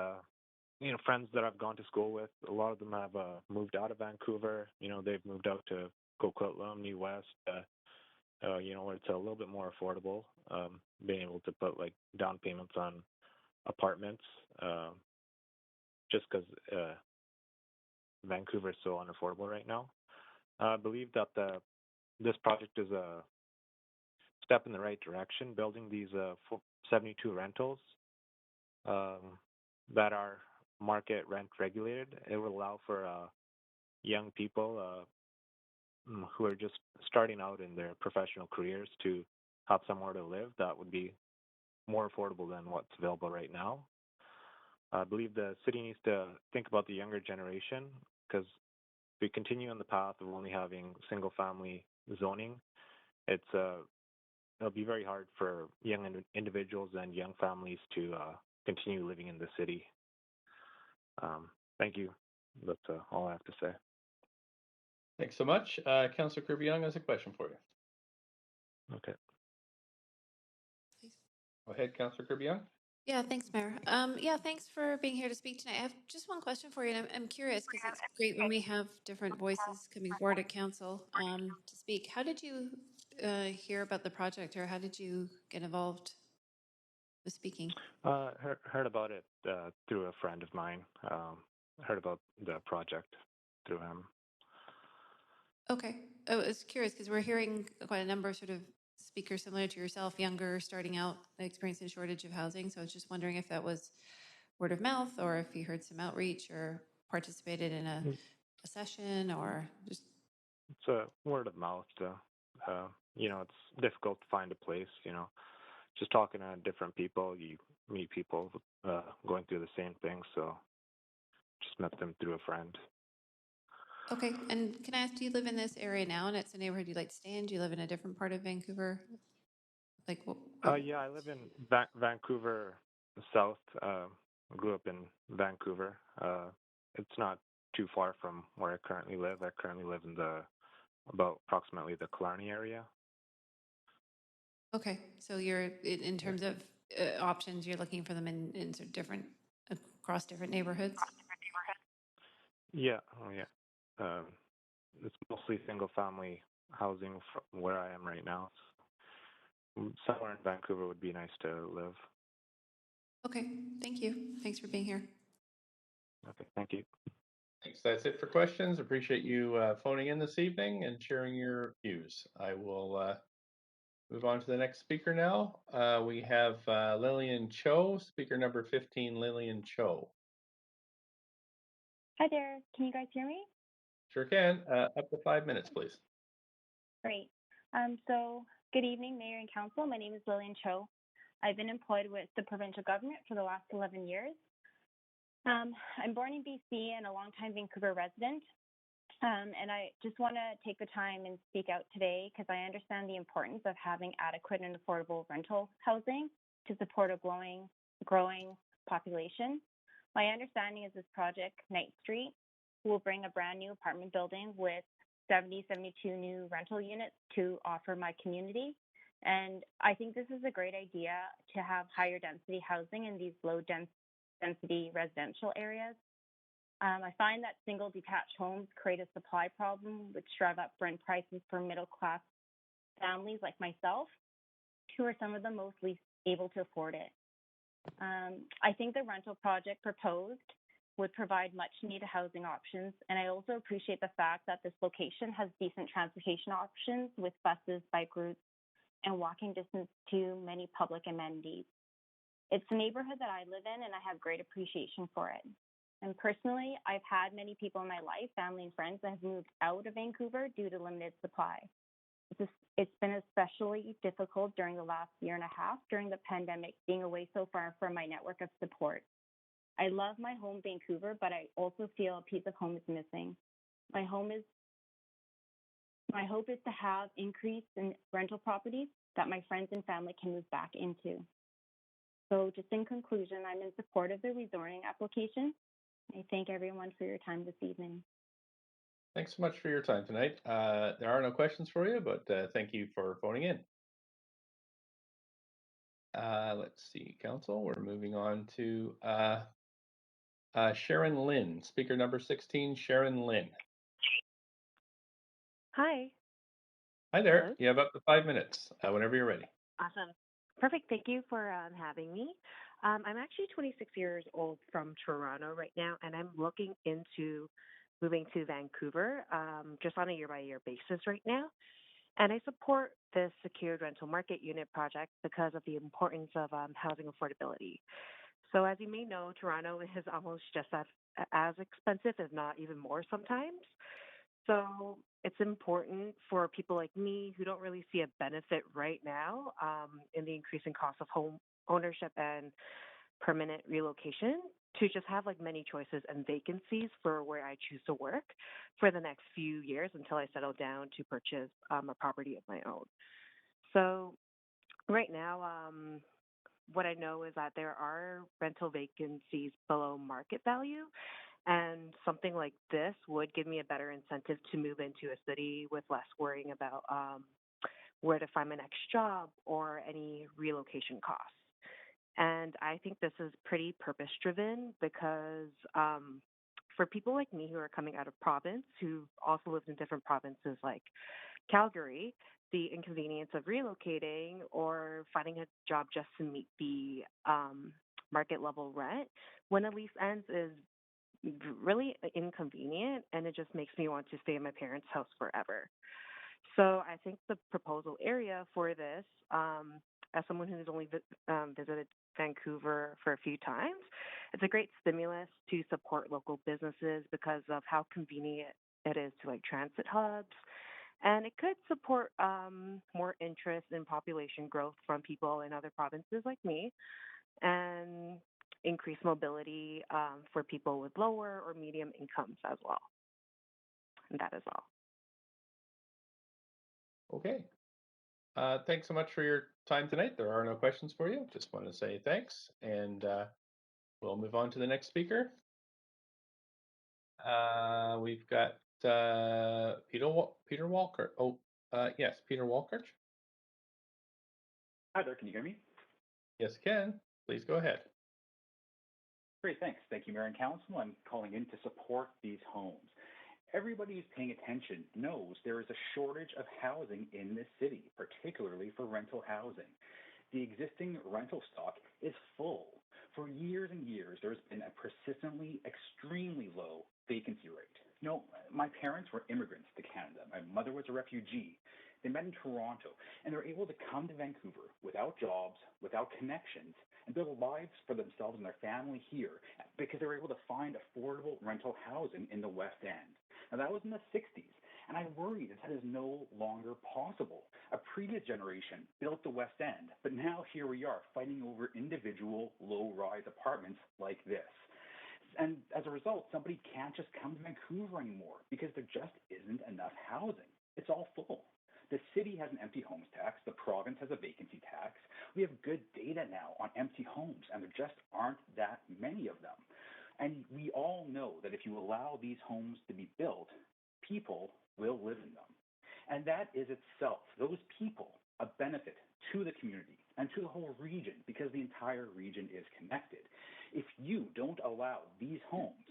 friends that I've gone to school with, a lot of them have moved out of Vancouver. They've moved out to Coquitlam, New West, where it's a little bit more affordable. Being able to put like down payments on apartments, just because Vancouver is so unaffordable right now. I believe that this project is a step in the right direction, building these 72 rentals that are market rent regulated. It will allow for young people who are just starting out in their professional careers to have somewhere to live that would be more affordable than what's available right now. I believe the city needs to think about the younger generation, because if we continue on the path of only having single-family zoning, it'll be very hard for young individuals and young families to continue living in the city. Thank you. That's all I have to say. Thanks so much. Councillor Kirby-Young has a question for you. Okay. Go ahead, Councillor Kirby-Young. Yeah, thanks, Mayor. Yeah, thanks for being here to speak tonight. I have just one question for you, and I'm curious because it's great when we have different voices coming forward at council to speak. How did you hear about the project, or how did you get involved with speaking? Heard about it through a friend of mine. Heard about the project through him. Okay. I was curious because we're hearing quite a number of sort of speakers similar to yourself, younger, starting out, experiencing a shortage of housing. So I was just wondering if that was word of mouth, or if you heard some outreach or participated in a session, or just... It's a word of mouth. It's difficult to find a place, just talking to different people, you meet people going through the same thing. So just met them through a friend. Okay. And can I ask, do you live in this area now, and it's a neighborhood you like to stay in? Do you live in a different part of Vancouver? Like what? Yeah, I live in Vancouver South. Grew up in Vancouver. It's not too far from where I currently live. I currently live in about approximately the Killarney area. Okay, so you're in terms of options, you're looking for them in sort of different across different neighborhoods. Yeah, it's mostly single-family housing from where I am right now. Somewhere in Vancouver would be nice to live. Okay, thank you. Thanks for being here. Okay, thank you. Thanks. That's it for questions. Appreciate you phoning in this evening and sharing your views. I will move on to the next speaker now. We have Lillian Cho, speaker number 15, Lillian Cho. Hi there. Can you guys hear me? Sure can. Up to 5 minutes, please. Great. So good evening, Mayor and Council. My name is Lillian Cho. I've been employed with the provincial government for the last 11 years. I'm born in BC and a longtime Vancouver resident. And I just want to take the time and speak out today because I understand the importance of having adequate and affordable rental housing to support a growing population. My understanding is this project, Knight Street, will bring a brand new apartment building with 72 new rental units to offer my community. And I think this is a great idea to have higher density housing in these low density residential areas. I find that single detached homes create a supply problem, which drive up rent prices for middle class families like myself, who are some of the most least able to afford it. I think the rental project proposed would provide much needed housing options, and I also appreciate the fact that this location has decent transportation options with buses, bike routes, and walking distance to many public amenities. It's a neighborhood that I live in, and I have great appreciation for it. And personally, I've had many people in my life, family and friends, that have moved out of Vancouver due to limited supply. It's been especially difficult during the last year and a half during the pandemic, being away so far from my network of support. I love my home, Vancouver, but I also feel a piece of home is missing. My hope is to have increase in rental properties that my friends and family can move back into. So just in conclusion, I'm in support of the rezoning application. I thank everyone for your time this evening. Thanks so much for your time tonight. There are no questions for you, but thank you for phoning in. Let's see, Council. We're moving on to Sharon Lynn, speaker number 16, Sharon Lynn. Hi. Hi there. Hello. You have up to 5 minutes whenever you're ready. Awesome. Perfect. Thank you for having me. I'm actually 26 years old from Toronto right now, and I'm looking into moving to Vancouver just on a year-by-year basis right now. And I support this secured rental market unit project because of the importance of housing affordability. So as you may know, Toronto is almost just as expensive, if not even more sometimes. So it's important for people like me who don't really see a benefit right now in the increasing cost of home ownership and permanent relocation to just have like many choices and vacancies for where I choose to work for the next few years until I settle down to purchase a property of my own. So right now, what I know is that there are rental vacancies below market value. And something like this would give me a better incentive to move into a city with less worrying about where to find my next job or any relocation costs. And I think this is pretty purpose driven because for people like me who are coming out of province, who've also lived in different provinces like Calgary, the inconvenience of relocating or finding a job just to meet the market level rent when a lease ends is really inconvenient, and it just makes me want to stay in my parents' house forever. So I think the proposal area for this, as someone who's only visited Vancouver for a few times, it's a great stimulus to support local businesses because of how convenient it is to like transit hubs. And it could support more interest in population growth from people in other provinces like me, and increase mobility for people with lower or medium incomes as well. And that is all. Okay. Thanks so much for your time tonight. There are no questions for you. Just want to say thanks, and we'll move on to the next speaker. We've got Peter Walker. Oh, yes, Peter Walker. Hi there, can you hear me? Yes, can. Please go ahead. Great, thanks. Thank you, Mayor and Council. I'm calling in to support these homes. Everybody who's paying attention knows there is a shortage of housing in this city, particularly for rental housing. The existing rental stock is full. For years and years, there's been a persistently extremely low vacancy rate. You know, my parents were immigrants to Canada. My mother was a refugee. They met in Toronto, and they're able to come to Vancouver without jobs, without connections, and build lives for themselves and their family here because they were able to find affordable rental housing in the West End. Now, that was in the 60s, and I worry that that is no longer possible. A previous generation built the West End, but now here we are fighting over individual low-rise apartments like this. And as a result, somebody can't just come to Vancouver anymore because there just isn't enough housing. It's all full. The city has an empty homes tax. The province has a vacancy tax. We have good data now on empty homes, and there just aren't that many of them. And we all know that if you allow these homes to be built, people will live in them. And that is itself, those people, a benefit to the community and to the whole region because the entire region is connected. If you don't allow these homes,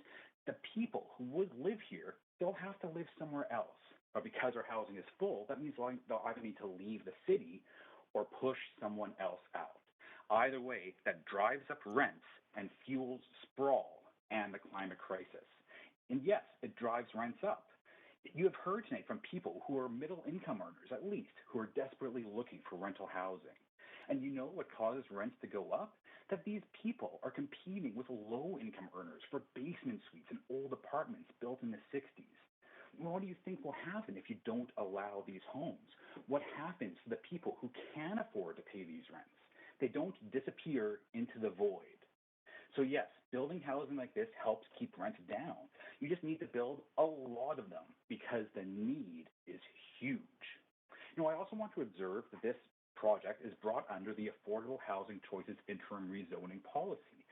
the people who would live here, they'll have to live somewhere else. But because our housing is full, that means they'll either need to leave the city or push someone else out. Either way, that drives up rents and fuels sprawl and the climate crisis. And yes, it drives rents up. You have heard tonight from people who are middle income earners, at least, who are desperately looking for rental housing. And you know what causes rents to go up? That these people are competing with low income earners for basement suites and old apartments built in the 60s. what do you think will happen if you don't allow these homes? What happens to the people who can afford to pay these rents? They don't disappear into the void. So yes, building housing like this helps keep rents down. You just need to build a lot of them because the need is huge. I also want to observe that this project is brought under the Affordable Housing Choices Interim Rezoning Policy,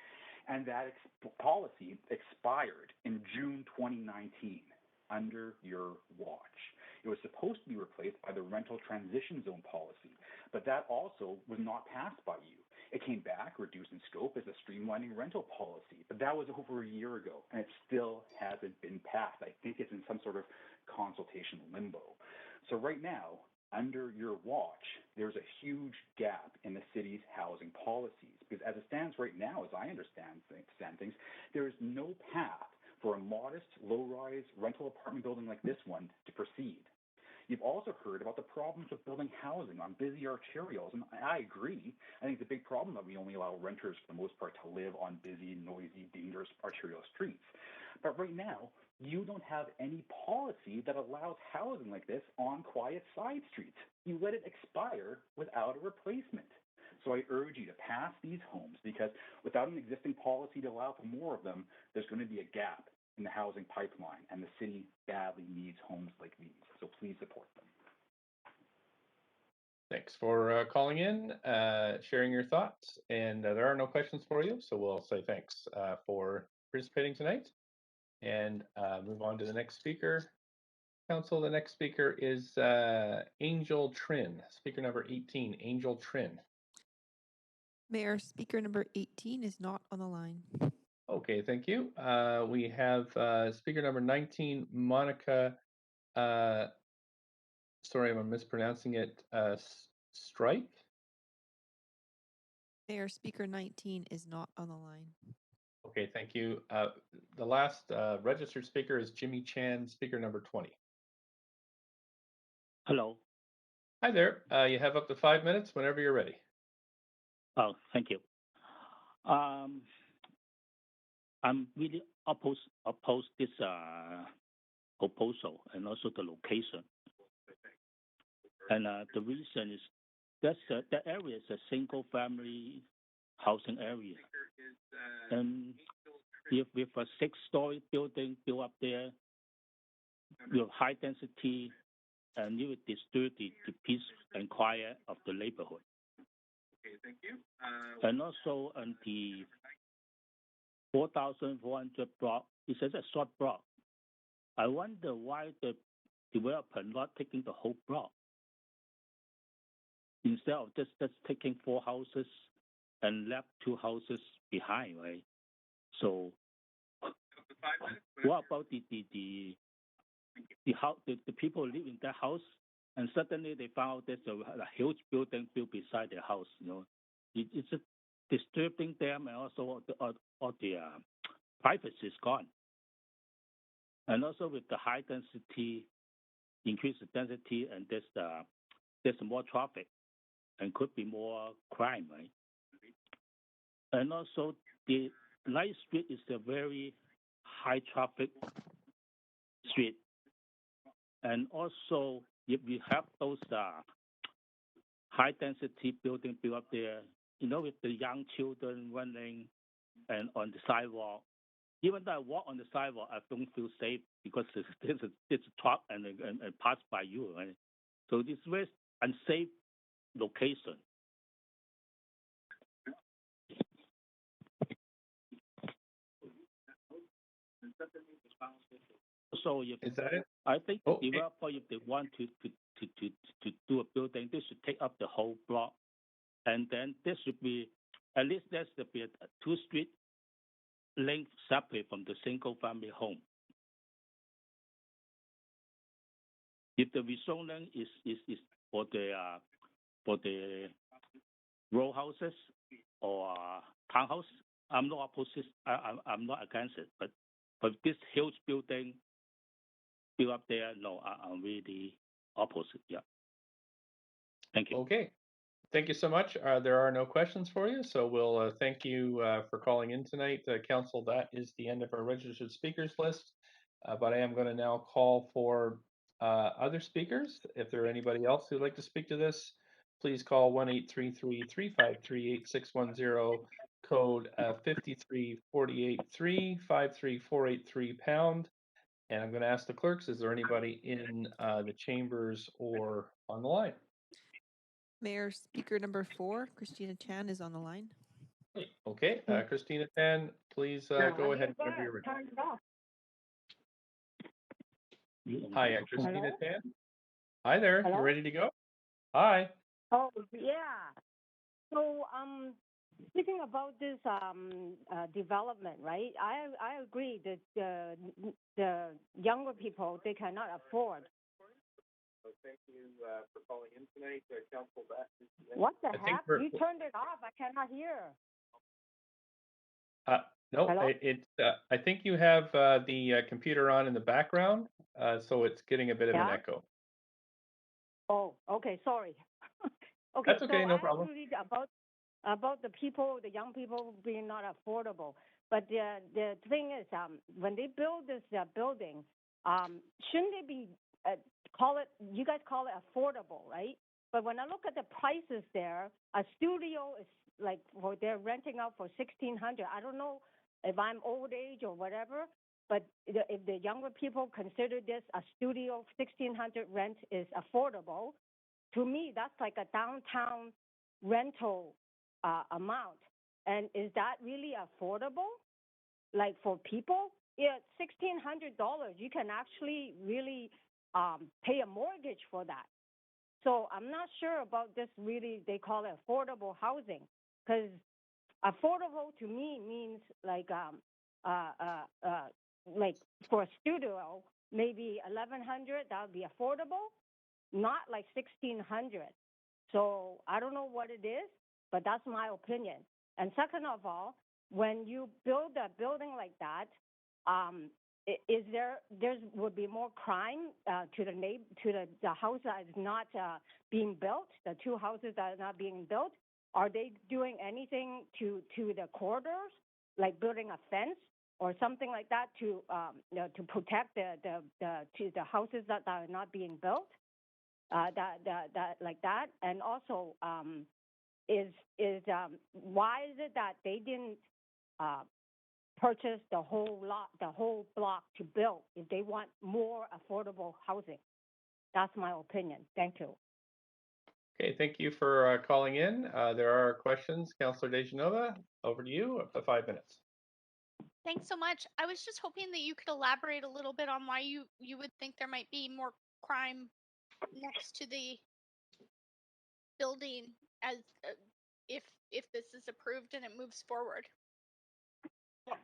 and that policy expired in June 2019 under your watch. It was supposed to be replaced by the Rental Transition Zone Policy, but that also was not passed by you. It came back, reduced in scope, as a streamlining rental policy, but that was over a year ago, and it still hasn't been passed. I think it's in some sort of consultation limbo. So right now, under your watch, there's a huge gap in the city's housing policies, because as it stands right now, as I understand things, there is no path for a modest, low-rise rental apartment building like this one to proceed. You've also heard about the problems with building housing on busy arterials, and I agree. I think it's a big problem that we only allow renters, for the most part, to live on busy, noisy, dangerous arterial streets. But right now, you don't have any policy that allows housing like this on quiet side streets. You let it expire without a replacement. So I urge you to pass these homes, because without an existing policy to allow for more of them, there's going to be a gap in the housing pipeline, and the city badly needs homes like these. So please support them. Thanks for calling in, sharing your thoughts, and there are no questions for you, so we'll say thanks for participating tonight, and move on to the next speaker. Council, the next speaker is Angel Trin, speaker number 18, Angel Trin. Mayor, speaker number 18 is not on the line. Okay, thank you. We have speaker number 19, Monica, sorry, I'm mispronouncing it, Stripe. Mayor, speaker 19 is not on the line. Okay, thank you. The last registered speaker is Jimmy Chan, speaker number 20. Hello. Hi there. You have up to 5 minutes whenever you're ready. Oh, thank you. I'm really oppose this proposal and also the location. And the reason is that area is a single-family housing area. And if with a 6-story building built up there with high density, and it would disturb the peace and quiet of the neighborhood. Okay, thank you. And also on the 4,400 block, it's just a short block. I wonder why the developer not taking the whole block instead of just taking 4 houses and left 2 houses behind, right? So, what about the people live in that house, and suddenly they found there's a huge building built beside their house? It's just disturbing them, and also all the privacy is gone. And also with the high density, increased density, and there's more traffic, and could be more crime, right? And also the Night Street is a very high traffic street. And also, if you have those high density building built up there, with the young children running and on the sidewalk, even though I walk on the sidewalk, I don't feel safe because there's a truck and pass by you, right? So it's very unsafe location. So is that it? I think the developer, if they want to do a building, they should take up the whole block, and then there should be at least there should be a 2 street linked separate from the single family home. If the rezoning is for the row houses or townhouse, I'm not opposed. I'm not against it, but this huge building built up there, no, I'm really opposite. Yeah. Thank you. Okay. Thank you so much. There are no questions for you, so we'll thank you for calling in tonight. Council, that is the end of our registered speakers list. But I am going to now call for other speakers. If there are anybody else who'd like to speak to this, please call 1-833-353-8610, code 53483, 53483 pound. And I'm going to ask the clerks, is there anybody in the chambers or on the line? Mayor, speaker number 4, Christina Chan, is on the line. Okay, Christina Tan, please go ahead whenever you're ready. Turn it off. Hi, Christina Hello? Tan. Hi there. Hello? You ready to go? Hi. Oh, yeah. So, speaking about this development, right? I agree that the younger people, they cannot afford. So thank you for calling in tonight, Council. What the heck? You turned it off. I cannot hear. No, Hello? I think you have the computer on in the background, so it's getting a bit of an echo. Oh, okay. Sorry. Okay, That's okay, so no I problem. agree about the people, the young people being not affordable. But the thing is, when they build this building, shouldn't they be you guys call it affordable, right? But when I look at the prices there, a studio is like they're renting out for $1,600. I don't know if I'm old age or whatever, but if the younger people consider this a studio, $1,600 rent is affordable. To me, that's like a downtown rental amount. And is that really affordable? Like for people? Yeah, $1,600, you can actually really pay a mortgage for that. So I'm not sure about this really, they call it affordable housing. Because affordable to me means like for a studio, maybe $1,100, that would be affordable, not like $1,600. So I don't know what it is, but that's my opinion. And second of all, when you build a building like that, would be more crime to the house that is not being built, the two houses that are not being built? Are they doing anything to the corridors, like building a fence or something like that to protect the houses that are not being built? That, and also why is it that they didn't purchase the whole block to build if they want more affordable housing? That's my opinion. Thank you. Okay, thank you for calling in. There are questions. Councillor DeGenova, over to you up to 5 minutes. Thanks so much. I was just hoping that you could elaborate a little bit on why you would think there might be more crime next to the building as if this is approved and it moves forward.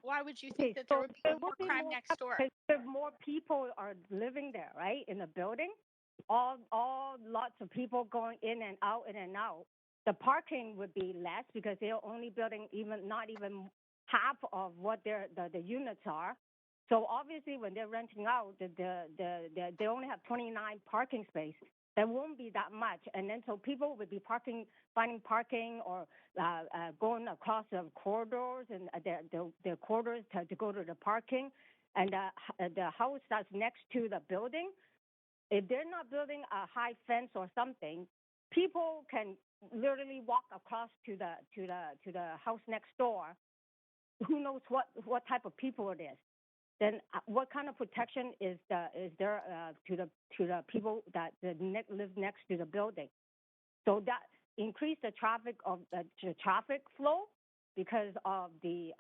Why would you think that there would be more crime next door? Because more people are living there, right, in the building. All lots of people going in and out, in and out. The parking would be less because they're only building not even half of what the units are. So obviously, when they're renting out, they only have 29 parking spaces. There won't be that much, and then so people would be finding parking or going across the corridors and the corridors to go to the parking, and the house that's next to the building. If they're not building a high fence or something, people can literally walk across to the house next door. Who knows what type of people it is? Then what kind of protection is there to the people that live next to the building? So that increase the traffic flow because of the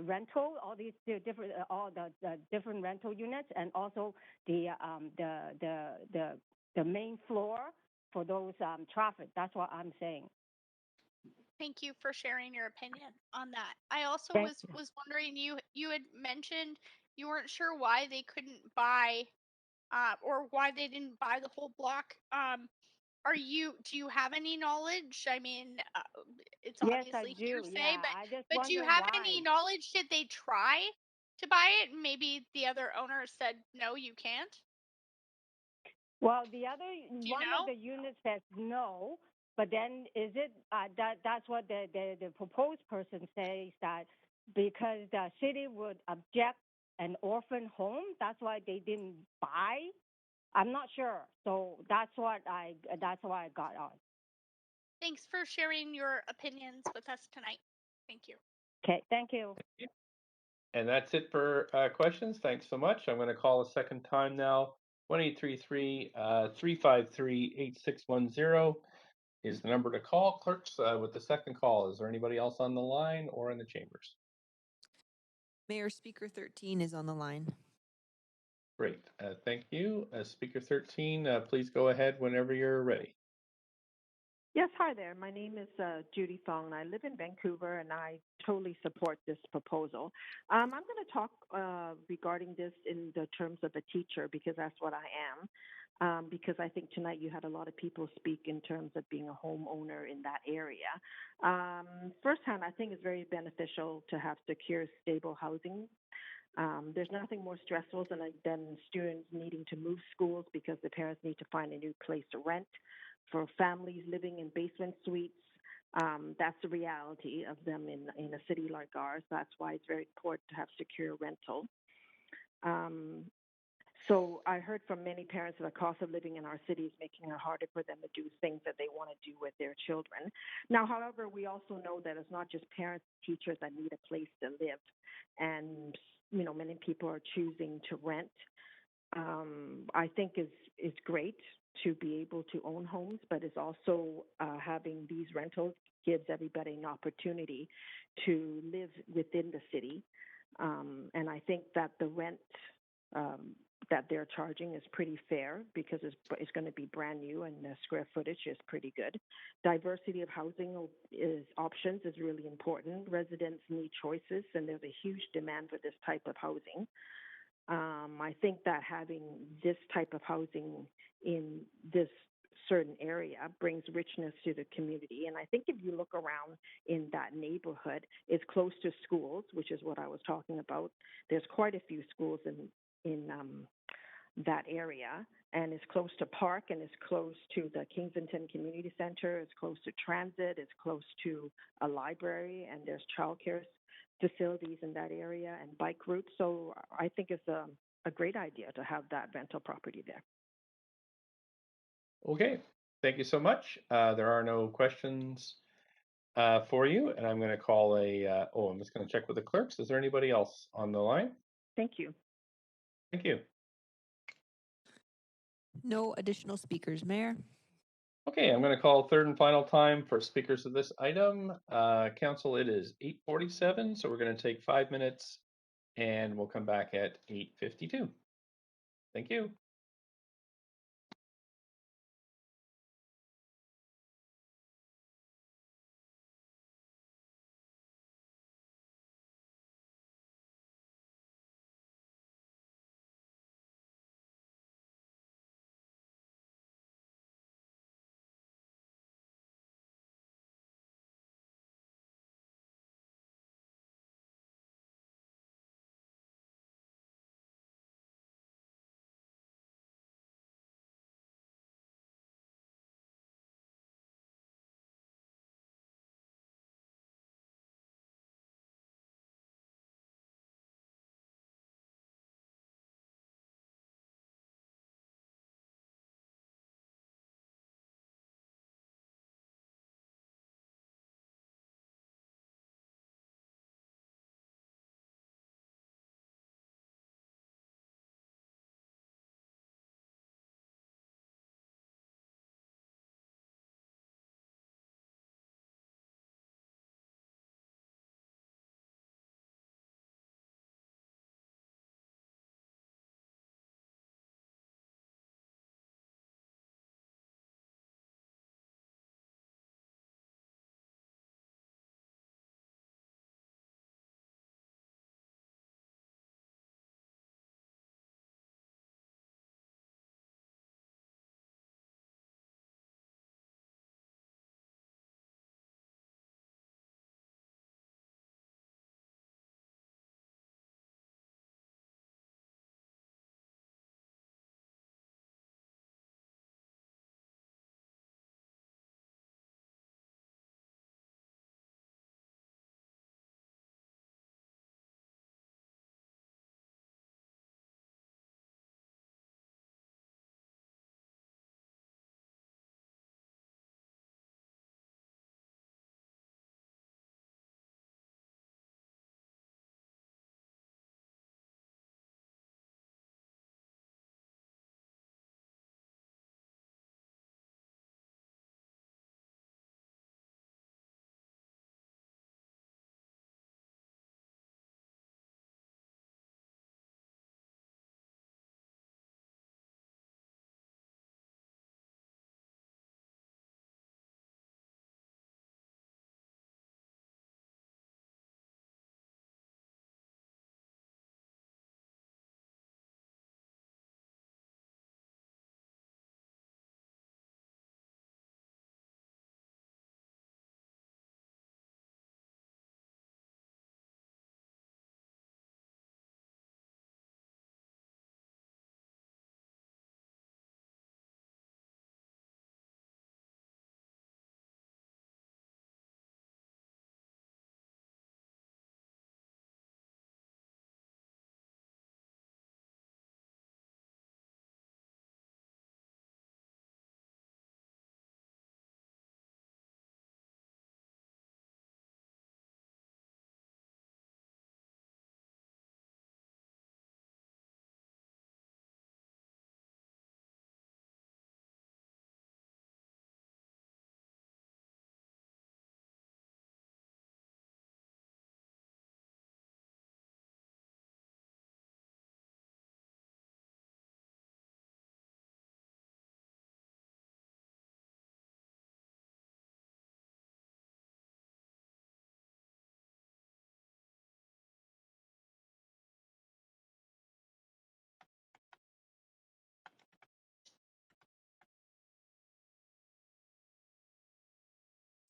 rental, all these different rental units, and also the main floor for those traffic. That's what I'm saying. Thank you for sharing your opinion on that. I also was wondering, you had mentioned you weren't sure why they couldn't buy or why they didn't buy the whole block. Do you have any knowledge? I mean, it's obviously hearsay, yeah. but do you have any knowledge? Did they try to buy it? And maybe the other owner said, no, you can't? Well, one of the units says no, but then is it that's what the proposed person says, that because the city would object an orphan home. That's why they didn't buy. I'm not sure. So that's why I got on. Thanks for sharing your opinions with us tonight. Thank you. Okay, thank you. And that's it for questions. Thanks so much. I'm going to call a second time now. 1-833-353-8610 is the number to call. Clerks, with the second call, is there anybody else on the line or in the chambers? Mayor, Speaker 13 is on the line. Great. Thank you. Speaker 13, please go ahead whenever you're ready. Yes, hi there. My name is Judy Fong, and I live in Vancouver, and I totally support this proposal. I'm going to talk regarding this in the terms of a teacher because that's what I am. Because I think tonight you had a lot of people speak in terms of being a homeowner in that area. Firsthand, I think it's very beneficial to have secure, stable housing. There's nothing more stressful than students needing to move schools because the parents need to find a new place to rent. For families living in basement suites, that's the reality of them in a city like ours. That's why it's very important to have secure rental. So I heard from many parents that the cost of living in our city is making it harder for them to do things that they want to do with their children. Now, however, we also know that it's not just parents, teachers that need a place to live. And, you know, many people are choosing to rent. I think is great to be able to own homes, but it's also having these rentals gives everybody an opportunity to live within the city. And I think that the rent that they're charging is pretty fair because it's going to be brand new and the square footage is pretty good. Diversity of housing options is really important. Residents need choices, and there's a huge demand for this type of housing. I think that having this type of housing in this certain area brings richness to the community. And I think if you look around in that neighborhood, it's close to schools, which is what I was talking about. There's quite a few schools in that area, and it's close to park, and it's close to the Kensington Community Center. It's close to transit. It's close to a library, and there's childcare facilities in that area and bike routes. So I think it's a great idea to have that rental property there. Okay, thank you so much. There are no questions for you, and I'm going to call I'm just going to check with the clerks. Is there anybody else on the line? Thank you. Thank you. No additional speakers, Mayor. Okay, I'm going to call third and final time for speakers of this item. Council, it is 8:47, so we're going to take 5 minutes, and we'll come back at 8:52. Thank you.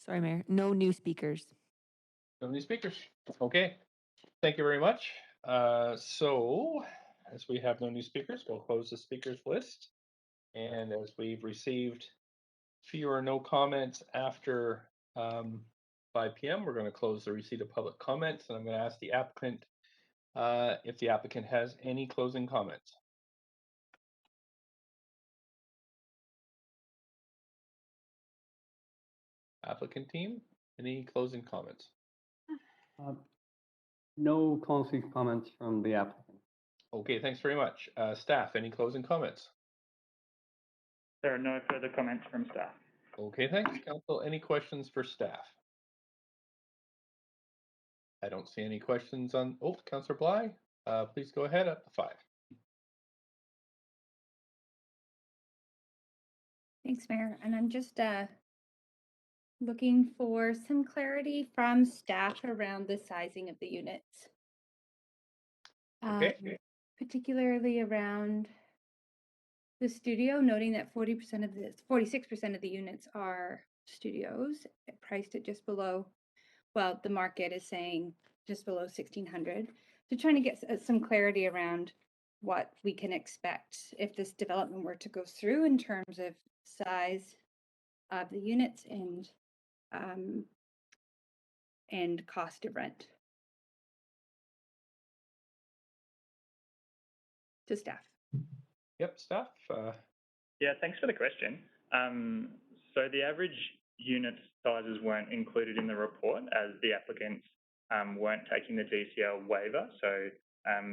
Sorry, Mayor. No new speakers. No new speakers. Okay. Thank you very much. So, as we have no new speakers, we'll close the speakers list. And as we've received fewer or no comments after 5 p.m., we're going to close the receipt of public comments. And I'm going to ask the applicant if the applicant has any closing comments. Applicant team, any closing comments? No closing comments from the applicant. Okay, thanks very much. Staff, any closing comments? There are no further comments from staff. Okay, thanks. Council, any questions for staff? I don't see any questions on, Councillor Bly, please go ahead up to 5. Thanks, Mayor. And I'm just looking for some clarity from staff around the sizing of the units. Okay. Particularly around the studio, noting that 46% of the units are studios, priced at just below, well, the market is saying just below 1,600. So trying to get some clarity around what we can expect if this development were to go through in terms of size of the units and cost of rent to staff. Yep, staff. Yeah, thanks for the question. So the average unit sizes weren't included in the report as the applicants weren't taking the DCL waiver, so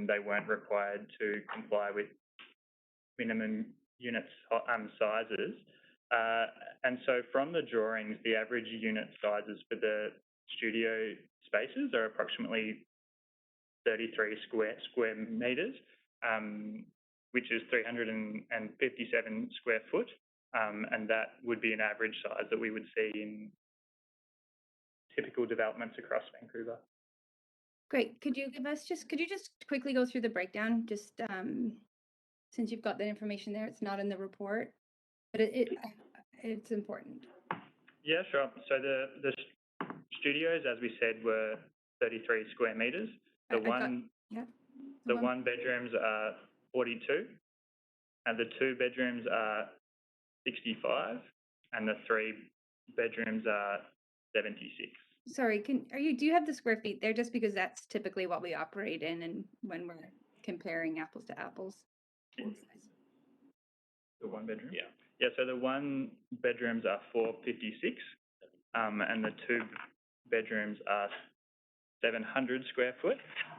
they weren't required to comply with minimum unit sizes. And so from the drawings, the average unit sizes for the studio spaces are approximately 33 square meters, which is 357 square foot. And that would be an average size that we would see in typical developments across Vancouver. Great. Could you just quickly go through the breakdown, just since you've got that information there? It's not in the report, but it's important. Yeah, sure. So the studios, as we said, were 33 square meters. The one bedrooms are 42, and the 2 bedrooms are 65, and the 3 bedrooms are 76. Sorry, do you have the square feet there? Just because that's typically what we operate in, and when we're comparing apples to apples. The 1 bedroom? Yeah. Yeah, so the 1 bedrooms are 456, and the 2 bedrooms are 700 square foot,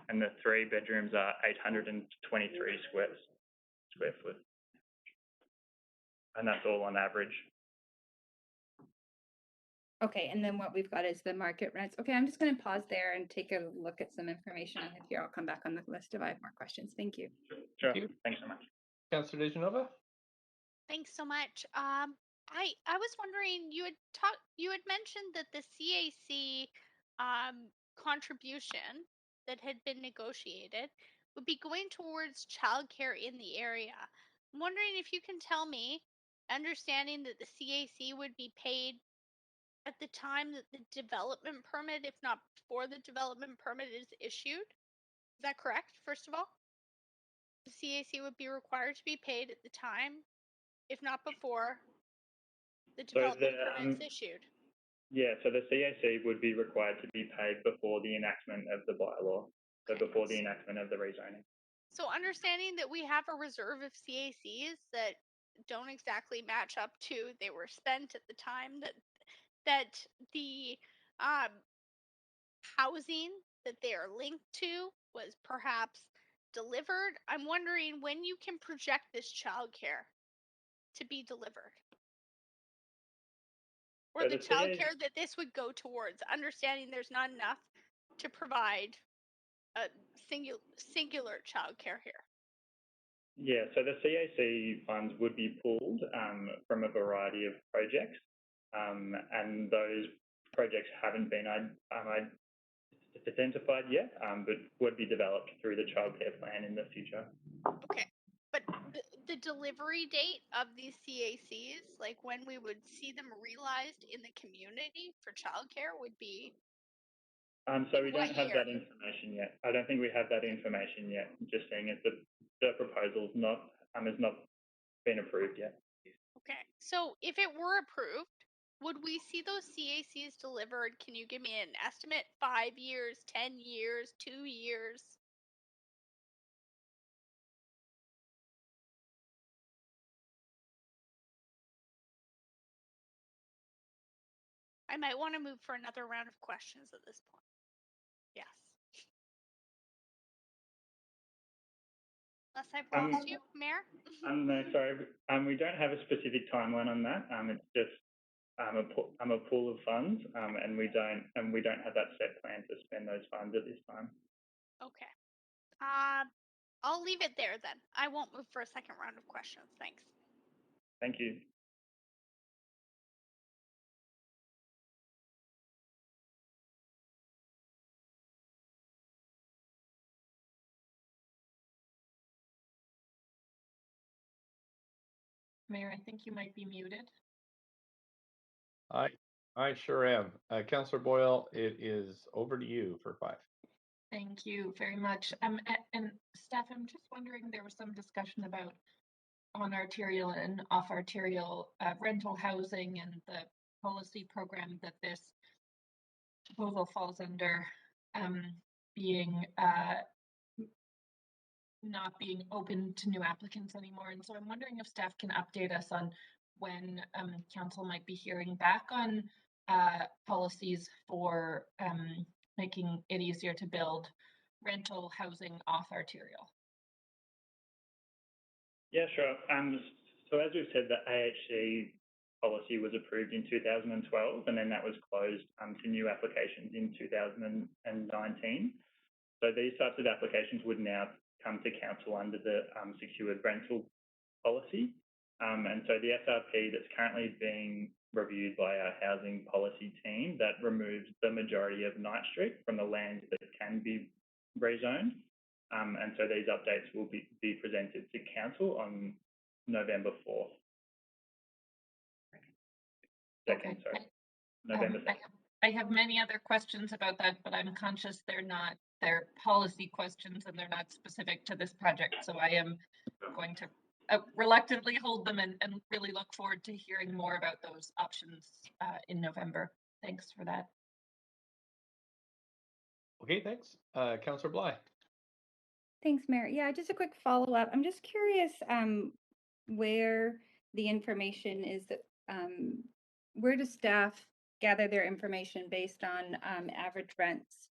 and the 3 bedrooms are 823 square foot. And that's all on average. Okay, and then what we've got is the market rents. Okay, I'm just going to pause there and take a look at some information I have here. I'll come back on the list if I have more questions. Thank you. Sure. Thanks so much. Councillor DeGenova? Thanks so much. I was wondering, you had mentioned that the CAC contribution that had been negotiated would be going towards childcare in the area. I'm wondering if you can tell me, understanding that the CAC would be paid at the time that the development permit, if not before the development permit is issued. Is that correct, first of all? The CAC would be required to be paid at the time, if not before, the development permit is issued. Yeah, so the CAC would be required to be paid before the enactment of the bylaw, so before the enactment of the rezoning. So understanding that we have a reserve of CACs that don't exactly match up to, they were spent at the time that the housing that they are linked to was perhaps delivered. I'm wondering when you can project this childcare to be delivered, or So the the childcare that this would go towards, understanding there's not enough to provide a singular childcare here. Yeah, so the CAC funds would be pulled from a variety of projects, and those projects haven't been identified yet, but would be developed through the childcare plan in the future. Okay, but the delivery date of these CACs, like when we would see them realized in the community for childcare, would be So we what don't have year? that information yet. I don't think we have that information yet. Just saying it, the proposal's not has not been approved yet. Okay, so if it were approved, would we see those CACs delivered? Can you give me an estimate? 5 years, 10 years, 2 years? I might want to move for another round of questions at this point. Yes. Unless I've lost you, Mayor? No, sorry. We don't have a specific timeline on that. It's just a pool of funds, and we don't have that set plan to spend those funds at this time. Okay. I'll leave it there then. I won't move for a second round of questions. Thanks. Thank you. Mayor, I think you might be muted. I sure am. Councillor Boyle, it is over to you for 5. Thank you very much. And staff, I'm just wondering, there was some discussion about on arterial and off arterial rental housing and the policy program that this proposal falls under, being not being open to new applicants anymore. And so I'm wondering if staff can update us on when council might be hearing back on policies for making it easier to build rental housing off arterial. Yeah, sure. So as we've said, the AHC policy was approved in 2012, and then that was closed to new applications in 2019. So these types of applications would now come to council under the secured rental policy. And so the SRP that's currently being reviewed by our housing policy team, that removes the majority of Knight Street from the land that can be rezoned. And so these updates will be presented to council on November 4th. Okay. November 2nd. I have many other questions about that, but I'm conscious they're policy questions and they're not specific to this project. So I am going to reluctantly hold them and really look forward to hearing more about those options in November. Thanks for that. Okay, thanks. Councillor Bly. Thanks, Mayor. Yeah, just a quick follow-up. I'm just curious where the information is that where does staff gather their information based on average rents?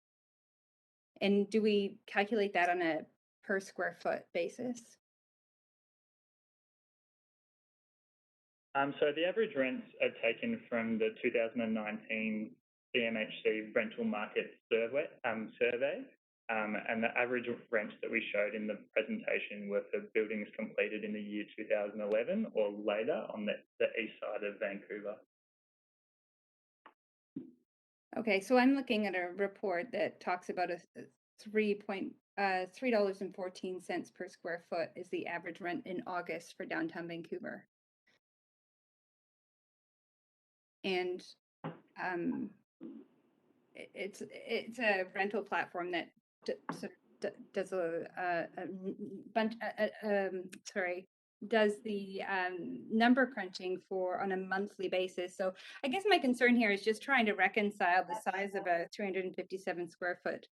And do we calculate that on a per square foot basis? So the average rents are taken from the 2019 CMHC rental market survey, and the average rents that we showed in the presentation were for buildings completed in the year 2011 or later on the east side of Vancouver. Okay, so I'm looking at a report that talks about a $3.14 per square foot is the average rent in August for downtown Vancouver. And it's a rental platform that does a bunch does the number crunching for on a monthly basis. So I guess my concern here is just trying to reconcile the size of a 357 square foot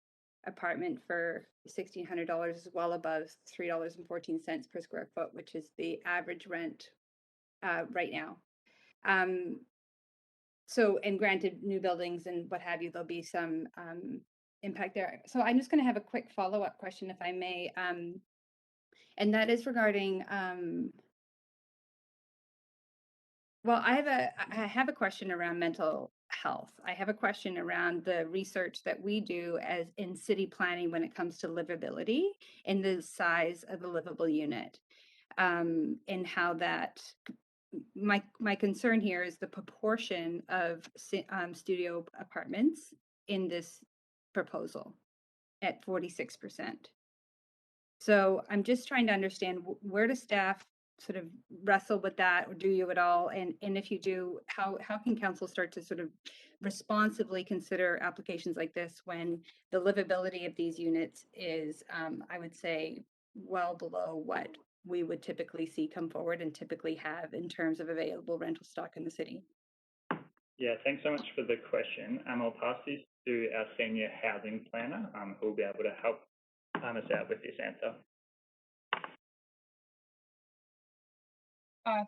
apartment for $1,600 is well above $3.14 per square foot, which is the average rent right now. So, and granted, new buildings and what have you, there'll be some impact there. So I'm just going to have a quick follow-up question, if I may, and that is regarding. Well, I have a question around mental health. I have a question around the research that we do as in city planning when it comes to livability and the size of a livable unit, and how that. My concern here is the proportion of studio apartments in this proposal at 46%. So I'm just trying to understand where does staff sort of wrestle with that, or do you at all? And if you do, how can council start to sort of responsibly consider applications like this when the livability of these units is, I would say, well below what we would typically see come forward and typically have in terms of available rental stock in the city? Yeah, thanks so much for the question. I'll pass this to our senior housing planner, who will be able to help us out with this answer.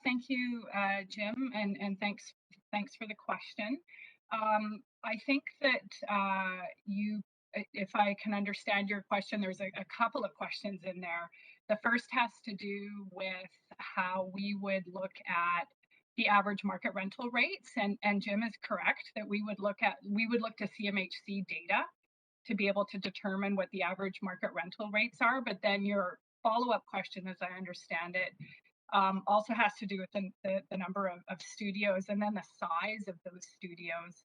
Thank you, Jim, and thanks for the question. I think that if I can understand your question, there's a couple of questions in there. The first has to do with how we would look at the average market rental rates, and Jim is correct that we would look to CMHC data to be able to determine what the average market rental rates are. But then your follow-up question, as I understand it, also has to do with the number of studios and then the size of those studios.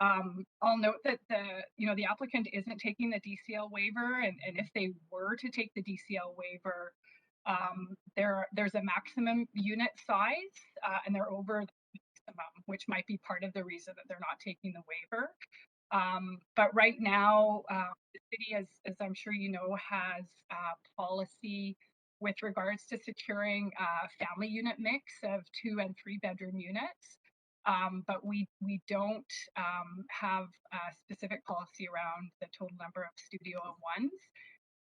I'll note that the applicant isn't taking the DCL waiver, and if they were to take the DCL waiver, there's a maximum unit size, and they're over the maximum, which might be part of the reason that they're not taking the waiver. But right now, the city, as I'm sure you know, has a policy with regards to securing a family unit mix of 2 and 3 bedroom units. But we don't have a specific policy around the total number of studio of ones.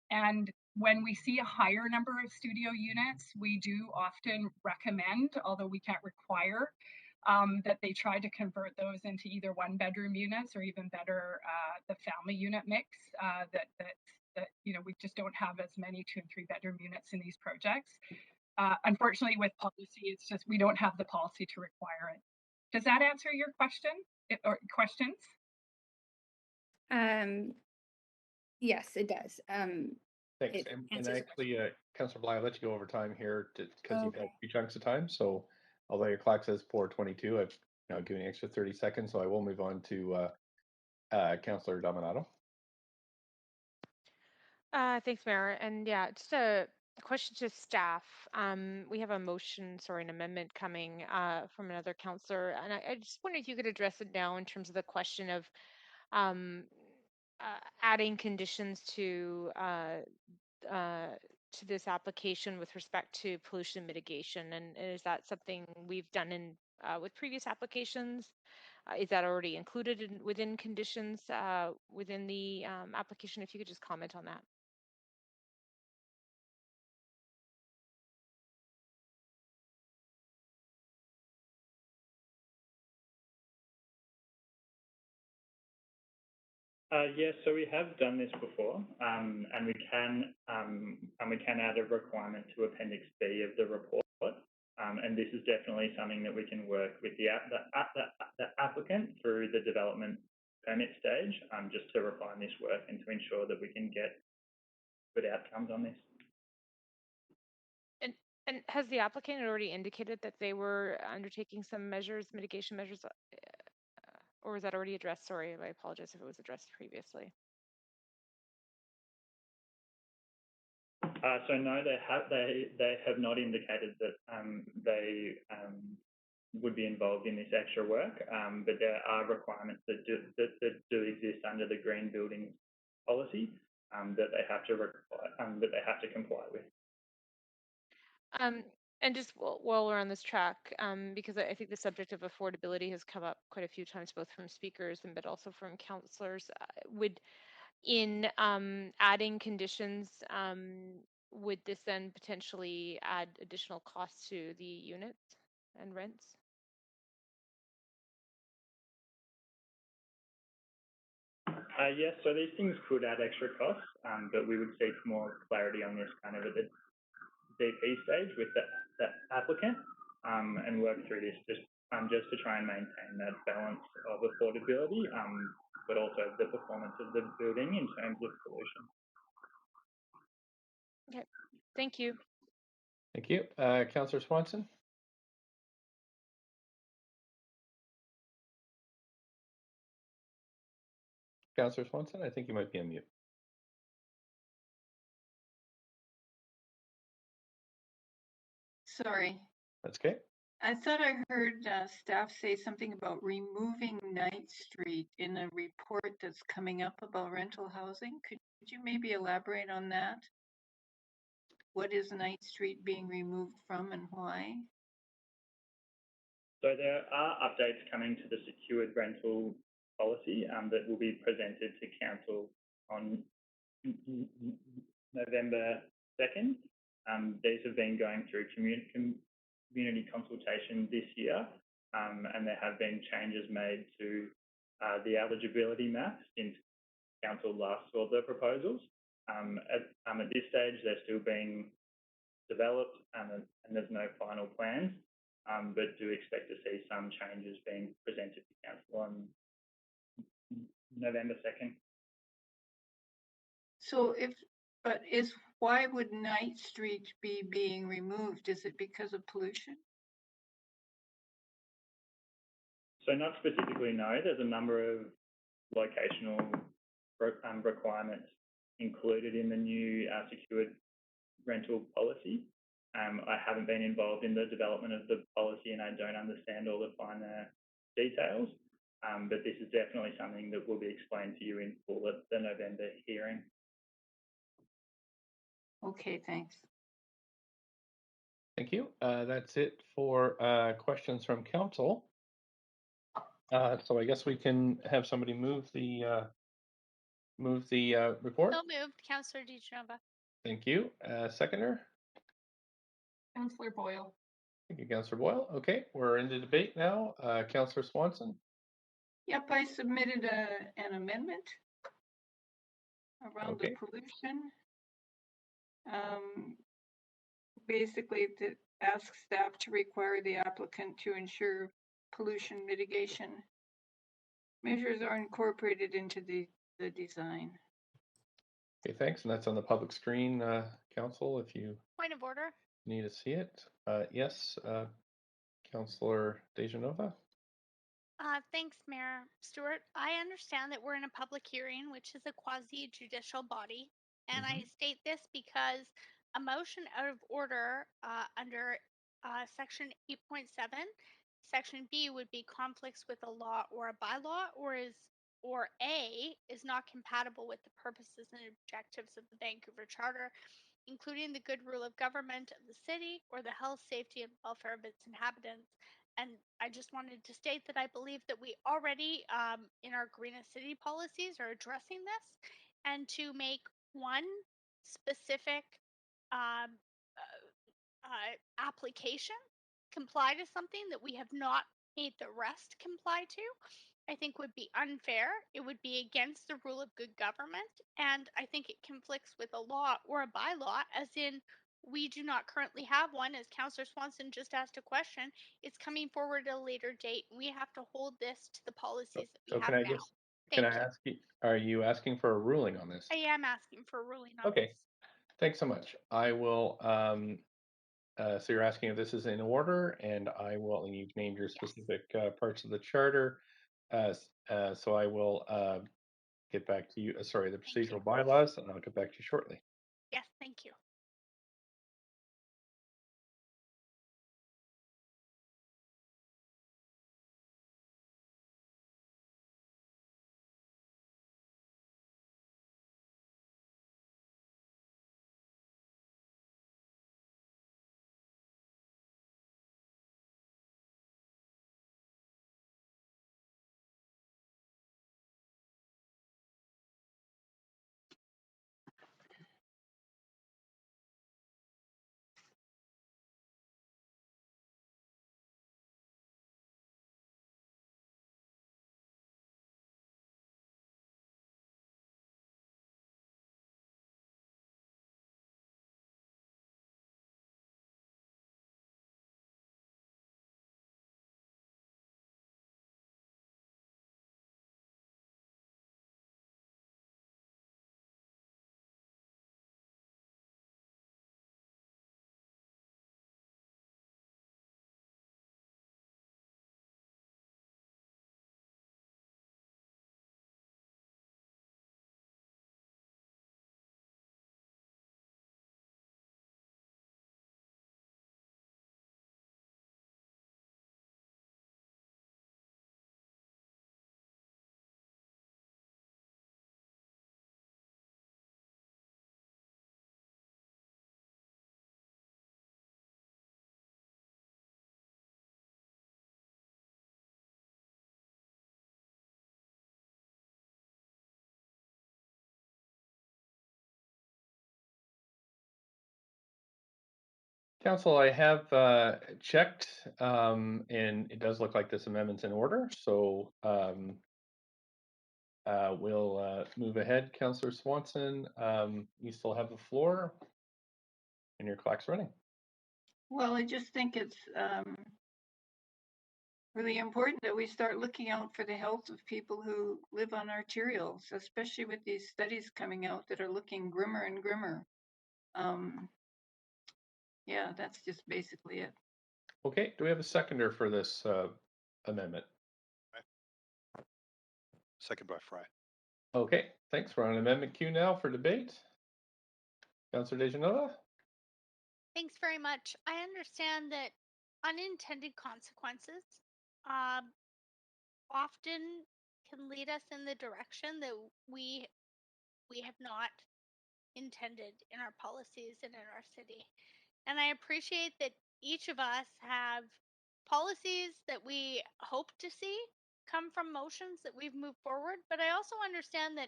And when we see a higher number of studio units, we do often recommend, although we can't require, that they try to convert those into either 1 bedroom units or even better, the family unit mix. That we just don't have as many 2 and 3 bedroom units in these projects. Unfortunately, with policy, it's just we don't have the policy to require it. Does that answer your question or questions? Yes, it does. Thanks. And actually, Councillor Bly, I'll let you go over time here because you've had a few chunks of time. So although your clock says 4:22, I've now given you an extra 30 seconds. So I will move on to Councillor Dominato. Thanks, Mayor. And yeah, just a question to staff. We have an amendment coming from another councillor, and I just wondered if you could address it now in terms of the question of adding conditions to this application with respect to pollution mitigation, and is that something we've done in with previous applications? Is that already included within conditions within the application? If you could just comment on that. Yes, so we have done this before, and we can add a requirement to Appendix B of the report, and this is definitely something that we can work with the applicant through the development permit stage, just to refine this work and to ensure that we can get good outcomes on this. And has the applicant already indicated that they were undertaking some mitigation measures, or was that already addressed? Sorry, I apologize if it was addressed previously. So no, they have not indicated that they would be involved in this extra work, but there are requirements that do exist under the green building policy that they have to comply with. And just while we're on this track, because I think the subject of affordability has come up quite a few times, both from speakers but also from councillors, in adding conditions, would this then potentially add additional costs to the units and rents? Yes, so these things could add extra costs, but we would seek more clarity on this kind of at the DP stage with that applicant, and work through this just to try and maintain that balance of affordability, but also the performance of the building in terms of pollution. Okay, thank you. Thank you. Councillor Swanson. Councillor Swanson, I think you might be on mute. Sorry. That's okay. I thought I heard staff say something about removing Ninth Street in a report that's coming up about rental housing. Could you maybe elaborate on that? What is Ninth Street being removed from and why? So there are updates coming to the secured rental policy that will be presented to council on November 2nd. These have been going through community consultation this year, and there have been changes made to the eligibility map since council last saw the proposals. At this stage, they're still being developed and there's no final plans, but do expect to see some changes being presented to council on November 2nd. So why would Ninth Street be being removed? Is it because of pollution? So not specifically, no. There's a number of locational requirements included in the new secured rental policy. I haven't been involved in the development of the policy and I don't understand all the finer details, but this is definitely something that will be explained to you in full at the November hearing. Okay, thanks. Thank you. That's it for questions from council. So I guess we can have somebody move the report. So moved, Councillor DiGenova. Thank you. Seconder. Councillor Boyle. Thank you, Councillor Boyle. Okay, we're in the debate now. Councillor Swanson. Yep, I submitted an amendment around the Okay. pollution. Basically, to ask staff to require the applicant to ensure pollution mitigation measures are incorporated into the design. Okay, thanks. And that's on the public screen, council, if you Point of order. need to see it. Yes, Councillor DeGenova. Thanks, Mayor Stewart. I understand that we're in a public hearing, which is a quasi-judicial body, and I state this because a motion out of order under Section 8.7, Section B would be conflicts with a law or a bylaw, or A is not compatible with the purposes and objectives of the Vancouver Charter, including the good rule of government of the city or the health, safety, and welfare of its inhabitants. And I just wanted to state that I believe that we already, in our greenest city policies, are addressing this. And to make one specific um, application comply to something that we have not made the rest comply to, I think would be unfair. It would be against the rule of good government. And I think it conflicts with a law or a bylaw, as in we do not currently have one. As Councillor Swanson just asked a question, it's coming forward at a later date. We have to hold this to the policies that we So have now. can I ask you, are you asking for a ruling on this? I am asking for a ruling on Okay, this. thanks so much. I will, so you're asking if this is in order, and I will, and you've named your specific parts of the charter. So I will get back to you, sorry, the procedural bylaws, and I'll get back to you shortly. Yes, thank you. Council, I have checked, and it does look like this amendment's in order. So we'll move ahead. Councillor Swanson, you still have the floor, and your clock's running. Well, I just think it's really important that we start looking out for the health of people who live on arterials, especially with these studies coming out that are looking grimmer and grimmer. Yeah, that's just basically it. Okay, do we have a seconder for this amendment? Second by Fry. Okay, thanks. We're on amendment queue now for debate. Councillor Dejanova? Thanks very much. I understand that unintended consequences often can lead us in the direction that we have not intended in our policies and in our city. And I appreciate that each of us have policies that we hope to see come from motions that we've moved forward. But I also understand that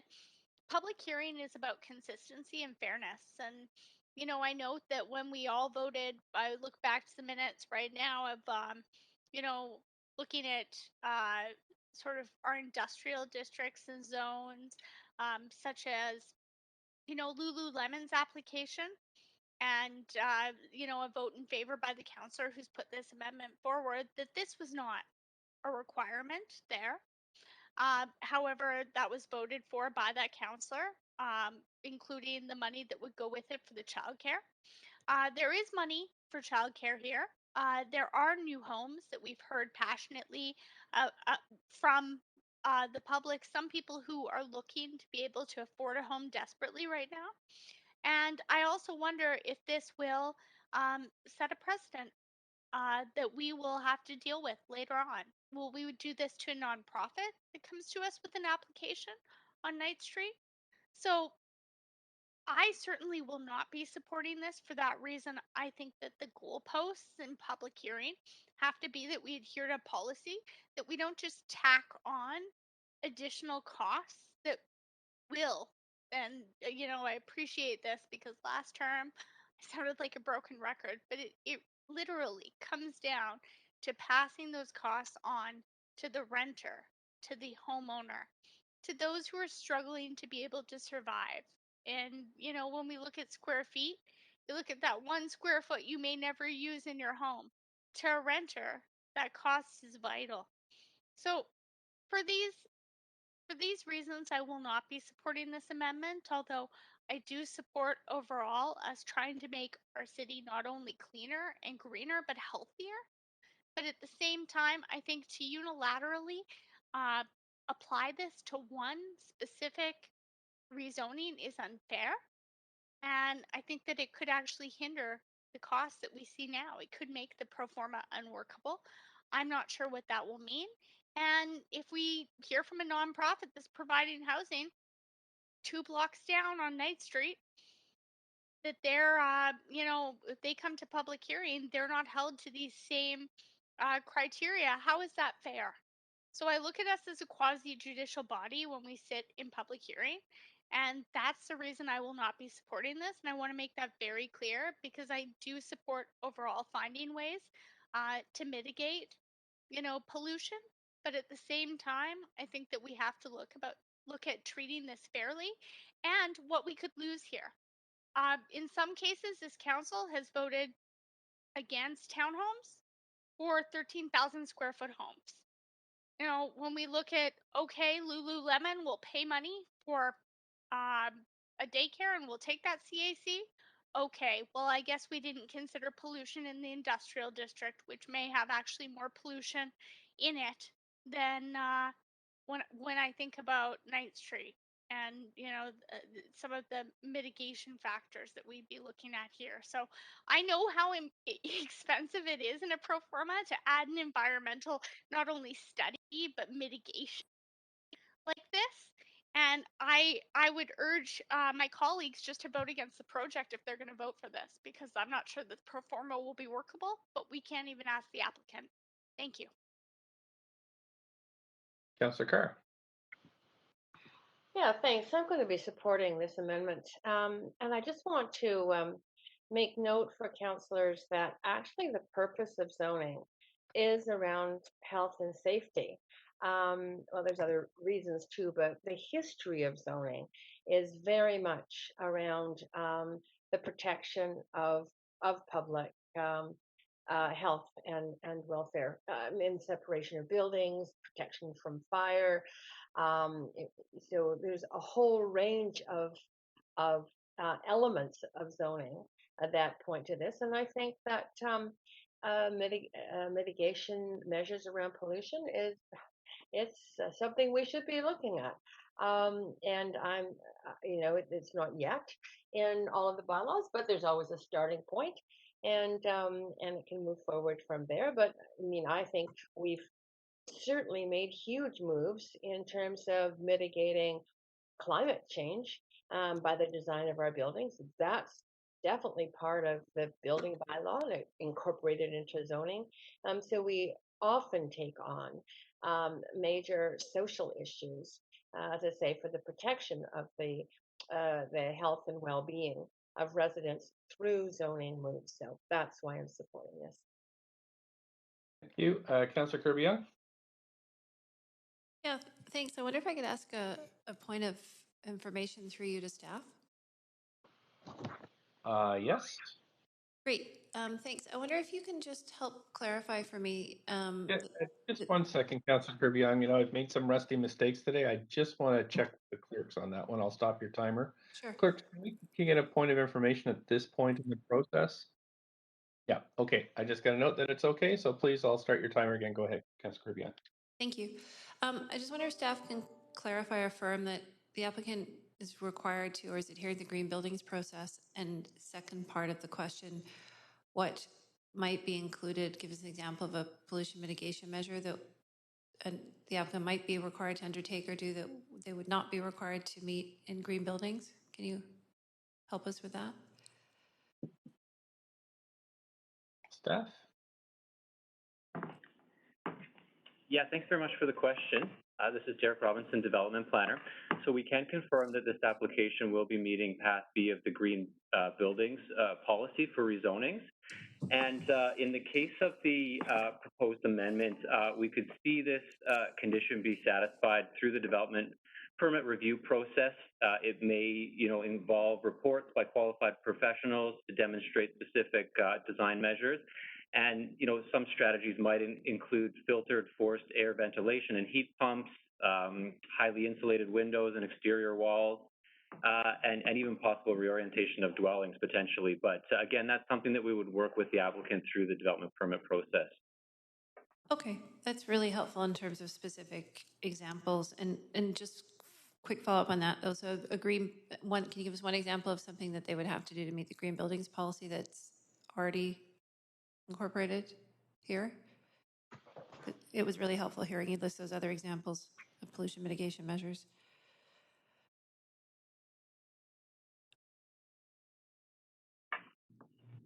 public hearing is about consistency and fairness. And, you know, I note that when we all voted, I look back to the minutes right now of, you know, looking at sort of our industrial districts and zones, such as, you know, Lululemon's application and you know, a vote in favor by the councillor who's put this amendment forward, that this was not a requirement there. However, that was voted for by that councillor, including the money that would go with it for the childcare. There is money for childcare here. There are new homes that we've heard passionately from the public, some people who are looking to be able to afford a home desperately right now. And I also wonder if this will set a precedent that we will have to deal with later on. Will we do this to a nonprofit that comes to us with an application on Ninth Street? So I certainly will not be supporting this for that reason. I think that the goalposts in public hearing have to be that we adhere to policy, that we don't just tack on additional costs that will. And, you know, I appreciate this because last term I sounded like a broken record, but it literally comes down to passing those costs on to the renter, to the homeowner, to those who are struggling to be able to survive. And, you know, when we look at square feet, you look at that 1 square foot you may never use in your home. To a renter, that cost is vital. So for these reasons, I will not be supporting this amendment, although I do support overall us trying to make our city not only cleaner and greener, but healthier. But at the same time, I think to unilaterally uh, apply this to one specific rezoning is unfair. And I think that it could actually hinder the costs that we see now. It could make the pro forma unworkable. I'm not sure what that will mean. And if we hear from a nonprofit that's providing housing 2 blocks down on Ninth Street, that they're, you know, if they come to public hearing, they're not held to these same criteria, how is that fair? So I look at us as a quasi judicial body when we sit in public hearing. And that's the reason I will not be supporting this. And I want to make that very clear because I do support overall finding ways to mitigate, you know, pollution. But at the same time, I think that we have to look at treating this fairly and what we could lose here. In some cases, this council has voted against townhomes or 13,000 square foot homes. You know, when we look at, okay, Lululemon will pay money for a daycare and we'll take that CAC. Okay, well, I guess we didn't consider pollution in the industrial district, which may have actually more pollution in it than when I think about Ninth Street and, you know, some of the mitigation factors that we'd be looking at here. So I know how expensive it is in a pro forma to add an environmental not only study but mitigation like this. And I would urge my colleagues just to vote against the project if they're going to vote for this, because I'm not sure that the pro forma will be workable, but we can't even ask the applicant. Thank you. Councillor Carr. Yeah, thanks. I'm going to be supporting this amendment. And I just want to make note for counselors that actually the purpose of zoning is around health and safety. Well, there's other reasons too, but the history of zoning is very much around the protection of public health and welfare, in separation of buildings, protection from fire. So there's a whole range of elements of zoning that point to this, and I think that mitigation measures around pollution is it's something we should be looking at. And it's not yet in all of the bylaws, but there's always a starting point, and it can move forward from there. But I mean, I think we've certainly made huge moves in terms of mitigating climate change by the design of our buildings. That's definitely part of the building bylaw and incorporated into zoning. So we often take on major social issues, as I say, for the protection of the health and well-being of residents through zoning moves. So that's why I'm supporting this. Thank you. Councillor Kirby-Young? Yeah, thanks. I wonder if I could ask a point of information through you to staff. Yes. Great, thanks. I wonder if you can just help clarify for me. Yeah, just 1 second, Councillor Kirby-Young. You know, I've made some rusty mistakes today. I just want to check with the clerks on that one. I'll stop your timer. Sure. Clerks, can you get a point of information at this point in the process? Yeah, okay. I just got a note that it's okay, so please, I'll start your timer again. Go ahead, Councillor Kirby-Young. Thank you. I just wonder if staff can clarify or affirm that the applicant is required to or is adhering to the green buildings process. And second part of the question, what might be included? Give us an example of a pollution mitigation measure that the applicant might be required to undertake or do that they would not be required to meet in green buildings. Can you help us with that? Staff? Yeah, thanks very much for the question. This is Derek Robinson, Development Planner. So we can confirm that this application will be meeting Path B of the Green Buildings policy for rezonings. And in the case of the proposed amendment, we could see this condition be satisfied through the development permit review process. It may, involve reports by qualified professionals to demonstrate specific design measures. And, some strategies might include filtered forced air ventilation and heat pumps, highly insulated windows and exterior walls, and even possible reorientation of dwellings potentially. But again, that's something that we would work with the applicant through the development permit process. Okay, that's really helpful in terms of specific examples. And just quick follow-up on that, though. So can you give us one example of something that they would have to do to meet the green buildings policy that's already incorporated here? It was really helpful hearing you list those other examples of pollution mitigation measures.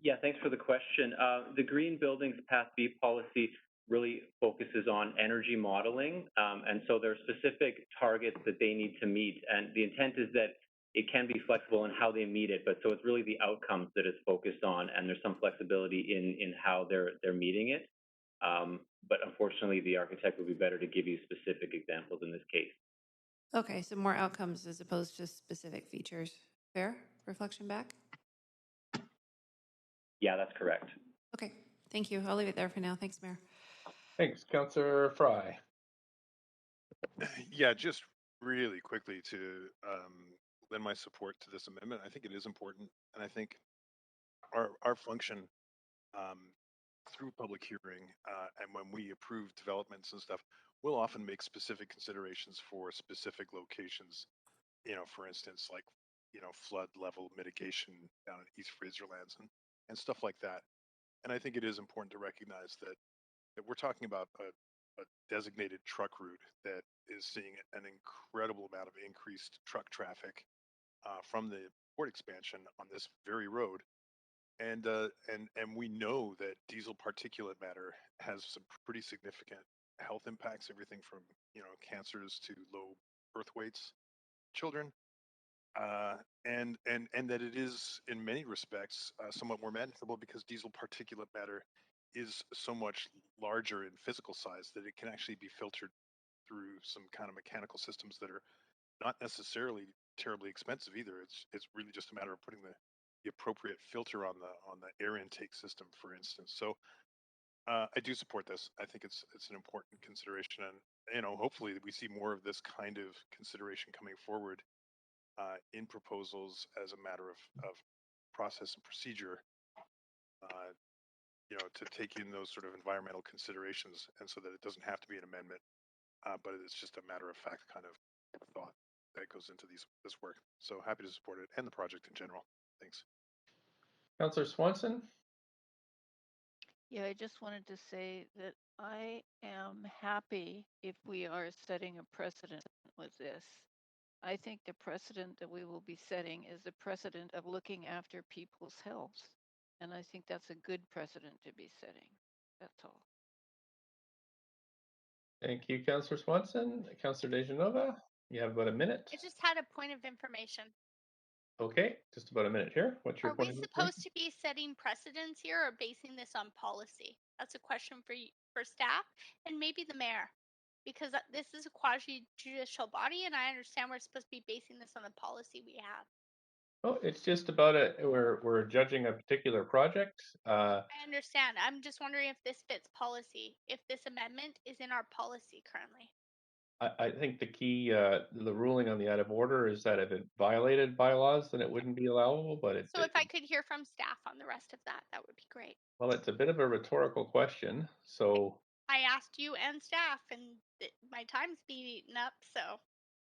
Yeah, thanks for the question. The Green Buildings Path B policy really focuses on energy modeling. And so there are specific targets that they need to meet. And the intent is that it can be flexible in how they meet it. But so it's really the outcomes that it's focused on. And there's some flexibility in how they're meeting it. But unfortunately, the architect would be better to give you specific examples in this case. Okay, so more outcomes as opposed to specific features. Fair reflection back? Yeah, that's correct. Okay, thank you. I'll leave it there for now. Thanks, Mayor. Thanks, Councillor Fry. Yeah, just really quickly to lend my support to this amendment. I think it is important, and I think our function through public hearing and when we approve developments and stuff, we'll often make specific considerations for specific locations. For instance, like flood level mitigation down in East Fraserlands and stuff like that. And I think it is important to recognize that we're talking about a designated truck route that is seeing an incredible amount of increased truck traffic from the port expansion on this very road. And we know that diesel particulate matter has some pretty significant health impacts, everything from cancers to low birth weights, children. and that it is in many respects somewhat more manageable because diesel particulate matter is so much larger in physical size that it can actually be filtered through some kind of mechanical systems that are not necessarily terribly expensive either. It's really just a matter of putting the appropriate filter on the air intake system, for instance. So I do support this. I think it's an important consideration, and hopefully we see more of this kind of consideration coming forward in proposals as a matter of process and procedure. To take in those sort of environmental considerations, and so that it doesn't have to be an amendment, but it's just a matter of fact kind of thought that goes into this work. So happy to support it and the project in general. Thanks. Councillor Swanson? Yeah, I just wanted to say that I am happy if we are setting a precedent with this. I think the precedent that we will be setting is the precedent of looking after people's health. And I think that's a good precedent to be setting. That's all. Thank you, Councillor Swanson. Councillor Dejanova, you have about a minute. I just had a point of information. Okay, just about a minute here. What's your Are we point of supposed to be setting precedents here or basing this on policy? That's a question for staff and maybe the mayor, because this is a quasi-judicial body, and I understand we're supposed to be basing this on the policy we have. Oh, it's just about we're judging a particular project. I understand. I'm just wondering if this fits policy, if this amendment is in our policy currently. I think the key, the ruling on the out of order is that if it violated bylaws, then it wouldn't be allowable, but So if I could hear from staff on the rest of that, that would be great. well, it's a bit of a rhetorical question, so. I asked you and staff, and my time's beating up, so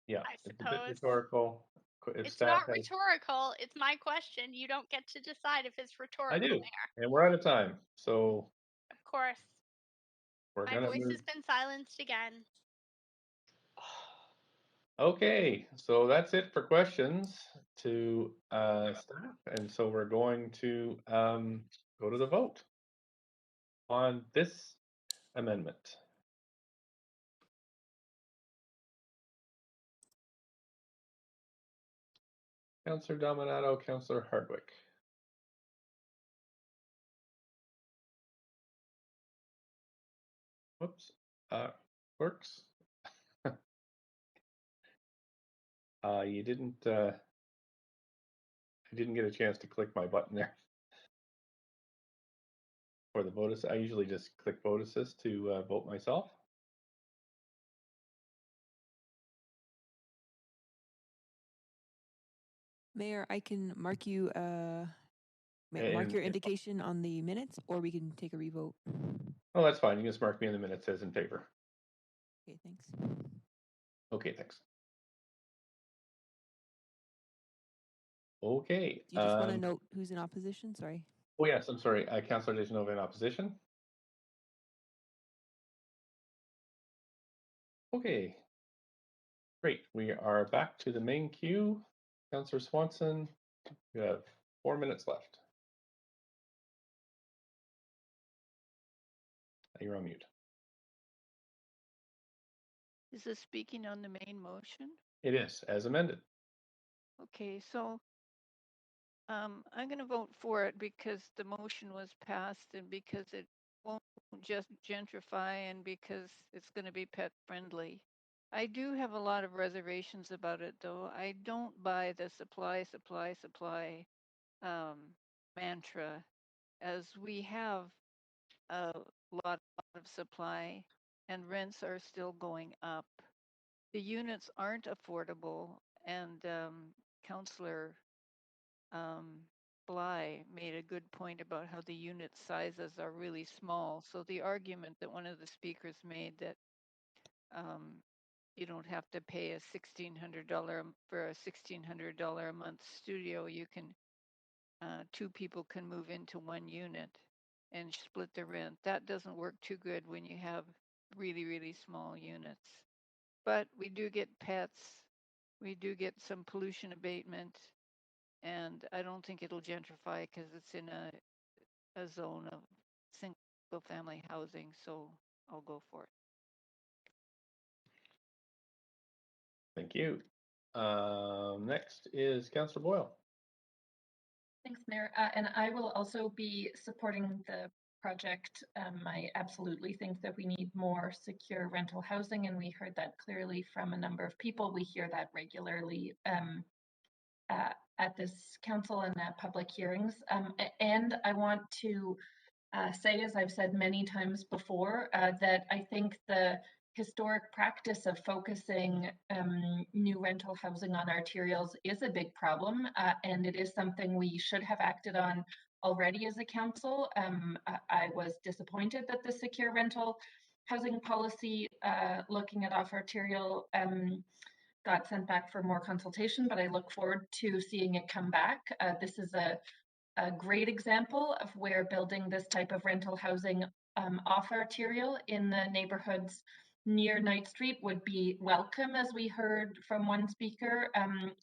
Yeah, I it's a bit suppose rhetorical. If it's staff not rhetorical. It's my question. You don't get to decide if it's rhetorical, I do, Mayor. and we're out of time, so. Of course. We're My gonna voice move. has been silenced again. Okay, so that's it for questions to staff, and so we're going to go to the vote on this amendment. Councillor Dominato, Councillor Hardwick. Whoops, works. You didn't. I didn't get a chance to click my button there for the vote. I usually just click vote assist to vote myself. Mayor, I can mark you mark your indication on the minutes, or we can take a revote. Oh, that's fine. You can just mark me in the minutes as in favor. Okay, thanks. Okay, thanks. Okay. Do you just want to note who's in opposition? Sorry. Oh, yes, I'm sorry. Councillor Dejanova in opposition. Okay. Great. We are back to the main queue. Councillor Swanson, you have 4 minutes left. You're on mute. Is this speaking on the main motion? It is, as amended. Okay, so I'm going to vote for it because the motion was passed and because it won't just gentrify and because it's going to be pet friendly. I do have a lot of reservations about it, though. I don't buy the supply mantra, as we have a lot of supply and rents are still going up. The units aren't affordable, and Councillor Bly made a good point about how the unit sizes are really small. So the argument that one of the speakers made that you don't have to pay a $1,600 for a $1,600 a month studio, you can two people can move into one unit and split the rent. That doesn't work too good when you have really small units. But we do get pets, we do get some pollution abatement, and I don't think it'll gentrify because it's in a zone of single family housing, so I'll go for it. Thank you. Next is Councillor Boyle. Thanks, Mayor. And I will also be supporting the project. I absolutely think that we need more secure rental housing, and we heard that clearly from a number of people. We hear that regularly at this council and at public hearings. And I want to say, as I've said many times before, that I think the historic practice of focusing new rental housing on arterials is a big problem, and it is something we should have acted on already as a council. I was disappointed that the secure rental housing policy looking at off-arterial got sent back for more consultation, but I look forward to seeing it come back. This is a great example of where building this type of rental housing off arterial in the neighborhoods near Knight Street would be welcome, as we heard from one speaker,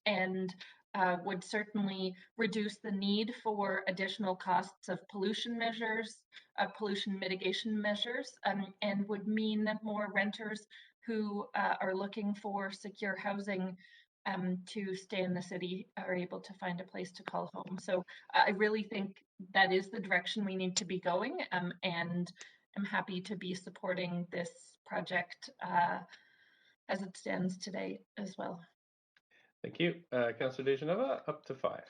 and would certainly reduce the need for additional costs of pollution measures, pollution mitigation measures, and would mean that more renters who are looking for secure housing to stay in the city are able to find a place to call home. So I really think that is the direction we need to be going, and I'm happy to be supporting this project as it stands today as well. Thank you. Councillor Dejanova, up to 5.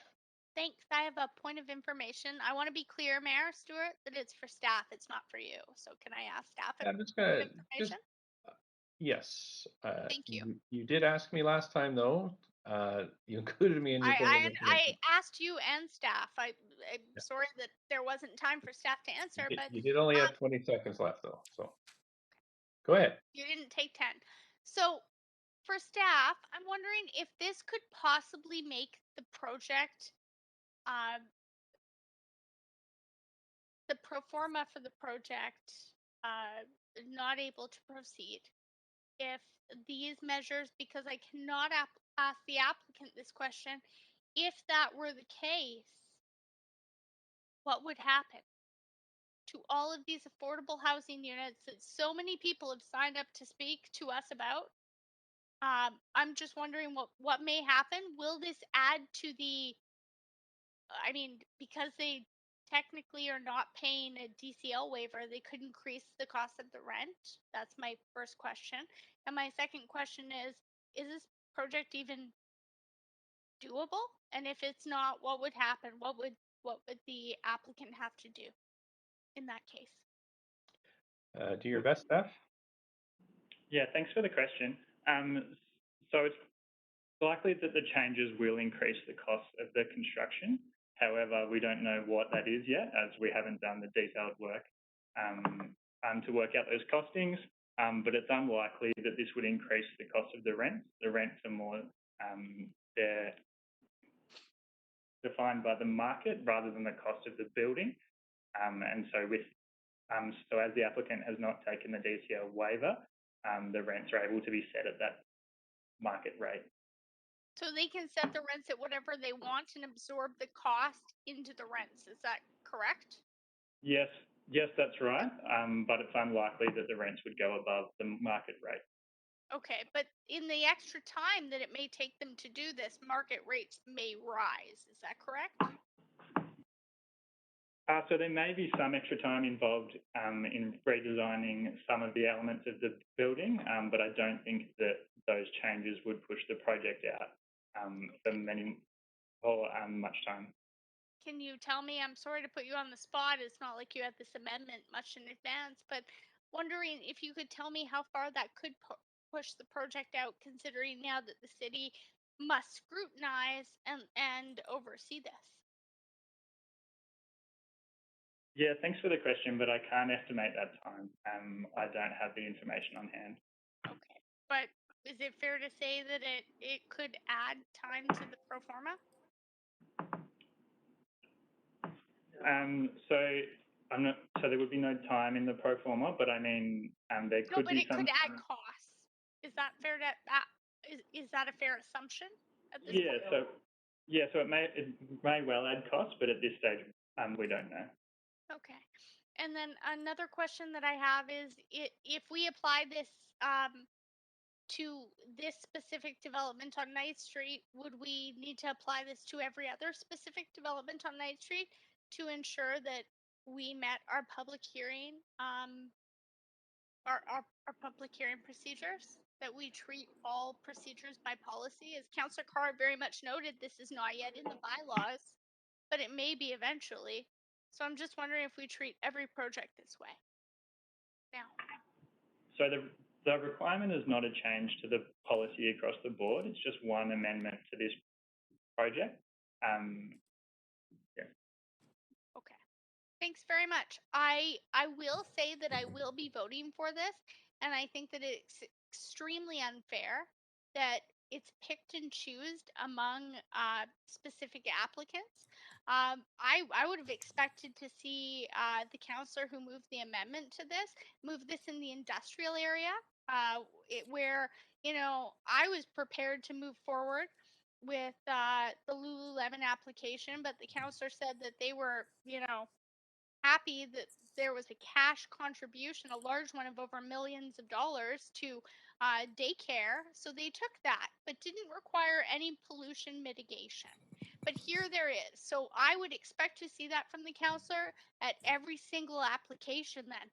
Thanks. I have a point of information. I want to be clear, Mayor Stewart, that it's for staff. It's not for you. So can I ask staff I'm just point of gonna information? yes. Thank you. You did ask me last time, though. You included me in your point of I information. asked you and staff. I'm sorry that there wasn't time for staff to answer, but You did only have 20 seconds left, though. So go ahead. you didn't take 10. So for staff, I'm wondering if this could possibly make the project, the pro forma for the project, not able to proceed. If these measures, because I cannot ask the applicant this question, if that were the case, what would happen to all of these affordable housing units that so many people have signed up to speak to us about? I'm just wondering what may happen. Will this add to the, I mean, because they technically are not paying a DCL waiver, they could increase the cost of the rent? That's my first question. And my second question is this project even doable? And if it's not, what would happen? What would the applicant have to do in that case? Do your best, Steph. Yeah, thanks for the question. So it's likely that the changes will increase the cost of the construction. However, we don't know what that is yet, as we haven't done the detailed work to work out those costings. But it's unlikely that this would increase the cost of the rent. The rents are more they're defined by the market rather than the cost of the building. And so so as the applicant has not taken the DCL waiver, the rents are able to be set at that market rate. So they can set the rents at whatever they want and absorb the cost into the rents. Is that correct? Yes, that's right. But it's unlikely that the rents would go above the market rate. Okay, but in the extra time that it may take them to do this, market rates may rise. Is that correct? So there may be some extra time involved in redesigning some of the elements of the building, but I don't think that those changes would push the project out for much time. Can you tell me, I'm sorry to put you on the spot, it's not like you had this amendment much in advance, but wondering if you could tell me how far that could push the project out, considering now that the city must scrutinize and oversee this? Yeah, thanks for the question, but I can't estimate that time. I don't have the information on hand. Okay, but is it fair to say that it could add time to the pro forma? So there would be no time in the pro forma, but I mean, there could be some. No, but it could add costs. Is that fair to? Is that a fair assumption at this point? So it may well add costs, but at this stage, we don't know. Okay. And then another question that I have is, if we apply this to this specific development on Ninth Street, would we need to apply this to every other specific development on Ninth Street to ensure that we met our public hearing, our public hearing procedures? That we treat all procedures by policy? As Councillor Carr very much noted, this is not yet in the bylaws, but it may be eventually. So I'm just wondering if we treat every project this way now. So the requirement is not a change to the policy across the board. It's just one amendment to this project. Yeah. Okay. Thanks very much. I will say that I will be voting for this, and I think that it's extremely unfair that it's picked and choosed among specific applicants. I would have expected to see the councillor who moved the amendment to this move this in the industrial area, where I was prepared to move forward with the Lululemon application, but the councillor said that they were happy that there was a cash contribution, a large one of over millions of dollars to daycare. So they took that, but didn't require any pollution mitigation. But here there is. So I would expect to see that from the councillor at every single application then,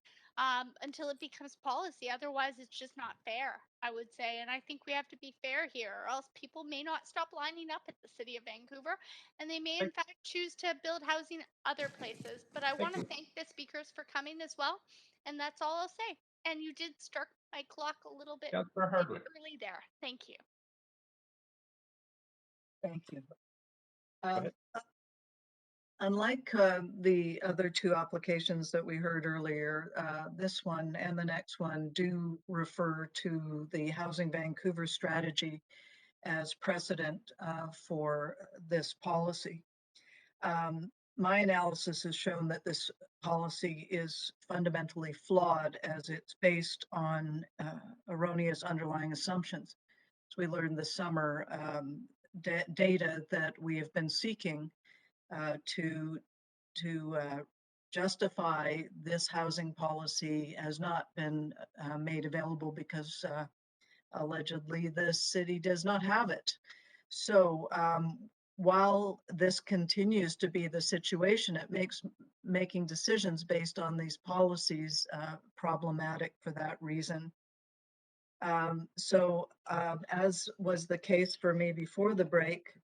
until it becomes policy. Otherwise, it's just not fair, I would say. And I think we have to be fair here, or else people may not stop lining up at the City of Vancouver, and they may in fact choose to build housing other places. But I want to thank the speakers for coming as well, and that's all I'll say. And you did start my clock a little bit early there. Thank you. Thank you. Unlike the other two applications that we heard earlier, this one and the next one do refer to the Housing Vancouver strategy as precedent for this policy. My analysis has shown that this policy is fundamentally flawed as it's based on erroneous underlying assumptions. As we learned this summer, data that we have been seeking to justify this housing policy has not been made available because allegedly the city does not have it. So while this continues to be the situation, it makes making decisions based on these policies problematic for that reason. As was the case for me before the break,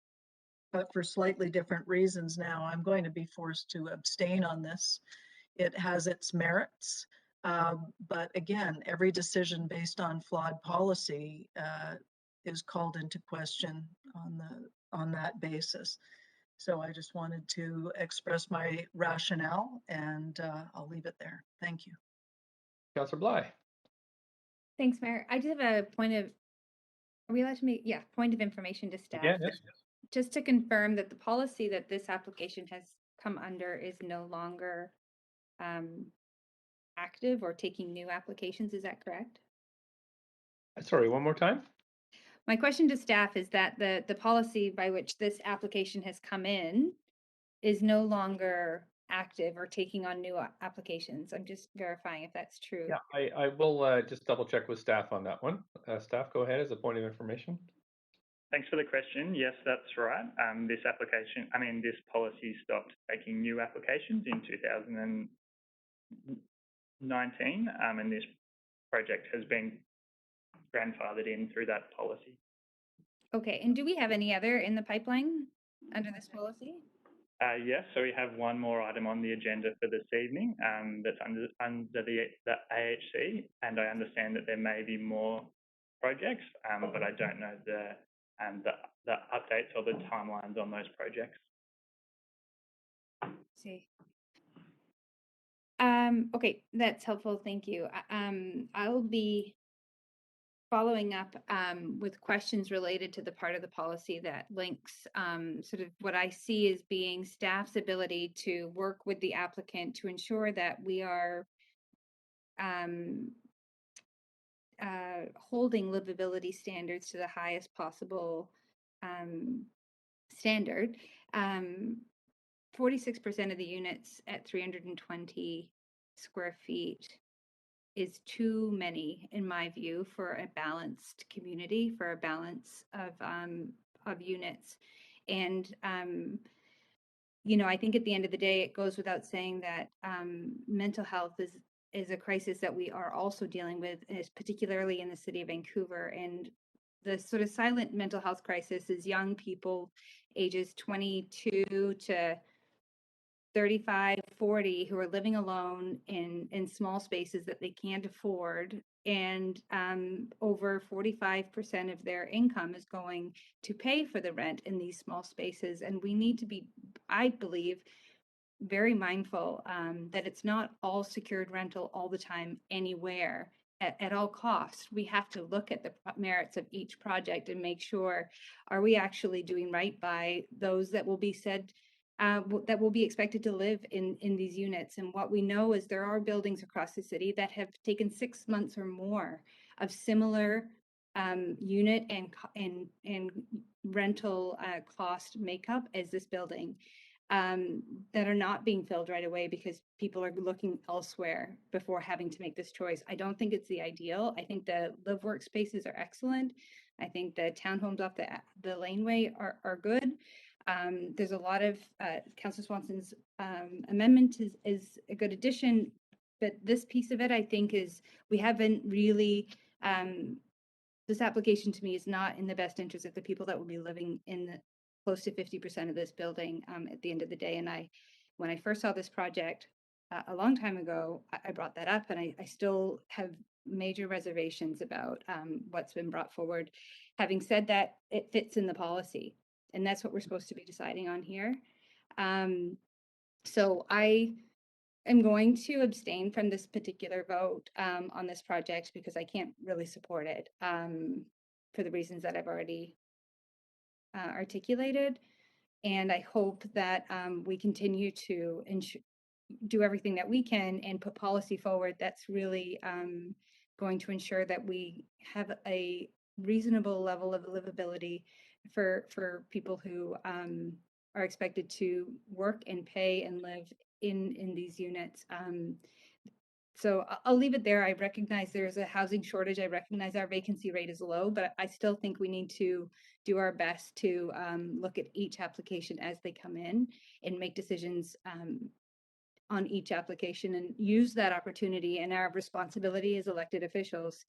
but for slightly different reasons now, I'm going to be forced to abstain on this. It has its merits, but again, every decision based on flawed policy is called into question on that basis. So I just wanted to express my rationale, and I'll leave it there. Thank you. Councillor Bly. Thanks, Mayor. I just have a point of, are we allowed to make, yeah, point of information to staff. Yeah, yes. Just to confirm that the policy that this application has come under is no longer active or taking new applications. Is that correct? Sorry, one more time. My question to staff is that the policy by which this application has come in is no longer active or taking on new applications. I'm just verifying if that's true. Yeah, I will just double check with staff on that one. Staff, go ahead as a point of information. Thanks for the question. Yes, that's right. This policy stopped taking new applications in 2019, and this project has been grandfathered in through that policy. Okay, and do we have any other in the pipeline under this policy? Yes, so we have one more item on the agenda for this evening that's under the AHC, and I understand that there may be more projects, but I don't know the updates or the timelines on those projects. See. Okay, that's helpful. Thank you. I'll be following up with questions related to the part of the policy that links sort of what I see as being staff's ability to work with the applicant to ensure that we are holding livability standards to the highest possible standard. 46% of the units at 320 square feet is too many, in my view, for a balanced community, for a balance of units. And you know, I think at the end of the day, it goes without saying that mental health is a crisis that we are also dealing with, is particularly in the city of Vancouver. And the sort of silent mental health crisis is young people ages 22 to 35, 40 who are living alone in small spaces that they can't afford. And over 45% of their income is going to pay for the rent in these small spaces. And we need to be, I believe, very mindful that it's not all secured rental all the time anywhere at all costs. We have to look at the merits of each project and make sure, are we actually doing right by those that will be said that will be expected to live in these units. And what we know is there are buildings across the city that have taken 6 months or more of similar unit and rental cost makeup as this building, that are not being filled right away because people are looking elsewhere before having to make this choice. I don't think it's the ideal. I think the live work spaces are excellent. I think the townhomes off the laneway are good. There's a lot of Councillor Swanson's amendment is a good addition, but this piece of it, I think, is we haven't really. This application to me is not in the best interest of the people that will be living in the close to 50% of this building at the end of the day. And when I first saw this project a long time ago, I brought that up, and I still have major reservations about what's been brought forward. Having said that, it fits in the policy, and that's what we're supposed to be deciding on here. So I am going to abstain from this particular vote on this project because I can't really support it for the reasons that I've already articulated. And I hope that we continue to do everything that we can and put policy forward that's really going to ensure that we have a reasonable level of livability for people who are expected to work and pay and live in these units. So I'll leave it there. I recognize there's a housing shortage. I recognize our vacancy rate is low, but I still think we need to do our best to look at each application as they come in and make decisions on each application, and use that opportunity and our responsibility as elected officials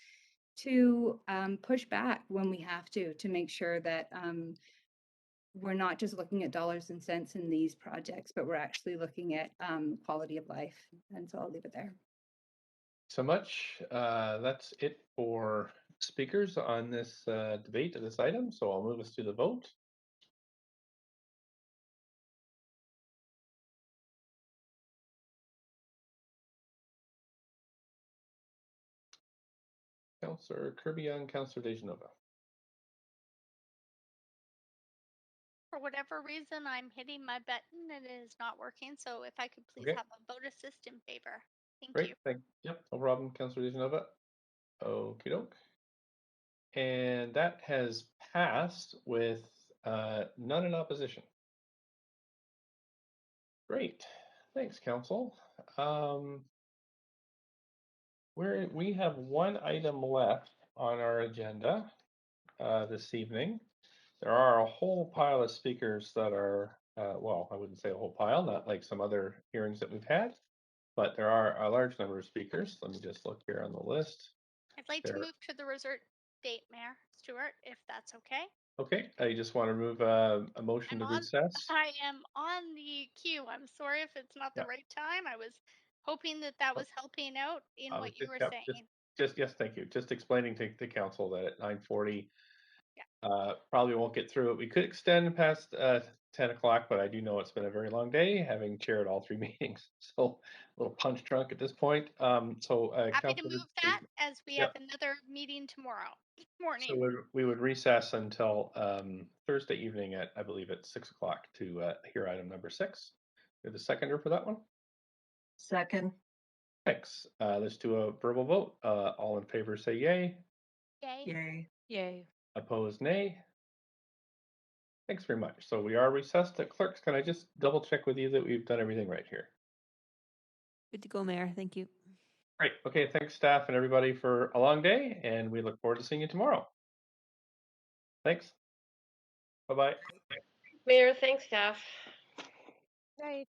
to push back when we have to make sure that we're not just looking at dollars and cents in these projects, but we're actually looking at quality of life. And so I'll leave it there. So much. That's it for speakers on this debate of this item. So I'll move us to the vote. Councillor Kirby-Young, Councillor Dejanova. For whatever reason, I'm hitting my button and it is not working. So if I could please Okay. have a vote assist in favor. Thank Great. you. Yep, no problem, Councillor Dejanova. Okie doke. And that has passed with none in opposition. Great. Thanks, Council. We have one item left on our agenda this evening. There are a whole pile of speakers that are, well, I wouldn't say a whole pile, not like some other hearings that we've had, but there are a large number of speakers. Let me just look here on the list. I'd like to move to the reserved date, Mayor Stewart, if that's okay. Okay, I just want to move a motion to recess. I am on the queue. I'm sorry if it's not the right time. I was hoping that was helping out in what you were saying. Yes, thank you. Just explaining to the council that at 9:40, probably won't get through it. We could extend past 10 o'clock, but I do know it's been a very long day, having chaired all three meetings. So a little punch drunk at this point. Happy to move that as we have another meeting tomorrow morning. So we would recess until Thursday evening at, I believe, at 6 o'clock to hear item number 6. You're the seconder for that one? Second. Thanks. Let's do a verbal vote. All in favor say yay. Yay. Yay. Yay. Opposed, nay. Thanks very much. So we are recessed. Clerks, can I just double check with you that we've done everything right here? Good to go, Mayor. Thank you. Great. Okay, thanks staff and everybody for a long day, and we look forward to seeing you tomorrow. Thanks. Bye-bye. Mayor, thanks, staff. Right.